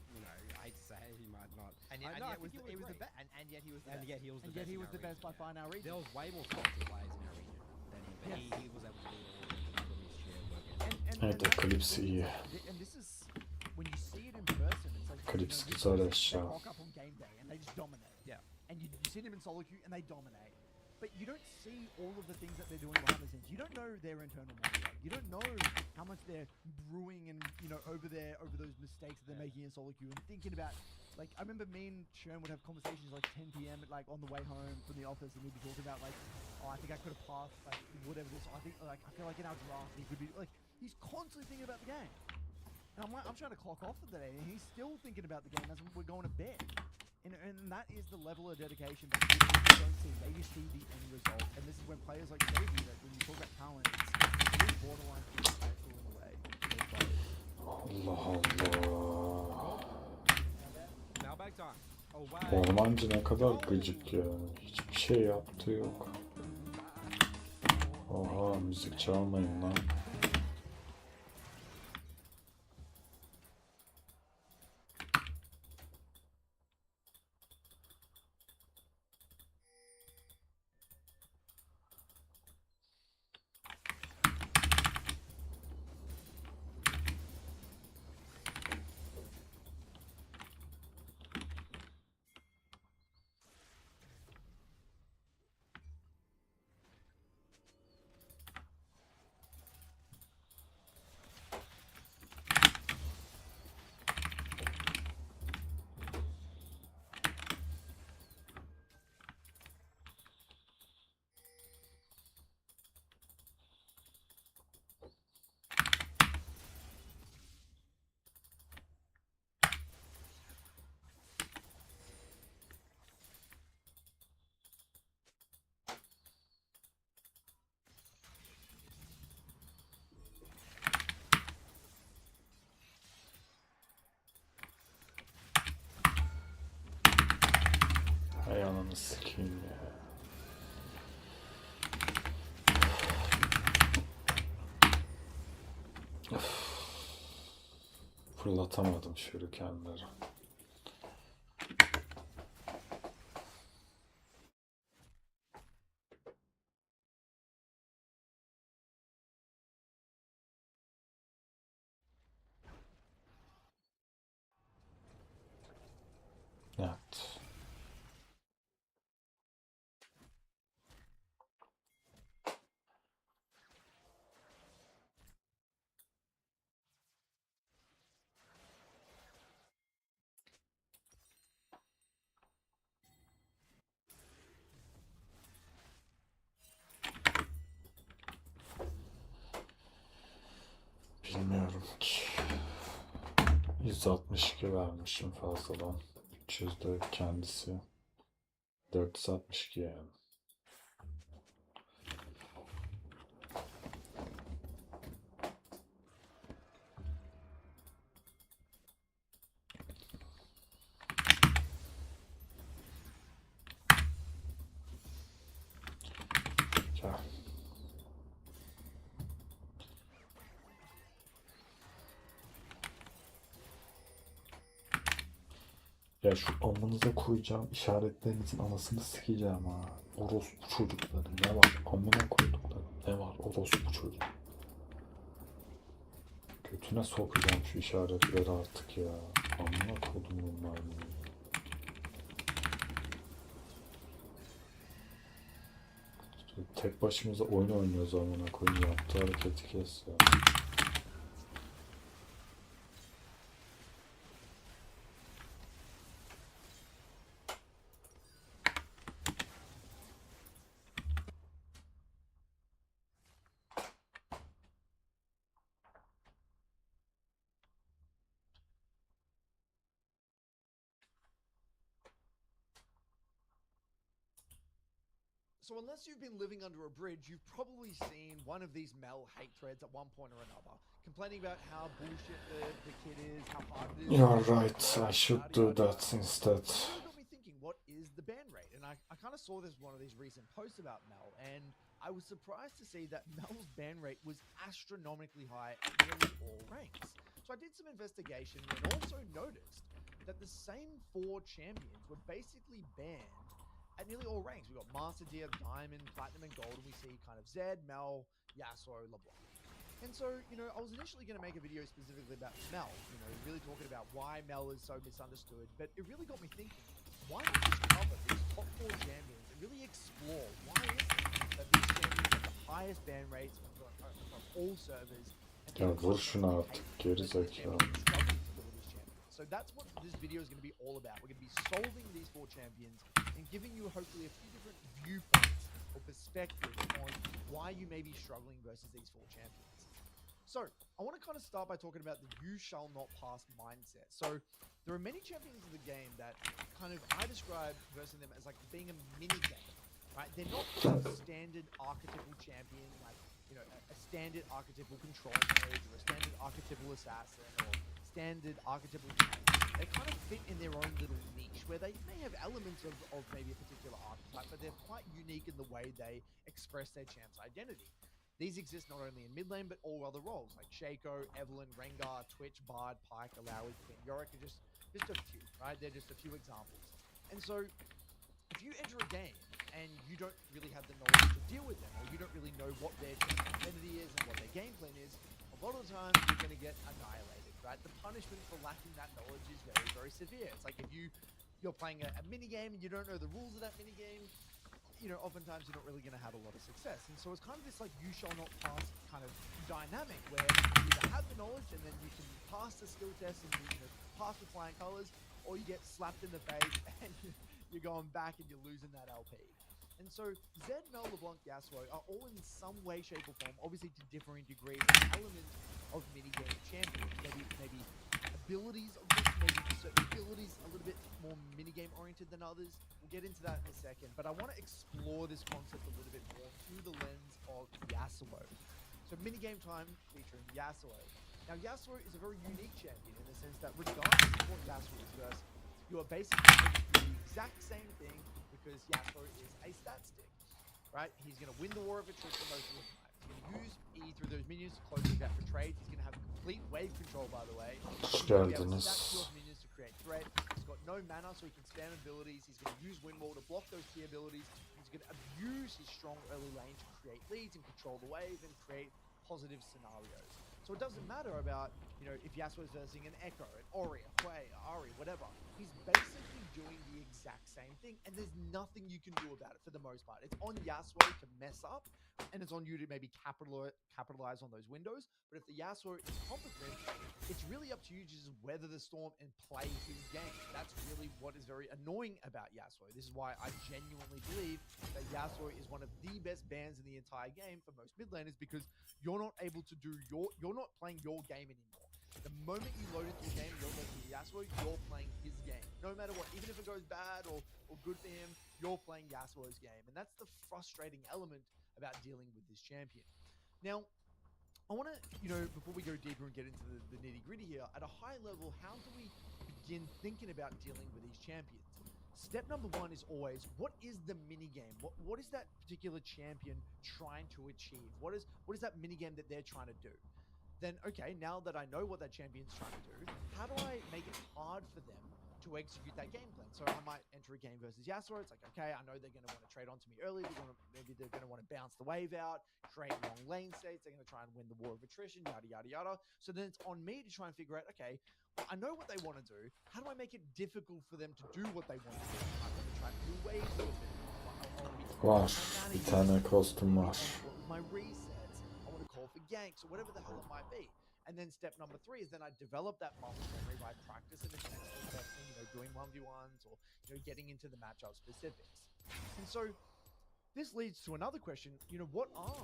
I hate to say he might not. And I yet, know, I it was think the, he it was the great. best. And yet he was the And best. yet he was the And best. yet he in was our the best by region, far in our region. There was way more talented players in our region than him, but Yes. he was able to do all of it and put his share work in. Evet, that's the Eclipse thing. iyi. And this is when you see it in person, it's like Eclipse you güzel they eşya. rock up on game day and they just dominate. Yeah. And you see them in solo queue and they dominate. But you don't see all of the things that they're doing behind the scenes. You don't know their internal monologue. You don't know how much they're brewing and over those mistakes that they're making in solo queue and thinking about. Like I remember me and Shern would have conversations like 10 p.m. like on the way home from the office, and we'd be talking about like, oh, I think I could have passed like whatever this. I think like I feel like in our draft he could be like he's constantly thinking about the game. And I'm trying to clock off for the day, and he's still thinking about the game as we're going to bed. And that is the level of dedication that people don't see. They just see the end result. And this is when players like Crazy, that when you talk about talent, it's really borderline disrespectful in a way. Those players. Allah Allah. Mailbag time. Away. Ormancı ne kadar gıcık ya. Hiçbir şey yaptığı yok. Oha, müzik çalmayın lan. Ananı sikeyim ya. Of. Fırlatamadım şurikenleri. Evet. Bilmiyorum ki. 162 vermişim fazladan. 300 de kendisi. 462 yani. Gel. Ya şu amınıza koyacağım işaretlerinizin anasını sikeceğim ha. Orospu çocukları ne var? Amına koydukları ne var? Orospu çocuk. Götüne sokacağım şu işaretleri artık ya. Amına koydum bunlar. Tek başımıza oyun oynuyoruz amına koyayım. Yaptığı hareketi kes ya. So unless you've been living under a bridge, you've probably seen one of these Mel hate threads at one point or another, complaining about how bullshit the kid is, how hard it is. You're right, I should do that instead. It really got me thinking, what is the ban rate? And I kind of saw this one of these recent posts about Mel, and I was surprised to see that Mel's ban rate was astronomically high at nearly all ranks. So I did some investigation and also noticed that the same 4 champions were basically banned at nearly all ranks. We've got Master Deer, Diamond, Platinum, and Gold, and we see kind of Zed, Mel, Yasuo, LeBlanc. And so, I was initially going to make a video specifically about Mel, really talking about why Mel is so misunderstood, but it really got me thinking, why not just cover these top 4 champions and really explore why is it that these champions have the highest ban rates across all servers? Ya vur şunu artık geri zekalı. So that's what this video is going to be all about. We're going to be solving these 4 champions and giving you hopefully a few different viewpoints or perspectives on why you may be struggling versus these 4 champions. So I want to kind of start by talking about the "you shall not pass" mindset. So there are many champions in the game that kind of I describe versing them as like being a mini game, right? They're not a standard archetypal champion like a standard archetypal control mage or a standard archetypal assassin or standard archetypal tank. They kind of fit in their own little niche where they may have elements of maybe a particular archetype, but they're quite unique in the way they express their champ's identity. These exist not only in mid lane, but all other roles like Shaco, Evelynn, Rengar, Twitch, Bard, Pyke, Alawi, Quinn, Yorick are just a few, right? They're just a few examples. And so if you enter a game and you don't really have the knowledge to deal with them, or you don't really know what their champ's identity is and what their game plan is, a lot of the time you're going to get annihilated, right? The punishment for lacking that knowledge is very, very severe. It's like if you're playing a mini game and you don't know the rules of that mini game, oftentimes you're not really going to have a lot of success. And so it's kind of this like "you shall not pass" kind of dynamic where you either have the knowledge and then you can pass the skill test and pass with flying colors, or you get slapped in the face and you're going back and you're losing that LP. And so Zed, Mel, LeBlanc, Yasuo are all in some way, shape, or form, obviously to differing degrees, elements of minigame champions. Maybe abilities of this, maybe certain abilities a little bit more minigame oriented than others. We'll get into that in a second, but I want to explore this concept a little bit more through the lens of Yasuo. So minigame time featuring Yasuo. Now Yasuo is a very unique champion in the sense that regardless of what Yasuo is versus, you are basically able to do the exact same thing with because Yasuo is a stat stick, right? He's going to win the war of attrition most of the time. He's going to use E through those minions to close the gap for trades. He's going to have complete wave control, by the way. Hoş He's going to be able to stack geldiniz. two off minions to create threat. He's got no mana, so he can spam abilities. He's going to use wind wall to block those key abilities. He's going to abuse his strong early lane to create leads and control the wave and create positive scenarios. So it doesn't matter about, you know, if Yasuo's versing an Echo, an Ori, a Hwei, Ari, whatever. He's basically doing the exact same thing, and there's nothing you can do about it for the most part. It's on Yasuo to mess up, and it's on you to maybe capitalize on those windows. But if the Yasuo is competent, it's really up to you to just weather the storm and play his game. That's really what is very annoying about Yasuo. This is why I genuinely believe that Yasuo is one of the best bans in the entire game for most mid laners, because you're not able to do you're not playing your game anymore. The moment you load into a game, you're playing Yasuo, you're playing his game. No matter what, even if it goes bad or good for him, you're playing Yasuo's game. And that's the frustrating element about dealing with this champion. Now, I want to, you know, before we go deeper and get into the nitty gritty here, at a high level, how do we begin thinking about dealing with these champions? Step number one is always, what is the mini game? What is that particular champion trying to achieve? What is that mini game that they're trying to do? Then, okay, now that I know what that champion's trying to do, how do I make it hard for them to execute that game plan? So I might enter a game versus Yasuo. It's like, okay, I know they're going to want to trade onto me early. Maybe they're going to want to bounce the wave out, create long lane states. They're going to try and win the war of attrition, yada, yada, yada. So then it's on me to try and figure out, okay, I know what they want to do. How do I make it difficult for them to do what they want to do? I'm going to try and do waves with it. Var. Bir tane kostüm var. My resets. I want to call for ganks or whatever the hell it might be. And then step number three is then I develop that muscle memory by practice and testing, you know, doing 1v1s or, you know, getting into the matchup specifics. And so this leads to another question, you know, what are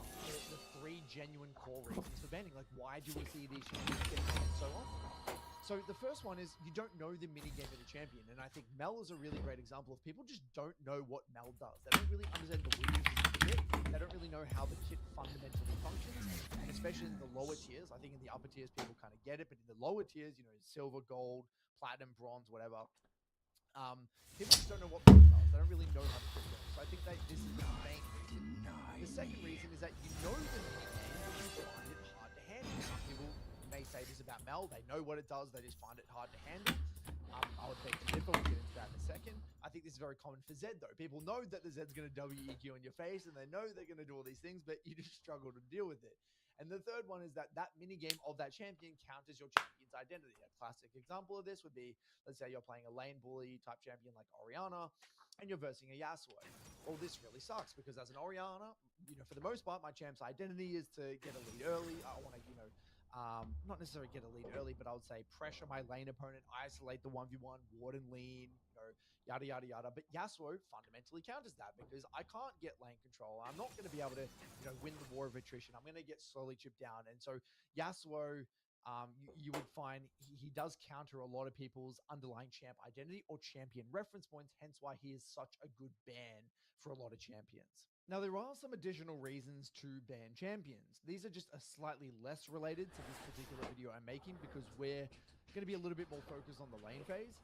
the three genuine core reasons for banning? Like, why do we see these champions get banned so often? So the first one is you don't know the mini game of the champion, and I think Mel is a really great example of people just don't know what Mel does. They don't really understand the rules of the kit. They don't really know how the kit fundamentally functions, and especially in the lower tiers. I think in the upper tiers people kind of get it, but in the lower tiers, you know, silver, gold, platinum, bronze, whatever, people just don't know what Mel does. They don't really know how the kit goes. So I think that this is the main reason. The second reason is that you know the mini game, but you find it hard to handle. Some people may say this about Mel. They know what it does. They just find it hard to handle. I would beg to differ. We'll get into that in a second. I think this is very common for Zed, though. People know that the Zed's going to WEQ in your face, and they know they're going to do all these things, but you just struggle to deal with it. And the third one is that mini game of that champion counters your champion's identity. A classic example of this would be, let's say you're playing a lane bully type champion like Orianna, and you're versing a Yasuo. Well, this really sucks because as an Orianna, you know, for the most part, my champ's identity is to get a lead early. I want to, you know, not necessarily get a lead early, but I would say pressure my lane opponent, isolate the 1v1, ward and lean, you know, yada, yada, yada. But Yasuo fundamentally counters that because I can't get lane control. I'm not going to be able to, you know, win the war of attrition. I'm going to get slowly chipped down. And so Yasuo, you would find he does counter a lot of people's underlying champ identity or champion reference points, hence why he is such a good ban for a lot of champions. Now, there are some additional reasons to ban champions. These are just slightly less related to this particular video I'm making because we're going to be a little bit more focused on the lane phase.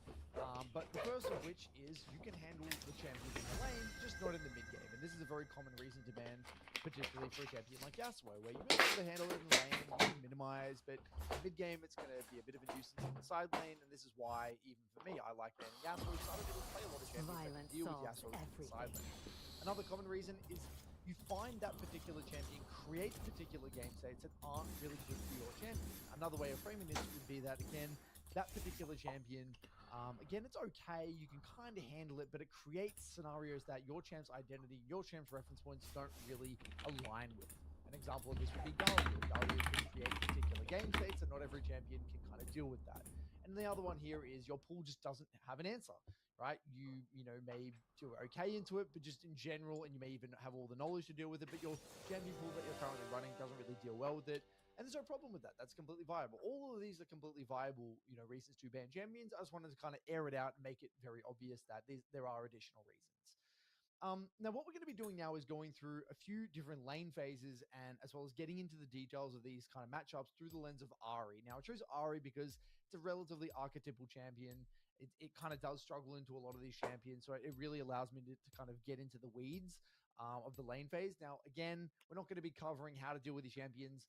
But the first of which is you can handle the champions in the lane, just not in the mid game. And this is a very common reason to ban, particularly for a champion like Yasuo, where you may be able to handle it in the lane, you can minimize, but mid game it's going to be a bit of a nuisance in the side lane. And this is why, even for me, I like banning Yasuo because I don't really play a lot of champions that can deal with Yasuo in the side lane. Another common reason is you find that particular champion creates particular game states that aren't really good for your champion. Another way of framing this would be that, again, that particular champion, again, it's okay. You can kind of handle it, but it creates scenarios that your champ's identity, your champ's reference points don't really align with. An example of this would be Galio. Galio can create particular game states, and not every champion can kind of deal with that. And the other one here is your pool just doesn't have an answer, right? You know, may do okay into it, but just in general, and you may even have all the knowledge to deal with it, but your champion pool that you're currently running doesn't really deal well with it. And there's no problem with that. That's completely viable. All of these are completely viable, you know, reasons to ban champions. I just wanted to kind of air it out and make it very obvious that there are additional reasons. Now, what we're going to be doing now is going through a few different lane phases and as well as getting into the details of these kind of matchups through the lens of Ari. Now, I chose Ari because it's a relatively archetypal champion. It kind of does struggle into a lot of these champions, so it really allows me to kind of get into the weeds of the lane phase. Now, again, we're not going to be covering how to deal with the champions,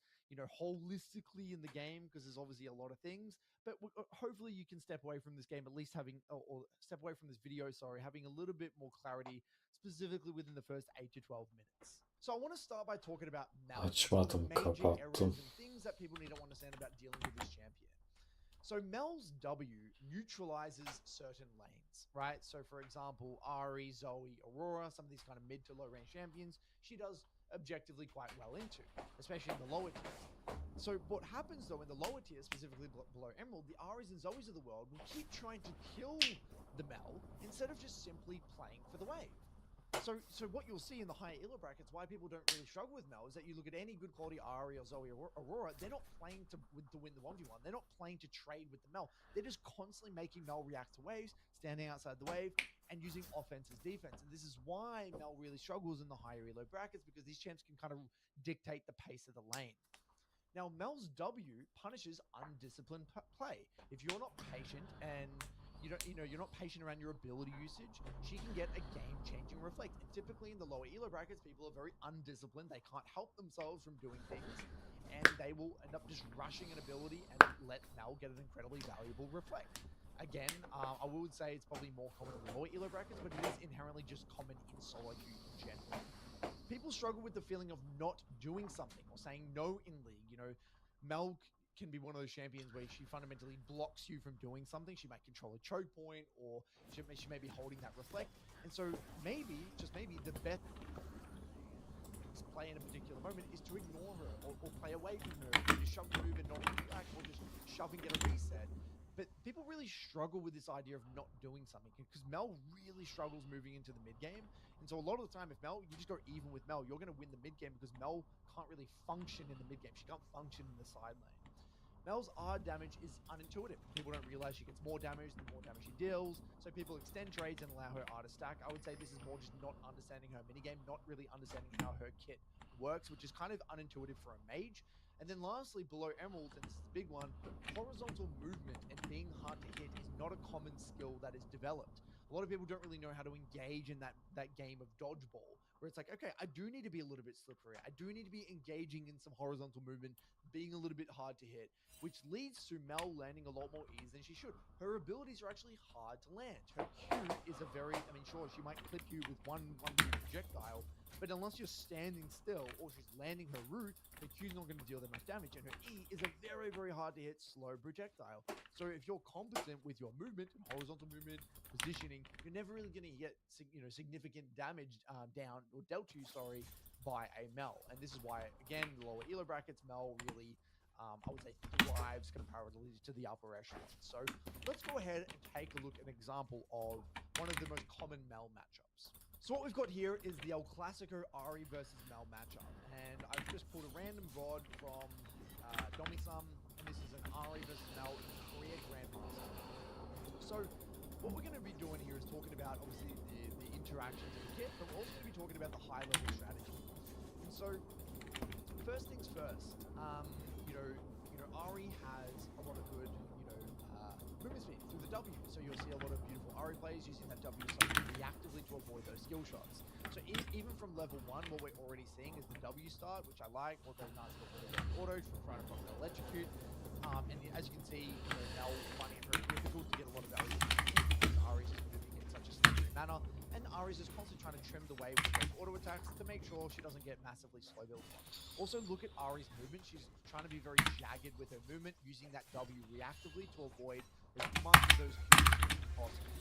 holistically in the game because there's obviously a lot of things. But hopefully you can step away from this game, at least having, or step away from this video, sorry, having a little bit more clarity, specifically within the first 8 to 12 minutes. So I want to start by talking about Mel, some of the Açmadım, major errors kapattım. and things that people need to understand about dealing with this champion. So Mel's W neutralizes certain lanes, right? So for example, Ari, Zoe, Aurora, some of these kind of mid to low range champions, she does objectively quite well into, especially in the lower tiers. So what happens though in the lower tiers, specifically below Emerald, the Aris and Zoes of the world will keep trying to kill the Mel instead of just simply playing for the wave. So what you'll see in the higher elo brackets, why people don't really struggle with Mel, is that you look at any good quality Ari or Zoe or Aurora, they're not playing to win the 1v1. They're not playing to trade with the Mel. They're just constantly making Mel react to waves, standing outside the wave, and using offense as defense. And this is why Mel really struggles in the higher elo brackets, because these champs can kind of dictate the pace of the lane. Now, Mel's W punishes undisciplined play. If you're not patient and you're not patient around your ability usage, she can get a game-changing reflect. And typically in the lower elo brackets, people are very undisciplined. They can't help themselves from doing things, and they will end up just rushing an ability and let Mel get an incredibly valuable reflect. Again, I would say it's probably more common in the lower elo brackets, but it is inherently just common in solo queue in general. People struggle with the feeling of not doing something or saying no in league. Mel can be one of those champions where she fundamentally blocks you from doing something. She might control a choke point, or she may be holding that reflect. And so maybe, just maybe, the best play in a particular moment is to ignore her or play away from her, or just shove the move and not interact, or just shove and get a reset. But people really struggle with this idea of not doing something, because Mel really struggles moving into the mid game. And so a lot of the time, if you just go even with Mel, you're going to win the mid game because Mel can't really function in the mid game. She can't function in the side lane. Mel's R damage is unintuitive. People don't realize she gets more damage the more damage she deals, so people extend trades and allow her R to stack. I would say this is more just not understanding her minigame, not really understanding how her kit works, which is kind of unintuitive for a mage. And then lastly, below Emerald, and this is the big one, horizontal movement and being hard to hit is not a common skill that is developed. A lot of people don't really know how to engage in that game of dodgeball, where it's like, okay, I do need to be a little bit slippery. I do need to be engaging in some horizontal movement, being a little bit hard to hit, which leads to Mel landing a lot more ease than she should. Her abilities are actually hard to land. Her Q is sure, she might clip you with one projectile, but unless you're standing still or she's landing her root, her Q's not going to deal that much damage, and her E is a very, very hard to hit slow projectile. So if you're competent with your movement, horizontal movement, positioning, you're never really going to get significant damage dealt to you, by a Mel. And this is why, again, the lower elo brackets, Mel really, I would say, thrives comparatively to the upper echelons. So let's go ahead and take a look at an example of one of the most common Mel matchups. So what we've got here is the El Clasico Ari versus Mel matchup, and I've just pulled a random VOD from Domisum, and this is an Ari versus Mel in Korea Grand Master. So what we're going to be doing here is talking about, obviously, the interactions of the kit, but we're also going to be talking about the high-level strategy. And so, first things first, Ari has a lot of good, movement speed through the W. So you'll see a lot of beautiful Ari players using that W reactively to avoid those skill shots. So even from level 1, what we're already seeing is the W start, which I like, or very nice auto from front of the electrocute. And as you can see, Mel finding it very difficult to get a lot of value because Ari's just moving in such a slippery manner. And Ari's just constantly trying to trim the way with those auto attacks to make sure she doesn't get massively slow built. Also, look at Ari's movement. She's trying to be very jagged with her movement, using that W reactively to avoid as much of those Qs as possible.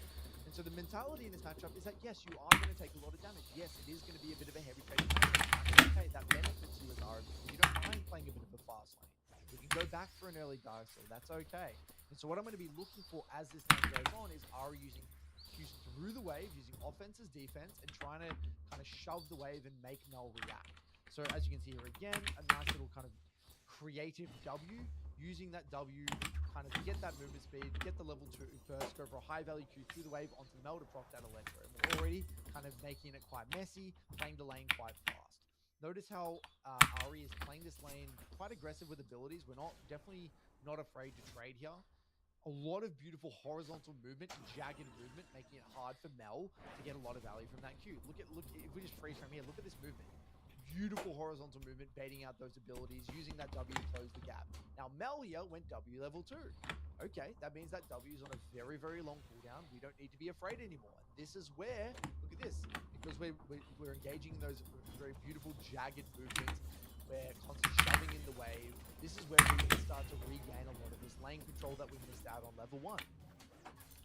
And so the mentality in this matchup is that, yes, you are going to take a lot of damage. Yes, it is going to be a bit of a heavy trading matchup. Okay, that benefits you as Ari because you don't mind playing a bit of a fast lane. You can go back for an early dive, so that's okay. And so what I'm going to be looking for as this game goes on is Ari using Qs through the wave, using offense as defense, and trying to kind of shove the wave and make Mel react. So as you can see here again, a nice little kind of creative W, using that W kind of get that movement speed, get the level 2 first, go for a high value Q through the wave onto the Mel to proc that Electro. And we're already kind of making it quite messy, playing the lane quite fast. Notice how Ari is playing this lane quite aggressive with abilities. We're definitely not afraid to trade here. A lot of beautiful horizontal movement, jagged movement, making it hard for Mel to get a lot of value from that Q. Look, if we just freeze frame here, look at this movement. Beautiful horizontal movement, baiting out those abilities, using that W to close the gap. Now, Mel here went W level 2. Okay, that means that W is on a very, very long cooldown. We don't need to be afraid anymore. And this is where, look at this, because we're engaging those very beautiful, jagged movements. We're constantly shoving in the wave. This is where we can start to regain a lot of this lane control that we missed out on level 1.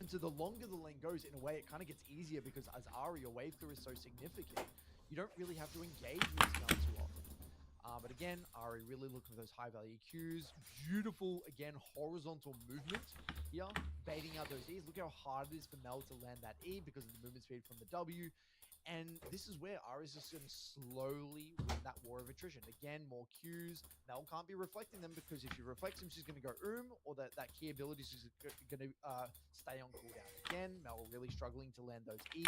And so the longer the lane goes, in a way, it kind of gets easier because as Ari, your wave clear is so significant, you don't really have to engage with Smell too often. But again, Ari really looking for those high value Qs. Beautiful, again, horizontal movement here, baiting out those E's. Look how hard it is for Mel to land that E because of the movement speed from the W. And this is where Ari's just going to slowly win that war of attrition. Again, more Qs. Mel can't be reflecting them because if she reflects them, she's going to go or that key ability is just going to stay on cooldown. Again, Mel really struggling to land those E's.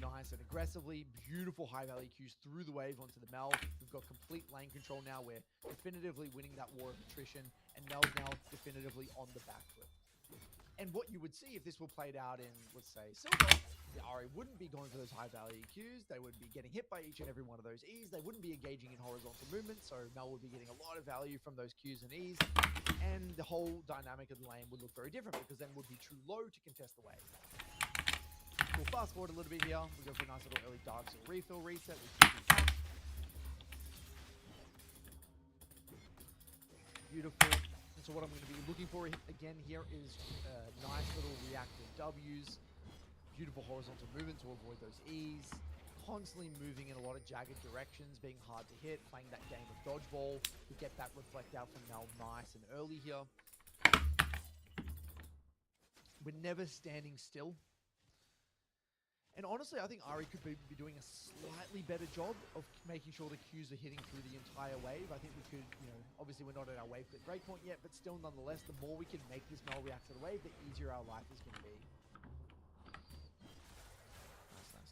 Nice and aggressively. Beautiful high value Qs through the wave onto the Mel. We've got complete lane control now. We're definitively winning that war of attrition. And Mel's now definitively on the back foot. And what you would see if this were played out in, let's say, Silver, the Ari wouldn't be going for those high value Qs. They would be getting hit by each and every one of those E's. They wouldn't be engaging in horizontal movement. So Mel would be getting a lot of value from those Qs and E's. And the whole dynamic of the lane would look very different because then it would be too low to contest the wave. We'll fast forward a little bit here. We go for a nice little early Dark Soul refill reset. Beautiful. And so what I'm going to be looking for again here is nice little reactive W's. Beautiful horizontal movement to avoid those E's. Constantly moving in a lot of jagged directions, being hard to hit, playing that game of dodgeball. We get that reflect out from Mel nice and early here. We're never standing still. And honestly, I think Ari could be doing a slightly better job of making sure the Qs are hitting through the entire wave. I think we could, obviously we're not at our wave clip breakpoint yet, but still nonetheless, the more we can make this Mel react to the wave, the easier our life is going to be.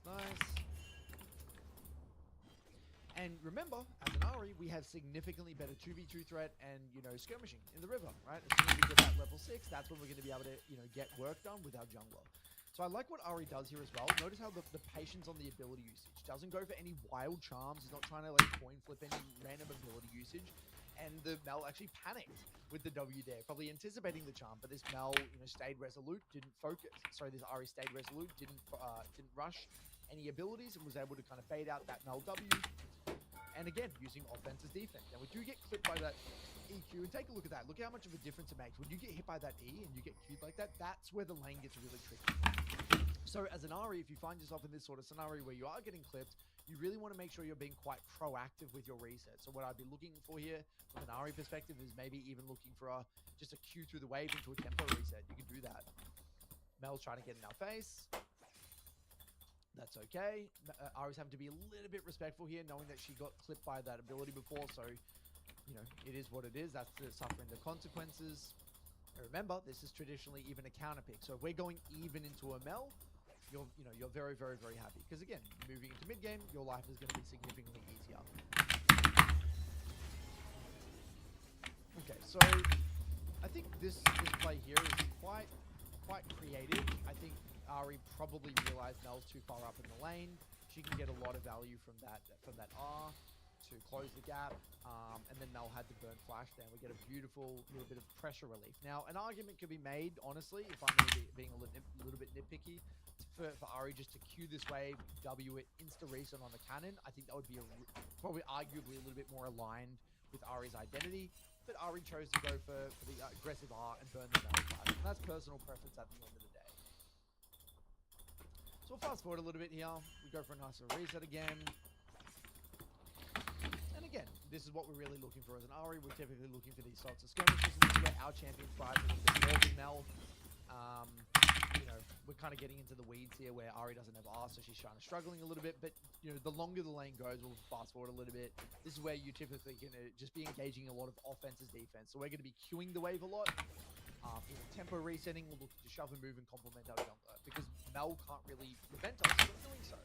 Nice. And remember, as an Ari, we have significantly better 2v2 threat and, skirmishing in the river, right? As soon as we get that level 6, that's when we're going to be able to, get work done with our jungler. So I like what Ari does here as well. Notice how the patience on the ability usage. Doesn't go for any wild charms. He's not trying to coin flip any random ability usage. And the Mel actually panicked with the W there, probably anticipating the charm. But this Mel, stayed resolute, didn't focus. Sorry, this Ari stayed resolute, didn't rush any abilities and was able to kind of bait out that Mel W. And again, using offense as defense. And we do get clipped by that EQ. And take a look at that. Look how much of a difference it makes. When you get hit by that E and you get Q'd like that, that's where the lane gets really tricky. So as an Ari, if you find yourself in this sort of scenario where you are getting clipped, you really want to make sure you're being quite proactive with your reset. So what I'd be looking for here from an Ari perspective is maybe even looking for just a Q through the wave into a tempo reset. You can do that. Mel's trying to get in our face. That's okay. Ari's having to be a little bit respectful here, knowing that she got clipped by that ability before. So, it is what it is. That's suffering the consequences. And remember, this is traditionally even a counter pick. So if we're going even into a Mel, you're very, very, very happy. Because again, moving into mid game, your life is going to be significantly easier. Okay, so I think this play here is quite creative. I think Ari probably realized Mel's too far up in the lane. She can get a lot of value from that R to close the gap. And then Mel had to burn flash down. We get a beautiful little bit of pressure relief. Now, an argument could be made, honestly, if I'm being a little bit nitpicky, for Ari just to Q this wave, W it, insta-reset on the cannon. I think that would be probably arguably a little bit more aligned with Ari's identity. But Ari chose to go for the aggressive R and burn the Mel flash. And that's personal preference at the end of the day. So we'll fast forward a little bit here. We go for a nice little reset again. And again, this is what we're really looking for as an Ari. We're typically looking for these sorts of skirmishes. And this is where our champion thrives a little bit more than Mel. we're kind of getting into the weeds here where Ari doesn't have R, so she's trying to struggling a little bit. But the longer the lane goes, we'll fast forward a little bit. This is where you typically going to just be engaging a lot of offense as defense. So we're going to be queuing the wave a lot. Tempo resetting, we'll look to shove and move and complement our jungler because Mel can't really prevent us from doing so.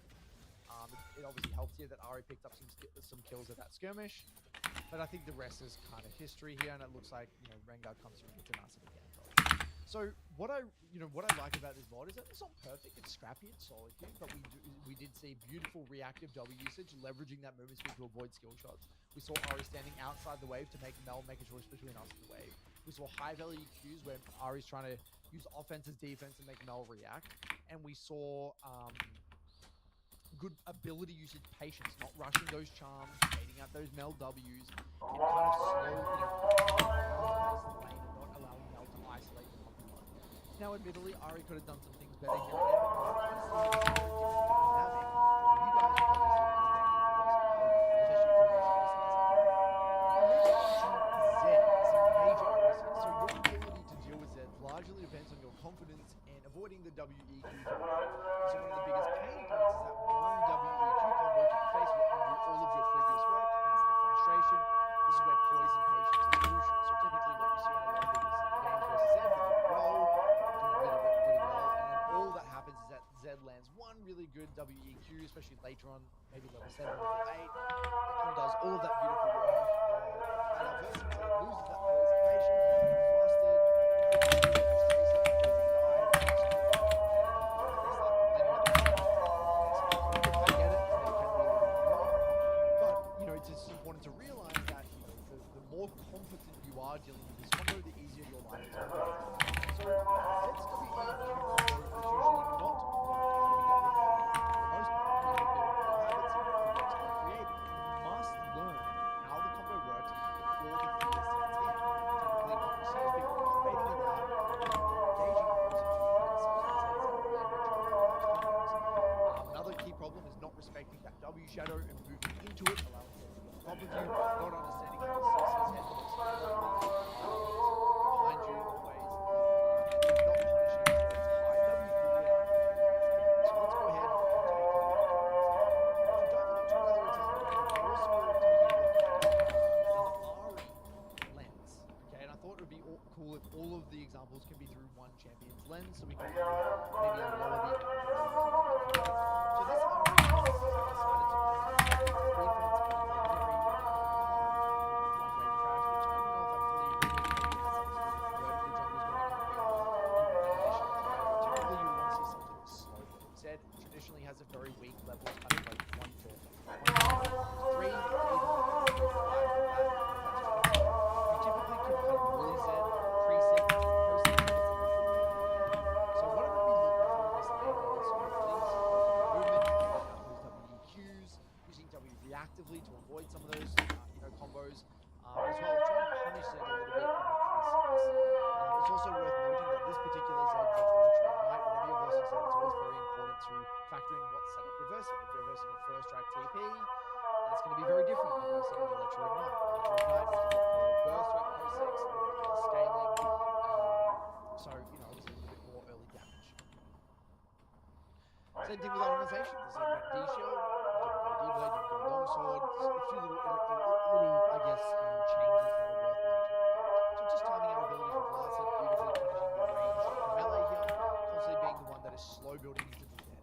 It obviously helped here that Ari picked up some kills at that skirmish, but I think the rest is kind of history here, and it looks like Rengar comes through and gets a massive advantage. So what I like about this VOD is that it's not perfect, it's scrappy, it's solo queue, but we did see beautiful reactive W usage, leveraging that movement speed to avoid skill shots. We saw Ari standing outside the wave to make Mel make a choice between us and the wave. We saw high value queues where Ari's trying to use offense as defense and make Mel react, and we saw good ability usage patience, not rushing those charms, baiting out those Mel Ws, and kind of slow, fast-paced the lane and not allowing Mel to isolate the Pokemon. Now, admittedly, Ari could have done some things better here and there, but honestly, it's a very different dynamic. You guys are obviously so your ability to deal with Zed largely depends on your confidence and avoiding the WEQ combo. So one of the biggest pain points is that one WEQ combo to the face will undo all of your previous work, hence the frustration. This is where poison patience is crucial. So typically what you see in a lot of these games versus Zed, they do well, doing really well, and then all that happens is that Zed lands one really good WEQ, especially later on, maybe level 7, level 8, it undoes all of that beautiful work. And our versus Zed loses that poison patience, flustered, it's just important to realize that the more competent you are dealing with this combo, the easier your life is going to be. So Zed's WEQ combo is usually not one to be dealt with for the most part. You can build your habits and works quite creative. You must learn how the combo works before the fear sets in. Typically what you see is people just baiting it out, engaging the another key problem is not respecting that W shadow and moving into it, allowing Zed to get on top of you, not understanding how the CC's head works behind you always, not punishing towards high W cooldown. So let's go ahead and take a look at an example. So diving into another example, we're also taking a look at another Ari lens. Okay, and I thought it would be cool if all of the examples can be through one champion's lens, so we can maybe lower the so this Ari decided to bring defense, play very one-way trash, which I don't know if I fully agree with. Maybe it has something to do with vertical junglers going in big positions. Typically, you want to see something that's slow. Zed traditionally has a very weak level, kind of like 1 to 3, even 1 to 5. You typically can kind of bully Zed pre-6, post-6 gets a little bit better. So what I'm going to be looking for in this lane is things movement, those WEQs, using W reactively to avoid some of those combos, as well as trying to punish Zed a little bit in pre-6. It's also worth noting that this particular Zed versus the Lecher Ignite, whenever you're versing Zed, it's always very important to factor in what setup you're versing. If you're versing a first strike TP, that's going to be very different if you're versing the Lecher Ignite. The Lecher Ignite is a lot more burst rate post-6, a little bit more scaling, so obviously a little bit more early damage. Same thing with optimization. The Zed went D-Shell, didn't go D-Blade, didn't go Longsword. A few little I guess, changes that are worth noting. So just timing our abilities with Vlad said beautifully, punishing the range for melee here, constantly being the one that is slow building into the Zed.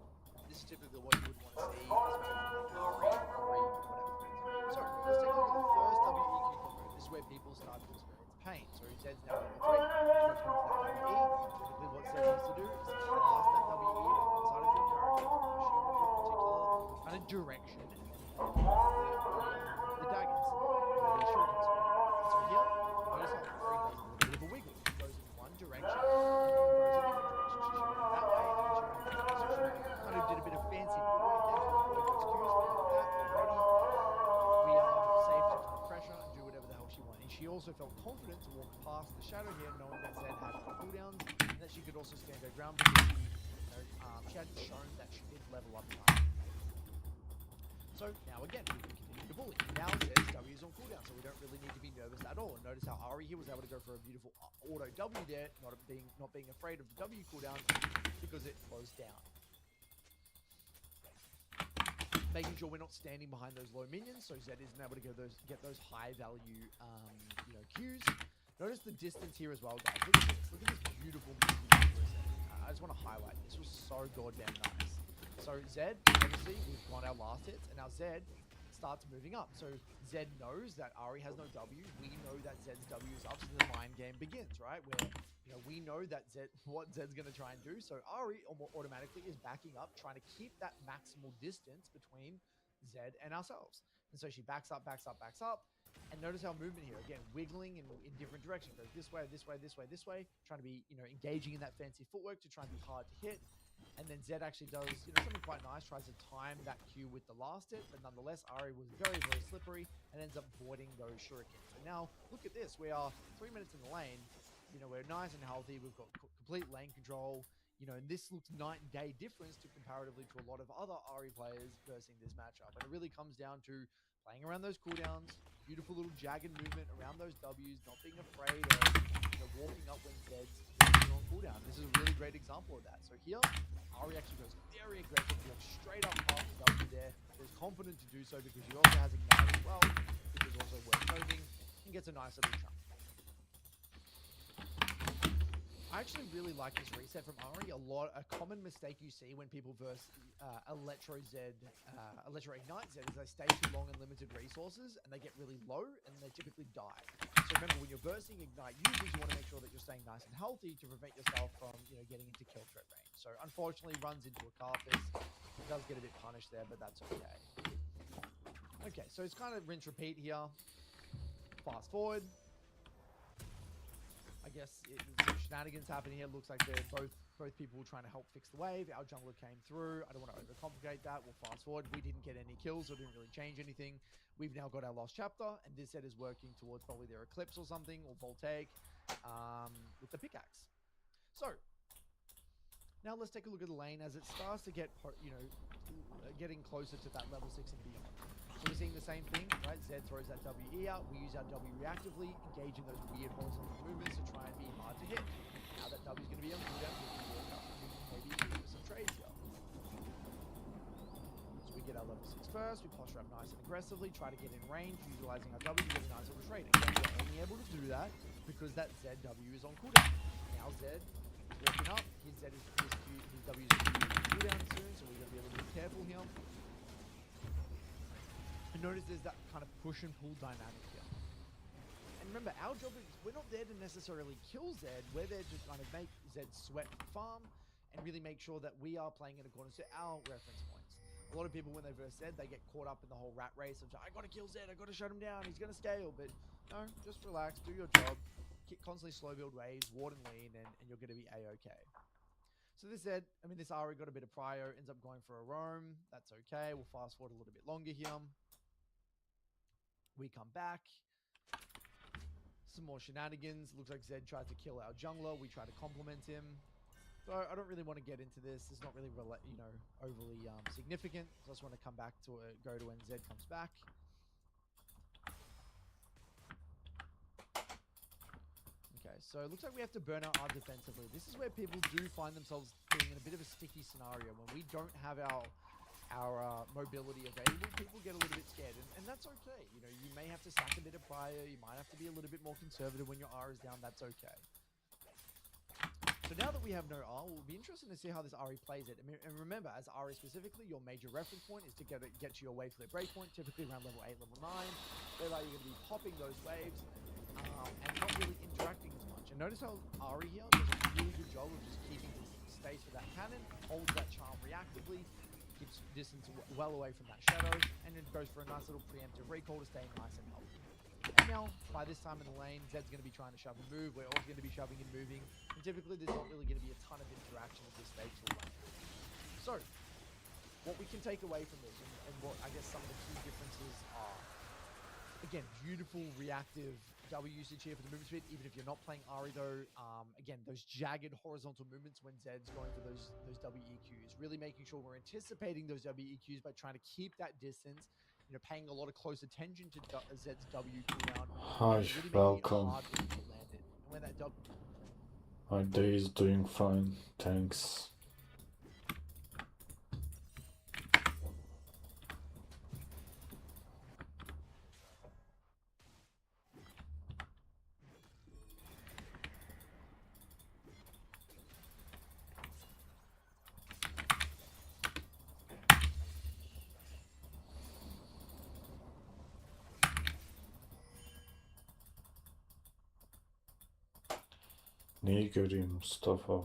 This is typically what you would want to see, especially from like Ari, whatever. So let's take a look at the first WEQ combo. This is where people start to experience pain. So Zed's now level 3, first one for that WE. Typically what Zed needs to do is to cast that WE on one side of your character, push you into a particular kind of direction, and the daggers, the shurikens. So here, notice how Ari does a little bit of a wiggle. She goes in one direction, and then goes a different direction. She's shooting that way, and then shooting that way. So she kind of did a bit of fancy footwork there to avoid those cues. That already, we are safe to kind of pressure and do whatever the hell she wanted. And she also felt confident to walk past the shadow here, knowing that Zed had cooldowns, and that she could also stand her ground because she hadn't shown that she did level up time. So now again, we can continue to bully. Now Zed's W is on cooldown, so we don't really need to be nervous at all. And notice how Ari here was able to go for a beautiful auto W there, not being afraid of the W cooldown because it slows down. Making sure we're not standing behind those low minions, so Zed isn't able to get those high value Qs. Notice the distance here as well, guys. Look at this. Look at this beautiful movement for a second. I just want to highlight this. Was so goddamn nice. So Zed, obviously, we've got our last hits, and now Zed starts moving up. So Zed knows that Ari has no W. We know that Zed's W is up, so the mind game begins, right? Where we know that what Zed's going to try and do. So Ari automatically is backing up, trying to keep that maximal distance between Zed and ourselves. And so she backs up, backs up, backs up. And notice our movement here, again, wiggling in different directions. Goes this way, this way, this way, this way, trying to be, engaging in that fancy footwork to try and be hard to hit. And then Zed actually does, something quite nice, tries to time that Q with the last hit, but nonetheless, Ari was very, very slippery and ends up voiding those shurikens. And now, look at this. We are 3 minutes in the lane. We're nice and healthy. We've got complete lane control. And this looks night and day difference comparatively to a lot of other Ari players versing this matchup. And it really comes down to playing around those cooldowns, beautiful little jagged movement around those Ws, not being afraid of walking up when Zed's on cooldown. This is a really great example of that. So here, Ari actually goes very aggressive, goes straight up past the W there. Is confident to do so because he also has Ignite as well, which is also worth noting, and gets a nice little chunk. I actually really like this reset from Ari. A common mistake you see when people verse Electro Ignite Zed is they stay too long in limited resources and they get really low and they typically die. So remember, when you're versing Ignite users, you want to make sure that you're staying nice and healthy to prevent yourself from getting into kill threat range. So unfortunately, runs into a Carthus. It does get a bit punished there, but that's okay. Okay, so it's kind of rinse repeat here. Fast forward. I guess some shenanigans happening here. Looks like they're both people trying to help fix the wave. Our jungler came through. I don't want to overcomplicate that. We'll fast forward. We didn't get any kills, so it didn't really change anything. We've now got our lost chapter, and this set is working towards probably their Eclipse or something, or Voltaic, with the pickaxe. So, now let's take a look at the lane as it starts to get, getting closer to that level 6 and beyond. So we're seeing the same thing, right? Zed throws that WE out. We use our W reactively, engage in those weird horizontal movements to try and be hard to hit. Now that W's going to be on cooldown, we can walk up and we can maybe use some trades here. So we get our level 6 first. We posture up nice and aggressively, try to get in range, utilizing our W to get a nice little trade. Again, we're only able to do that because that ZW is on cooldown. Now Zed is walking up. His W is going to be on cooldown soon, so we're going to be a little bit careful here. And notice there's that kind of push and pull dynamic here. And remember, our job is, we're not there to necessarily kill Zed. We're there to kind of make Zed sweat the farm and really make sure that we are playing in accordance to our reference points. A lot of people, when they verse Zed, they get caught up in the whole rat race of, I gotta kill Zed, I gotta shut him down, he's gonna scale. But no, just relax, do your job, constantly slow build waves, ward and lean, and you're gonna be A-okay. So this Ari got a bit of prio, ends up going for a roam. That's okay. We'll fast forward a little bit longer here. We come back. Some more shenanigans. Looks like Zed tries to kill our jungler. We try to complement him. So I don't really want to get into this. It's not really, overly significant. So I just want to come back to go to when Zed comes back. Okay, so it looks like we have to burn out our defensively. This is where people do find themselves being in a bit of a sticky scenario. When we don't have our mobility available, people get a little bit scared, and that's okay. You may have to sack a bit of prior. You might have to be a little bit more conservative when your R is down. That's okay. So now that we have no R, we'll be interested to see how this Ari plays it. And remember, as Ari specifically, your major reference point is to get to your wave clear breakpoint, typically around level 8, level 9, whereby you're going to be popping those waves and not really interacting as much. And notice how Ari here does a really good job of just keeping space for that cannon, holds that charm reactively, keeps distance well away from that shadow, and then goes for a nice little preemptive recall to stay nice and healthy. And now, by this time in the lane, Zed's going to be trying to shove and move. We're also going to be shoving and moving. And typically, there's not really going to be a ton of interaction at this stage for lane. So, what we can take away from this, and what I guess some of the key differences are. again, beautiful reactive W usage here for the movement speed, even if you're not playing Ari though. Again, those jagged horizontal movements when Zed's going for those WEQs, really making sure we're anticipating those WEQs by trying to keep that distance, you know, paying a lot of close attention to Zed's W cooldown. Hi, and really making welcome. it hard for him to land it. And when that W My day is doing fine, thanks. Neyi göreyim Mustafa?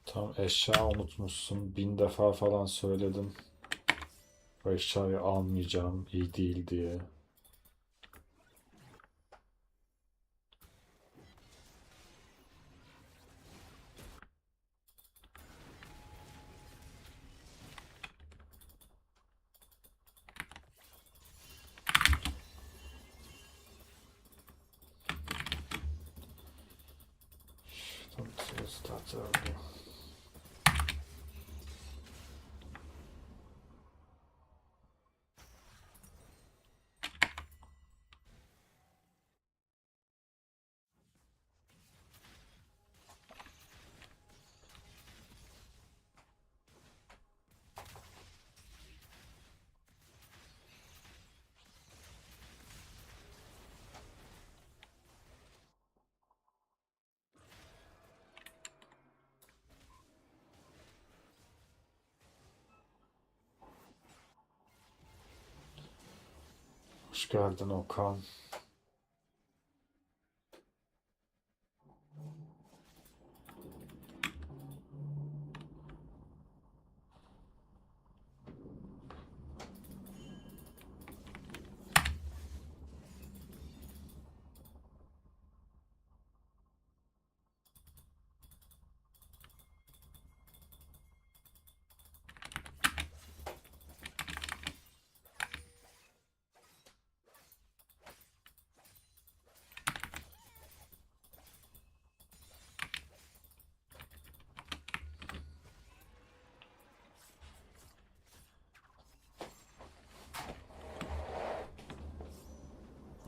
Tam eşya unutmuşsun. 1000 defa falan söyledim. Bu eşyayı almayacağım, iyi değil diye. Don't start early. Hoş geldin Okan.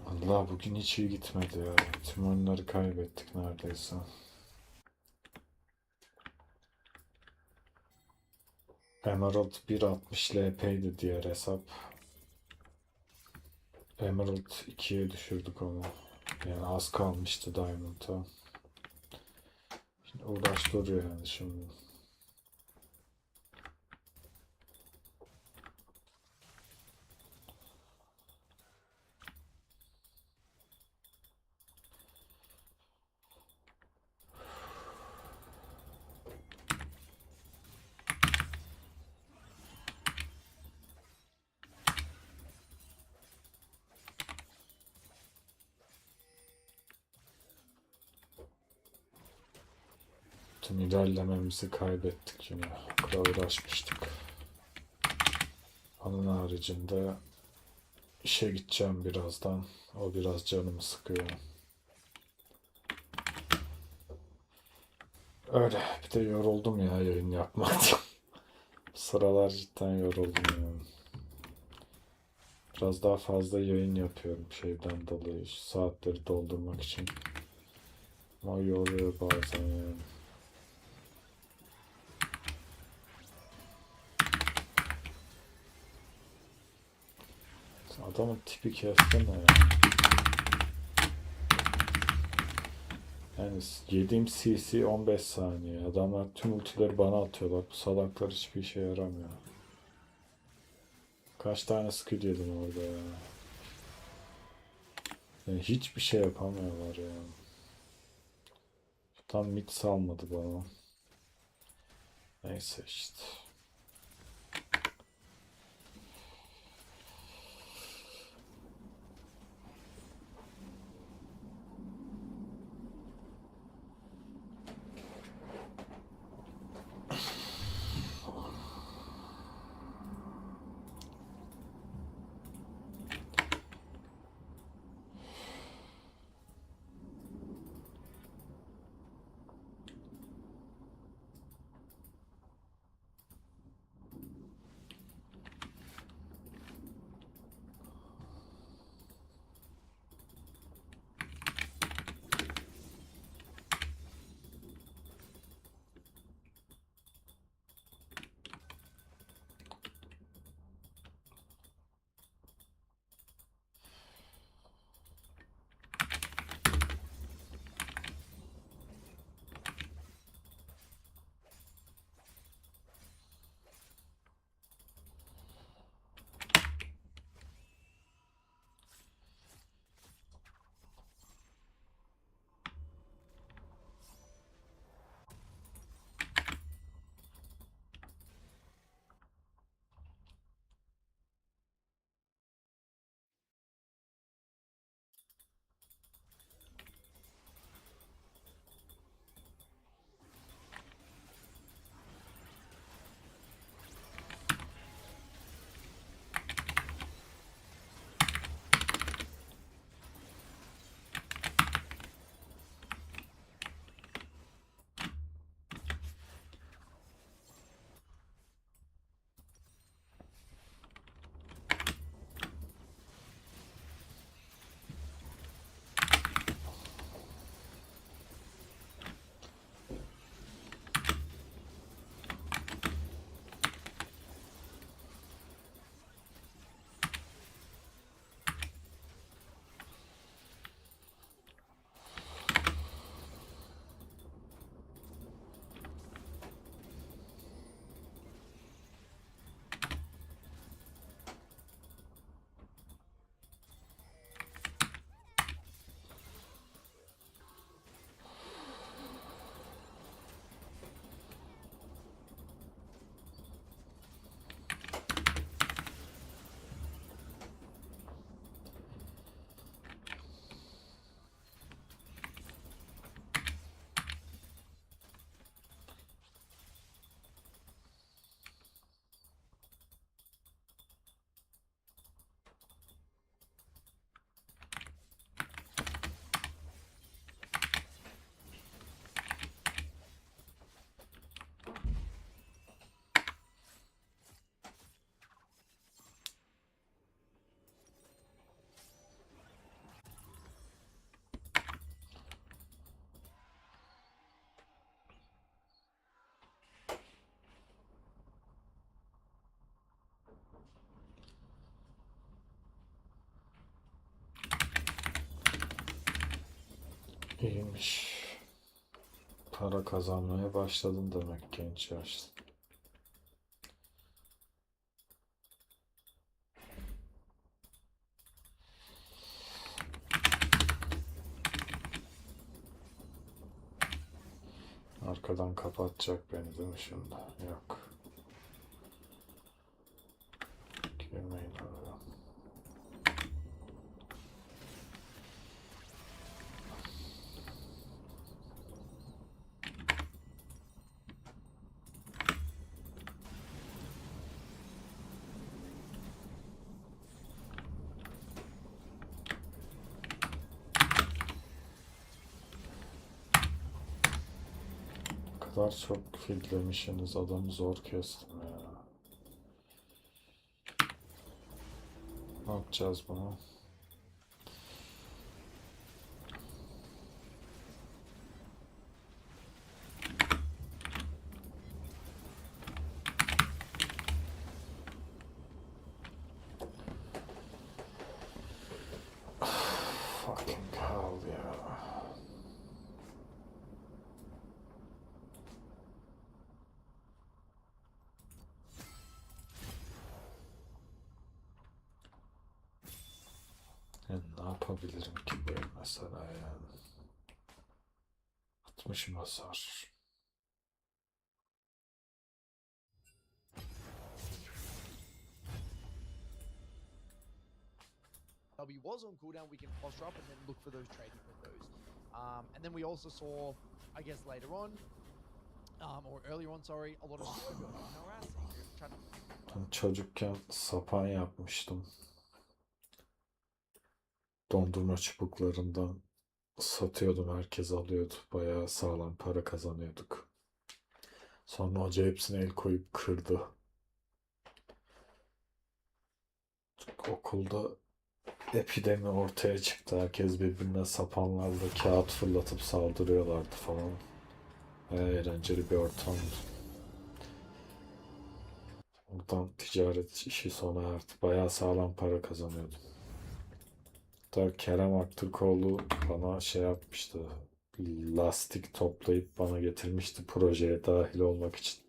Allah bugün hiç iyi gitmedi ya. Tüm oyunları kaybettik neredeyse. Emerald 1.60 LP'ydi diğer hesap. Emerald 2'ye düşürdük onu. Yani az kalmıştı Diamond'a. Şimdi uğraştırıyor yani şimdi. Tüm ilerlememizi kaybettik yine. O kadar uğraşmıştık. Onun haricinde işe gideceğim birazdan. O biraz canımı sıkıyor. Öyle. Bir de yoruldum ya yayın yapmaktan. Sıralar cidden yoruldum yani. Biraz daha fazla yayın yapıyorum şeyden dolayı. Saatleri doldurmak için. Ama yoruyor bazen yani. Adamın tipi kefte ne ya? Yani yediğim CC 15 saniye. Adamlar tüm ultileri bana atıyorlar. Bu salaklar hiçbir işe yaramıyor. Kaç tane skill yedim orada ya. Yani hiçbir şey yapamıyorlar ya. Tam mid salmadı bana. Neyse işte. İyiymiş. Para kazanmaya başladın demek genç yaşta. Arkadan kapatacak beni değil mi şimdi? Yok. Girmeyin oraya. O kadar çok fitlemişsiniz, adamı zor kestim ya. Ne yapacağız bunu? Fucking hell ya. Ne yapabilirim ki bu mesela yani? 60 hasar. W was on cooldown, we can posture up and then look for those trading windows. And then we also saw, I guess later on, or earlier on, sorry, a lot of harassing. Ben çocukken sapan yapmıştım. Dondurma çubuklarından satıyordum. Herkes alıyordu. Bayağı sağlam para kazanıyorduk. Sonra hoca hepsine el koyup kırdı. Okulda epidemi ortaya çıktı. Herkes birbirine sapanlarla kağıt fırlatıp saldırıyorlardı falan. Bayağı eğlenceli bir ortamdı. Oradan ticaret işi sona erdi. Bayağı sağlam para kazanıyordum. Hatta Kerem Aktürkoğlu bana şey yapmıştı. Lastik toplayıp bana getirmişti projeye dahil olmak için.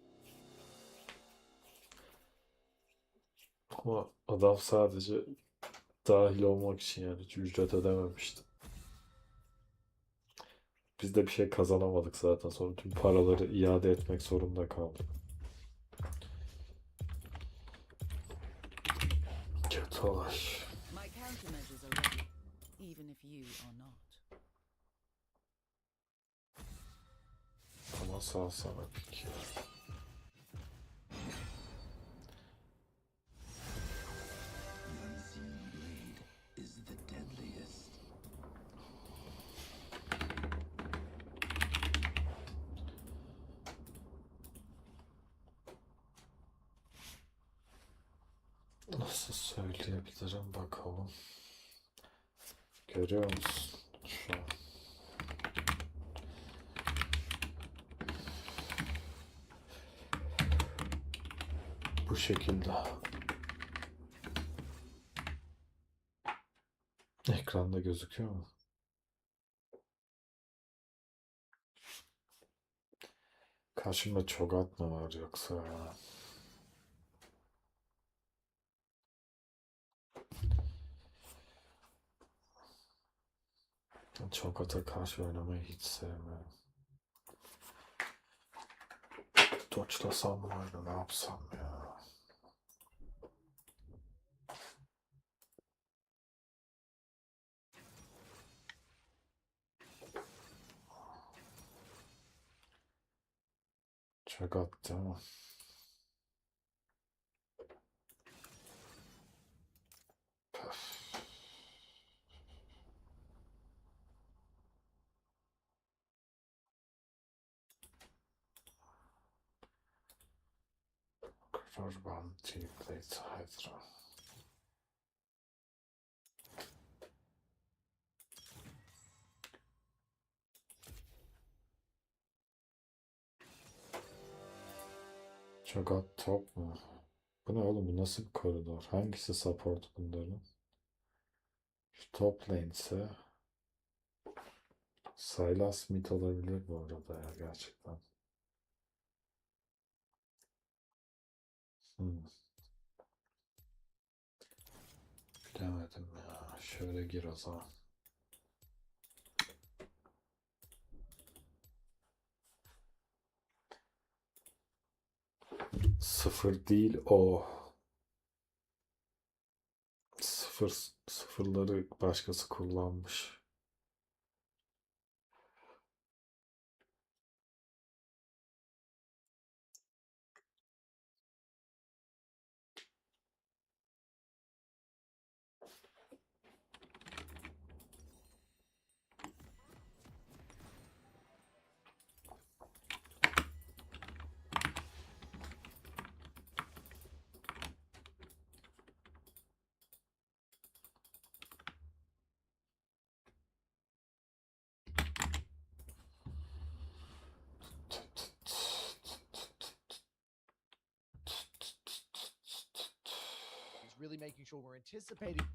Ama adam sadece dahil olmak için yani hiç ücret ödememişti. Biz de bir şey kazanamadık zaten. Sonra tüm paraları iade etmek zorunda kaldık. Kötü olay. My countermeasures are ready, even if you are not. Ama sağ sana peki. The unseen blade is the deadliest. Nasıl söyleyebilirim bakalım. Görüyor musun? Şu an. Bu şekilde. Ekranda gözüküyor mu? Karşımda Çogat mı var yoksa ya? Çogat'a karşı oynamayı hiç sevmiyorum. Doçlasam mı öyle ne yapsam ya? Çogat değil mi? Püf. Kurban T-Plate Hydra. Çogat top mu? Bu ne oğlum? Bu nasıl bir koridor? Hangisi support bunların? Şu top lane ise Sylas mid olabilir bu arada ya gerçekten. Bilemedim ya. Şöyle gir o zaman. Sıfır değil o. Sıfırları başkası kullanmış. It's really making sure we're anticipating.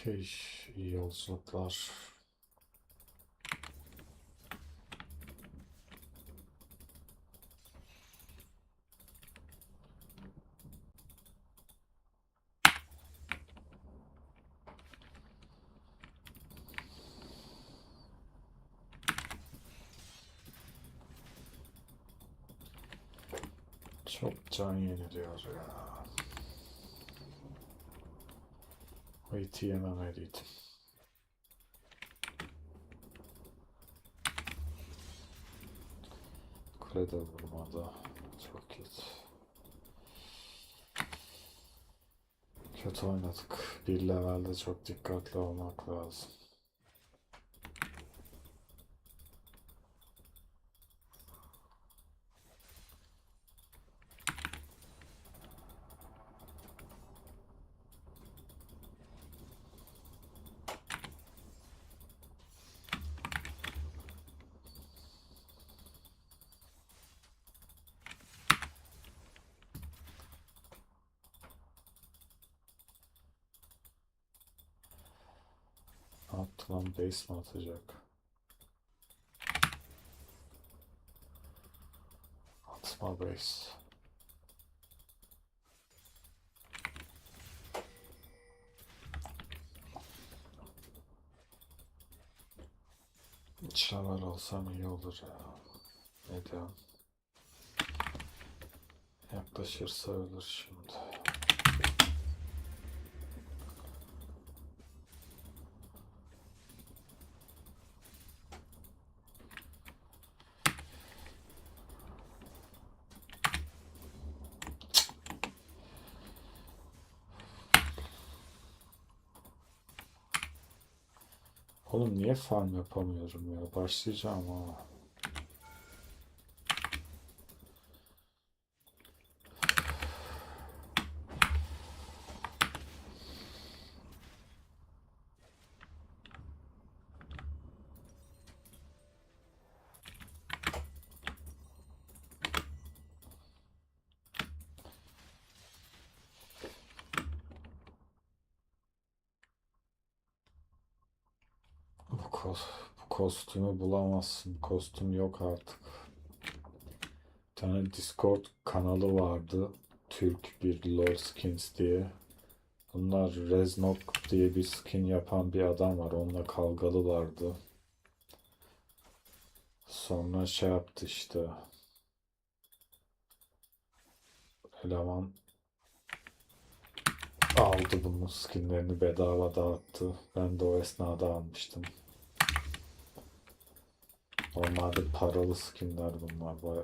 Okey, iyi yolculuklar. Çok can yeniliyor ya. O iti yememeliydim. Kule de vurmadı. Çok kötü. Kötü oynadık. Bir levelde çok dikkatli olmak lazım. Ne yaptı lan? Base mi atacak? Atma base. Şavel olsam iyi olur ya. Ne diyorsun? Yaklaşırsa ölür şimdi. Oğlum niye farm yapamıyorum ya? Başlayacağım ama. Bu kostümü bulamazsın. Kostüm yok artık. Bir tane Discord kanalı vardı. Türk bir LoL Skins diye. Bunlar Reznok diye bir skin yapan bir adam var. Onunla kavgalılardı. Sonra şey yaptı işte. Eleman aldı bunun skinlerini bedava dağıttı. Ben de o esnada almıştım. Normalde paralı skinler bunlar. Baya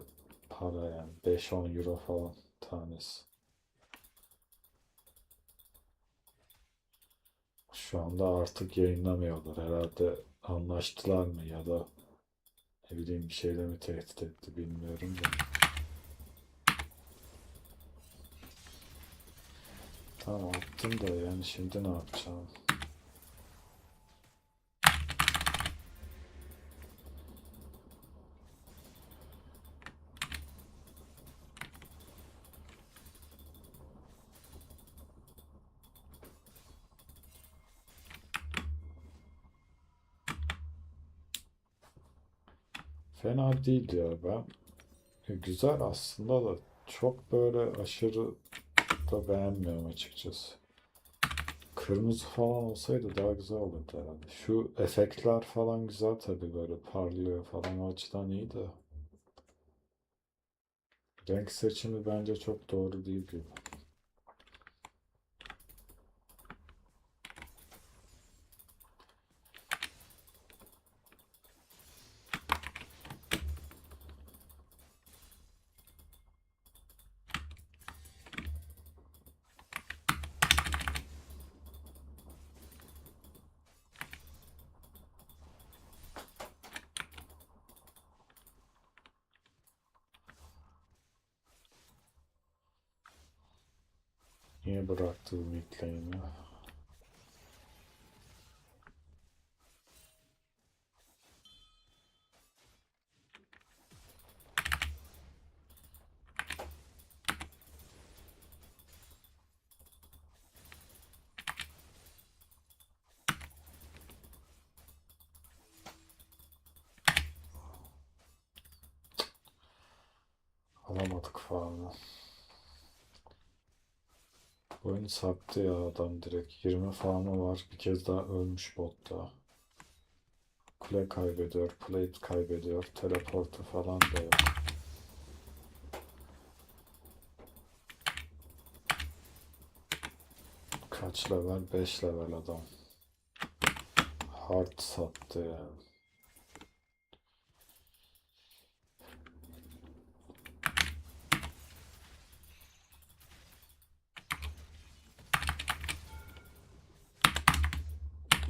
para yani. 5-10 euro falan tanesi. Şu anda artık yayınlamıyorlar. Herhalde anlaştılar mı ya da ne bileyim bir şeyle mi tehdit etti bilmiyorum da. Tamam attım da yani şimdi ne yapacağım? Fena değil ya ben. Güzel aslında da çok böyle aşırı da beğenmiyorum açıkçası. Kırmızı falan olsaydı daha güzel olurdu herhalde. Şu efektler falan güzel tabii böyle parlıyor falan o açıdan iyi de. Renk seçimi bence çok doğru değil gibi. Niye bıraktı bu mid lane'i? Alamadık farmı. Oyunu sattı ya adam direkt. 20 farmı var. Bir kez daha ölmüş botta. Kule kaybediyor. Plate kaybediyor. Teleportu falan da yok. Kaç level? 5 level adam. Hard sattı yani.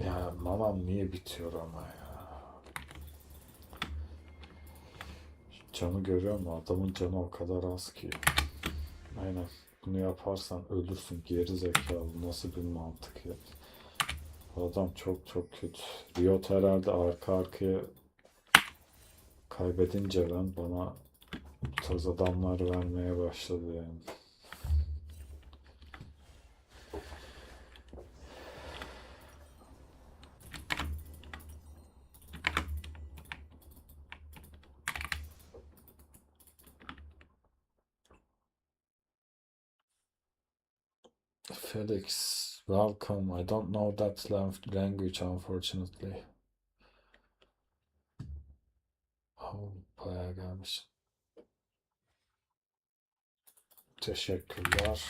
Ya mamam niye bitiyor ama ya. Canı görüyor musun? Adamın canı o kadar az ki. Aynen. Bunu yaparsan ölürsün. Geri zekalı. Nasıl bir mantık ya. Adam çok çok kötü. Riot herhalde arka arkaya kaybedince bana bu tarz adamlar vermeye başladı yani. Felix, welcome. I don't know that language unfortunately. Oh, bayağı gelmiş. Teşekkürler.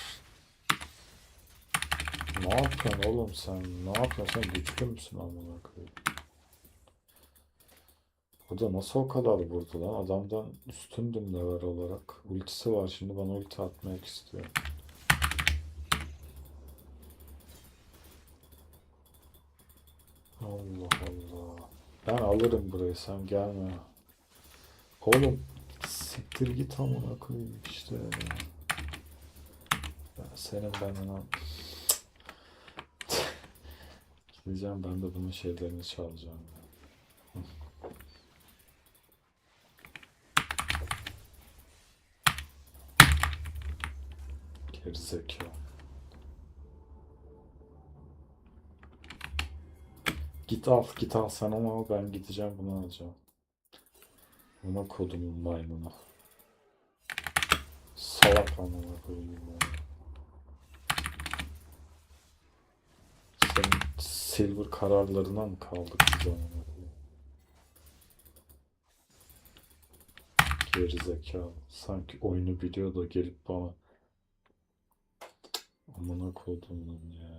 Ne yapıyorsun oğlum sen? Ne yapıyorsun? Sen güçlü müsün amına koyayım? O da nasıl o kadar vurdu lan? Adamdan üstündüm level olarak. Ultisi var şimdi bana ulti atmak istiyor. Allah Allah. Ben alırım burayı sen gelme. Oğlum siktir git amına koyayım işte. Senin ben ona gideceğim ben de bunun şeylerini çalacağım. Gerizekalı. Git al sen onu al ben gideceğim bunu alacağım. Ona kodumun maymunu. Salak amına koyayım ya. Senin silver kararlarına mı kaldık biz amına koyayım? Gerizekalı. Sanki oyunu biliyor da gelip bana amına kodumun ya.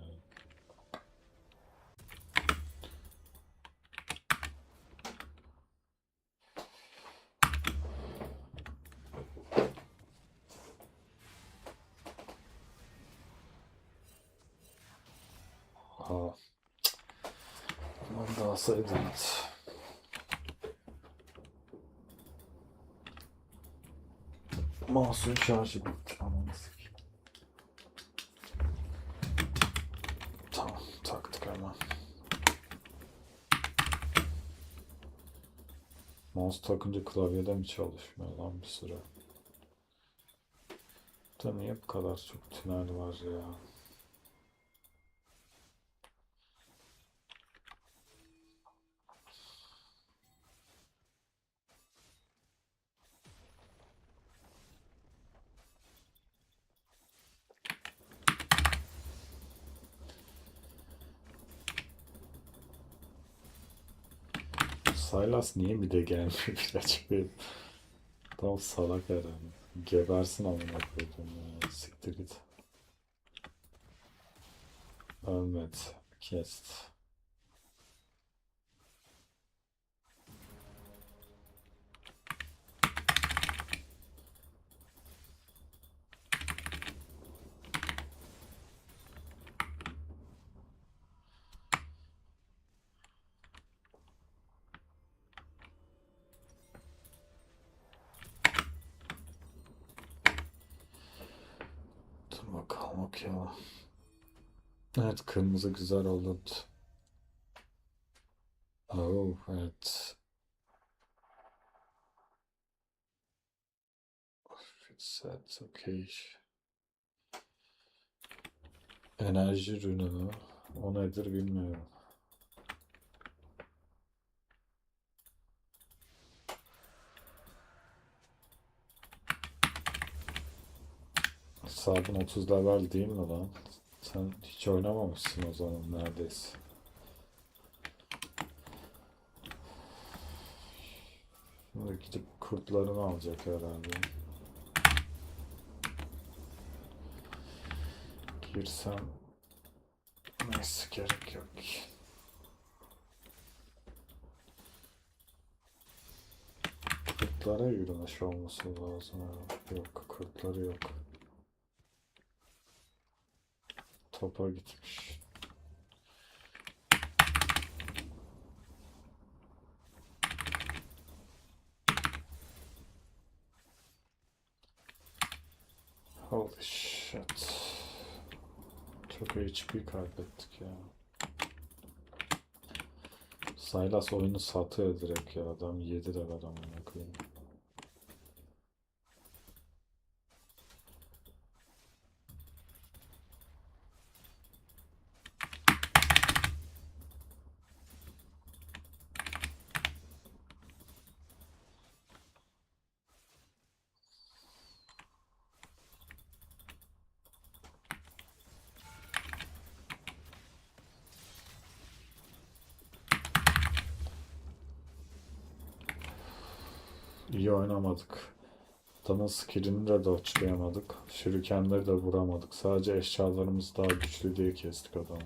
Ha. Aman da alsaydınız. Mouse'un şarjı bitti. Aman sikeyim. Tamam taktık hemen. Mouse takınca klavyede mi çalışmıyor lan bir süre? Da niye bu kadar çok tünel var ya? Sylas niye bir de gelmiyor bir açıklayayım. Tam salak herhalde. Gebersin amına koydum ya. Siktir git. Ölmedi. Kest. Dur bakalım okuyalım. Evet kırmızı güzel oldu. Oh evet. Set okey. Enerji ürünü mü? O nedir bilmiyorum. hesabın 30 level değil mi lan? Sen hiç oynamamışsın o zaman neredeyse. Şimdi gidip kurtlarını alacak herhalde. Girsem neyse gerek yok. Kurtlara yürümüş olması lazım. Yok, kurtları yok. Topa gitmiş. Holy shit. Çok HP kaybettik ya. Sylas oyunu satıyor direkt ya. Adam 7 level amına koyayım. İyi oynamadık. Adamın skillini de dodge'layamadık. Shurikenleri de vuramadık. Sadece eşyalarımız daha güçlü diye kestik adamı.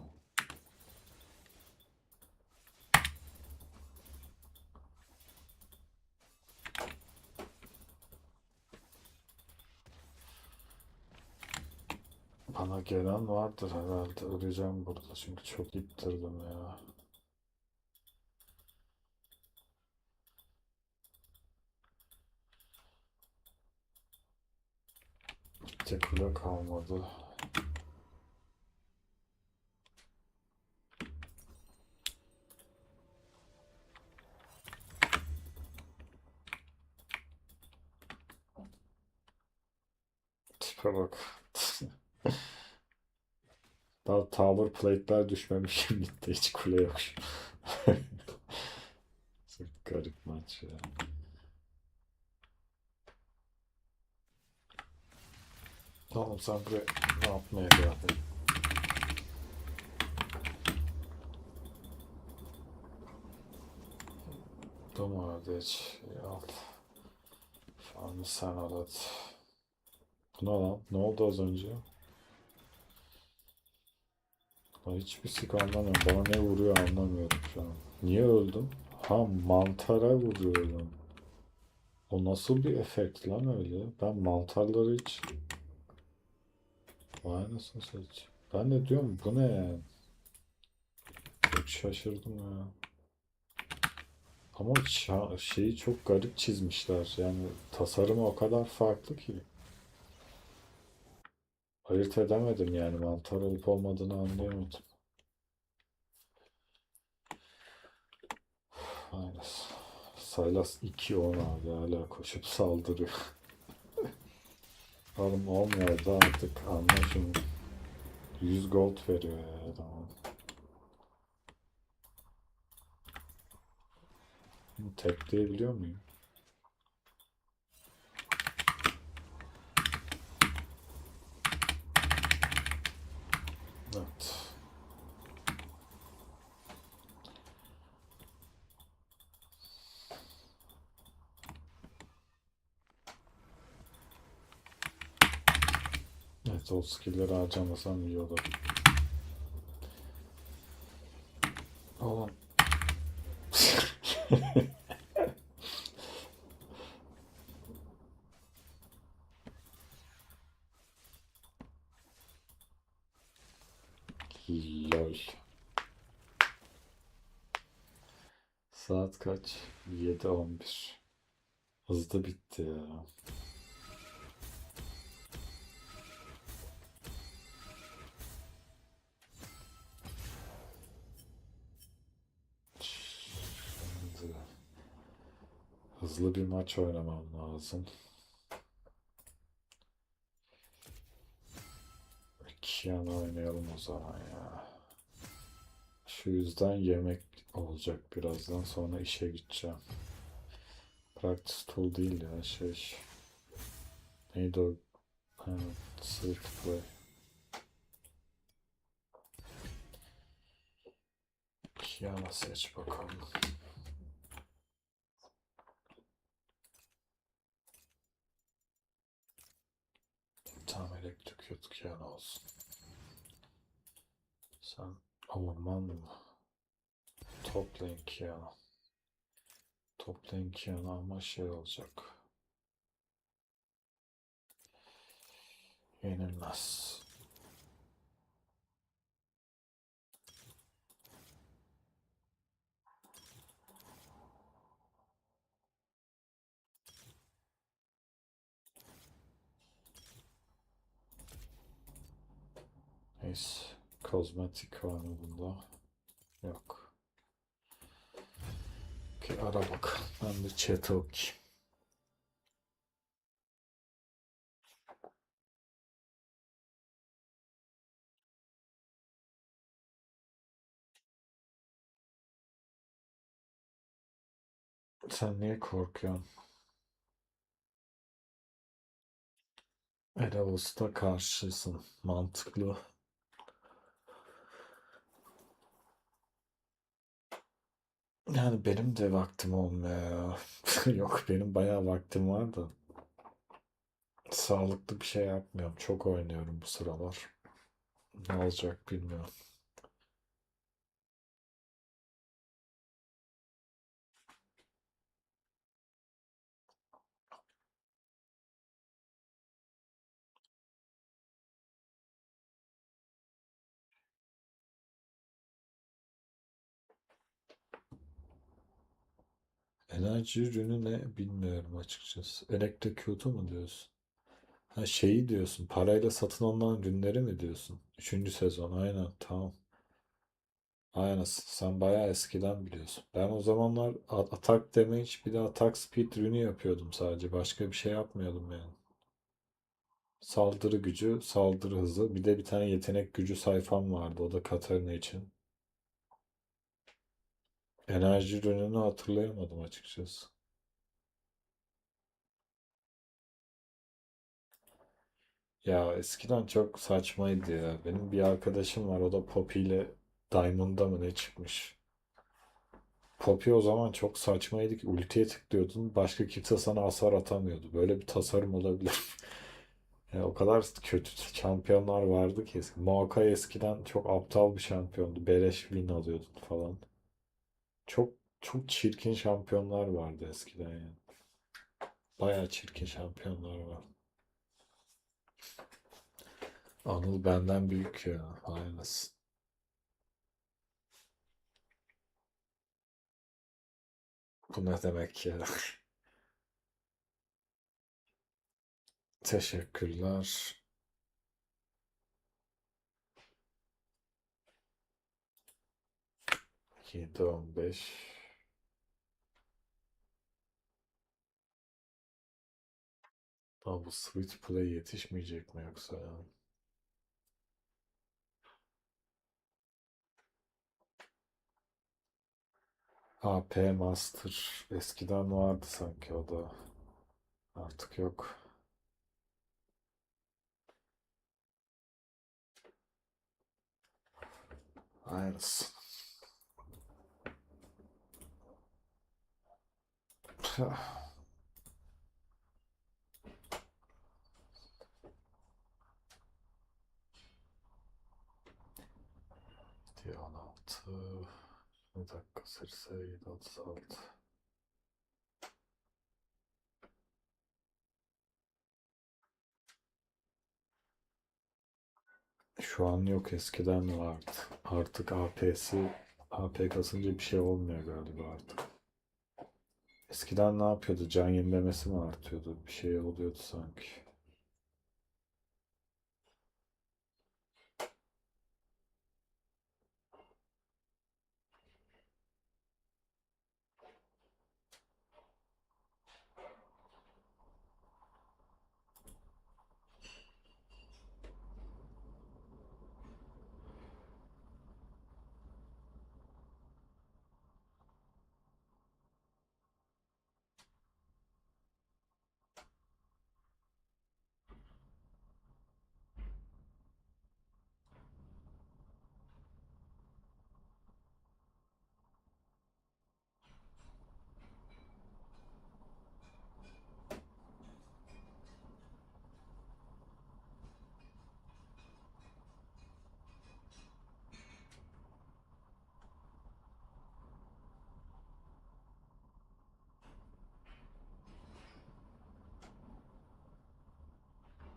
Bana gelen vardır herhalde. Öleceğim burada çünkü çok ittirdim ya. Tek kule kalmadı. Tipe bak. Daha tower plate'ler düşmemiş gitti. Hiç kule yok. Çok garip maç ya. Tamam sen buraya ne yapmaya geldin? Tamam hadi hiç. Al. Farmı sen al hadi. Bu ne lan? Ne oldu az önce? Ben hiçbir sik anlamıyorum. Bana ne vuruyor anlamıyorum şu an. Niye öldüm? Ha mantara vuruyorum. O nasıl bir efekt lan öyle? Ben mantarları hiç... Vay nasıl saç. Ben de diyorum bu ne yani? Çok şaşırdım ya. Ama şeyi çok garip çizmişler. Yani tasarımı o kadar farklı ki. Ayırt edemedim yani. Mantar olup olmadığını anlayamadım. Aynen. Sylas 2-10 abi hala koşup saldırıyor. Oğlum olmuyor da artık anla şimdi. 100 gold veriyor ya adam. Tekleyebiliyor muyum? Evet. Evet o skill'leri harcamasam iyi olur. Oğlum. Lol. Saat kaç? 7:11. Hızlı bitti ya. Şimdi hızlı bir maç oynamam lazım. Kian oynayalım o zaman ya. Şu yüzden yemek olacak birazdan sonra işe gideceğim. Practice tool değil ya şey. Neydi o? Evet, Spectre. Kiana seç bakalım. Tamam, elektrik yok, Kiana olsun. Sen orman mı? Toplayın Kiana. Toplayın Kiana ama şey olacak. Yenilmez. Neyse. Kozmetik var mı bunda? Yok. Ki ara bak. Ben de chat'e okuyayım. Sen niye korkuyorsun? Eravus'ta karşısın. Mantıklı. Yani benim de vaktim olmuyor ya. Yok, benim bayağı vaktim var da. Sağlıklı bir şey yapmıyorum. Çok oynuyorum bu sıralar. Ne olacak bilmiyorum. Enerji ürünü ne bilmiyorum açıkçası. Elektrocute'u mu diyorsun? Ha, şeyi diyorsun. Parayla satın alınan ürünleri mi diyorsun? Üçüncü sezon, aynen, tamam. Aynen, sen bayağı eskiden biliyorsun. Ben o zamanlar atak damage bir de atak speed ürünü yapıyordum sadece. Başka bir şey yapmıyordum yani. Saldırı gücü, saldırı hızı. Bir de bir tane yetenek gücü sayfam vardı. O da Katarina için. Enerji ürününü hatırlayamadım açıkçası. Ya eskiden çok saçmaydı ya. Benim bir arkadaşım var. O da Poppy ile Diamond'da mı ne çıkmış? Poppy o zaman çok saçmaydı ki ultiye tıklıyordun. Başka kimse sana hasar atamıyordu. Böyle bir tasarım olabilir. Ya o kadar kötü şampiyonlar vardı ki eski. Maokai eskiden çok aptal bir şampiyondu. Beleş win alıyordun falan. Çok çok çirkin şampiyonlar vardı eskiden yani. Bayağı çirkin şampiyonlar var. Anıl benden büyük ya. Aynısı. Bu ne demek ya? Teşekkürler. 7-15. Ama bu Switch Play yetişmeyecek mi yoksa ya? AP Master. Eskiden vardı sanki o da. Artık yok. Aynısı. Diye 16. Bir dakika, sırsa 7-36. Şu an yok, eskiden vardı. Artık AP kasınca bir şey olmuyor galiba artık. Eskiden ne yapıyordu? Can yenilemesi mi artıyordu? Bir şey oluyordu sanki.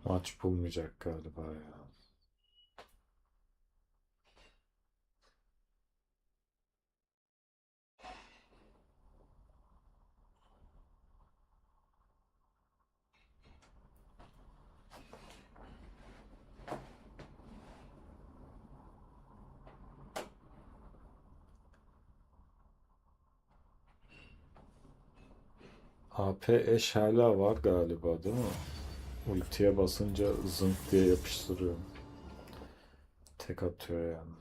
Maç bulmayacak galiba ya. AP eş hala var galiba değil mi? Ultiye basınca zınk diye yapıştırıyor. Tek atıyor yani.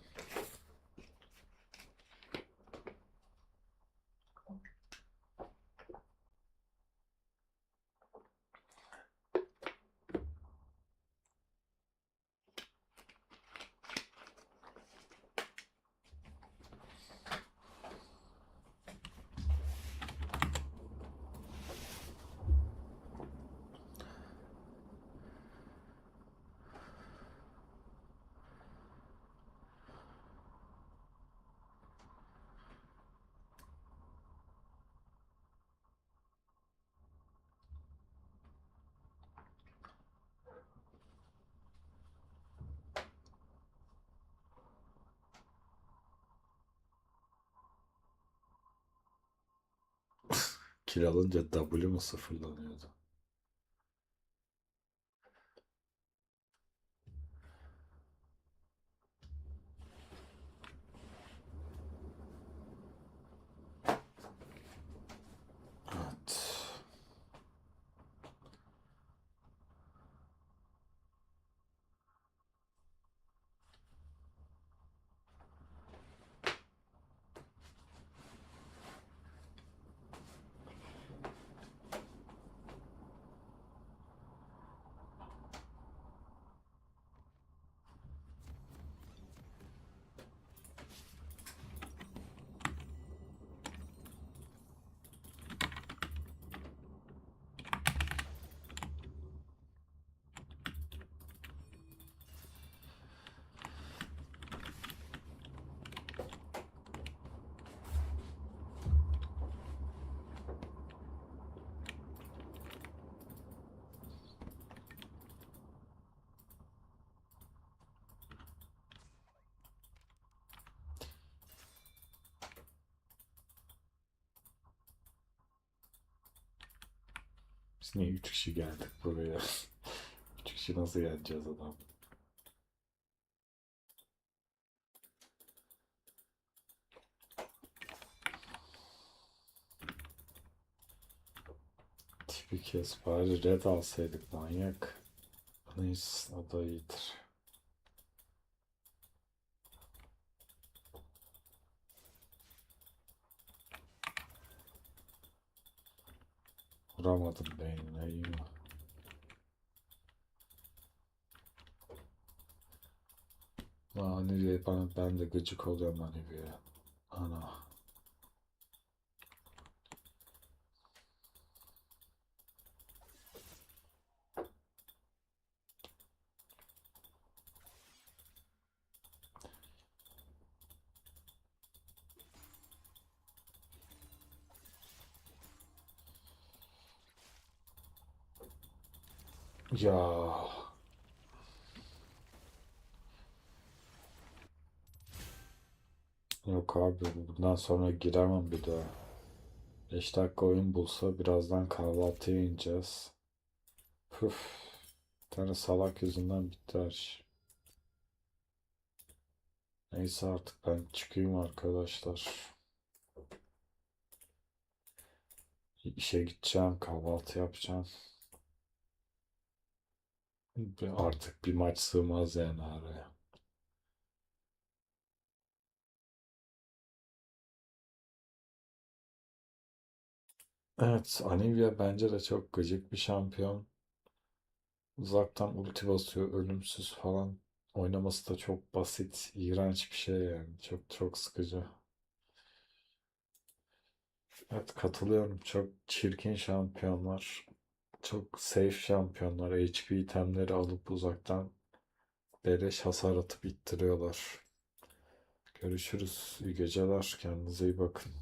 Kill alınca W mu sıfırlanıyordu? Evet. Biz niye 3 kişi geldik buraya? 3 kişi nasıl geleceğiz adam? Tipi kes bari red alsaydık manyak. Neyse o da iyidir. Vuramadım beynine iyi mi? Hani ben de gıcık oluyorum hani bir. Ana. Ya. Yok abi bundan sonra giremem bir daha. 5 dakika oyun bulsa birazdan kahvaltıya ineceğiz. Püf. Bir tane salak yüzünden bitti her şey. Neyse artık ben çıkayım arkadaşlar. İşe gideceğim, kahvaltı yapacağım. Artık bir maç sığmaz yani araya. Evet, Anivia bence de çok gıcık bir şampiyon. Uzaktan ulti basıyor, ölümsüz falan. Oynaması da çok basit, iğrenç bir şey yani. Çok çok sıkıcı. Evet katılıyorum. Çok çirkin şampiyonlar. Çok safe şampiyonlar. HP itemleri alıp uzaktan beleş hasar atıp ittiriyorlar. Görüşürüz. İyi geceler. Kendinize iyi bakın.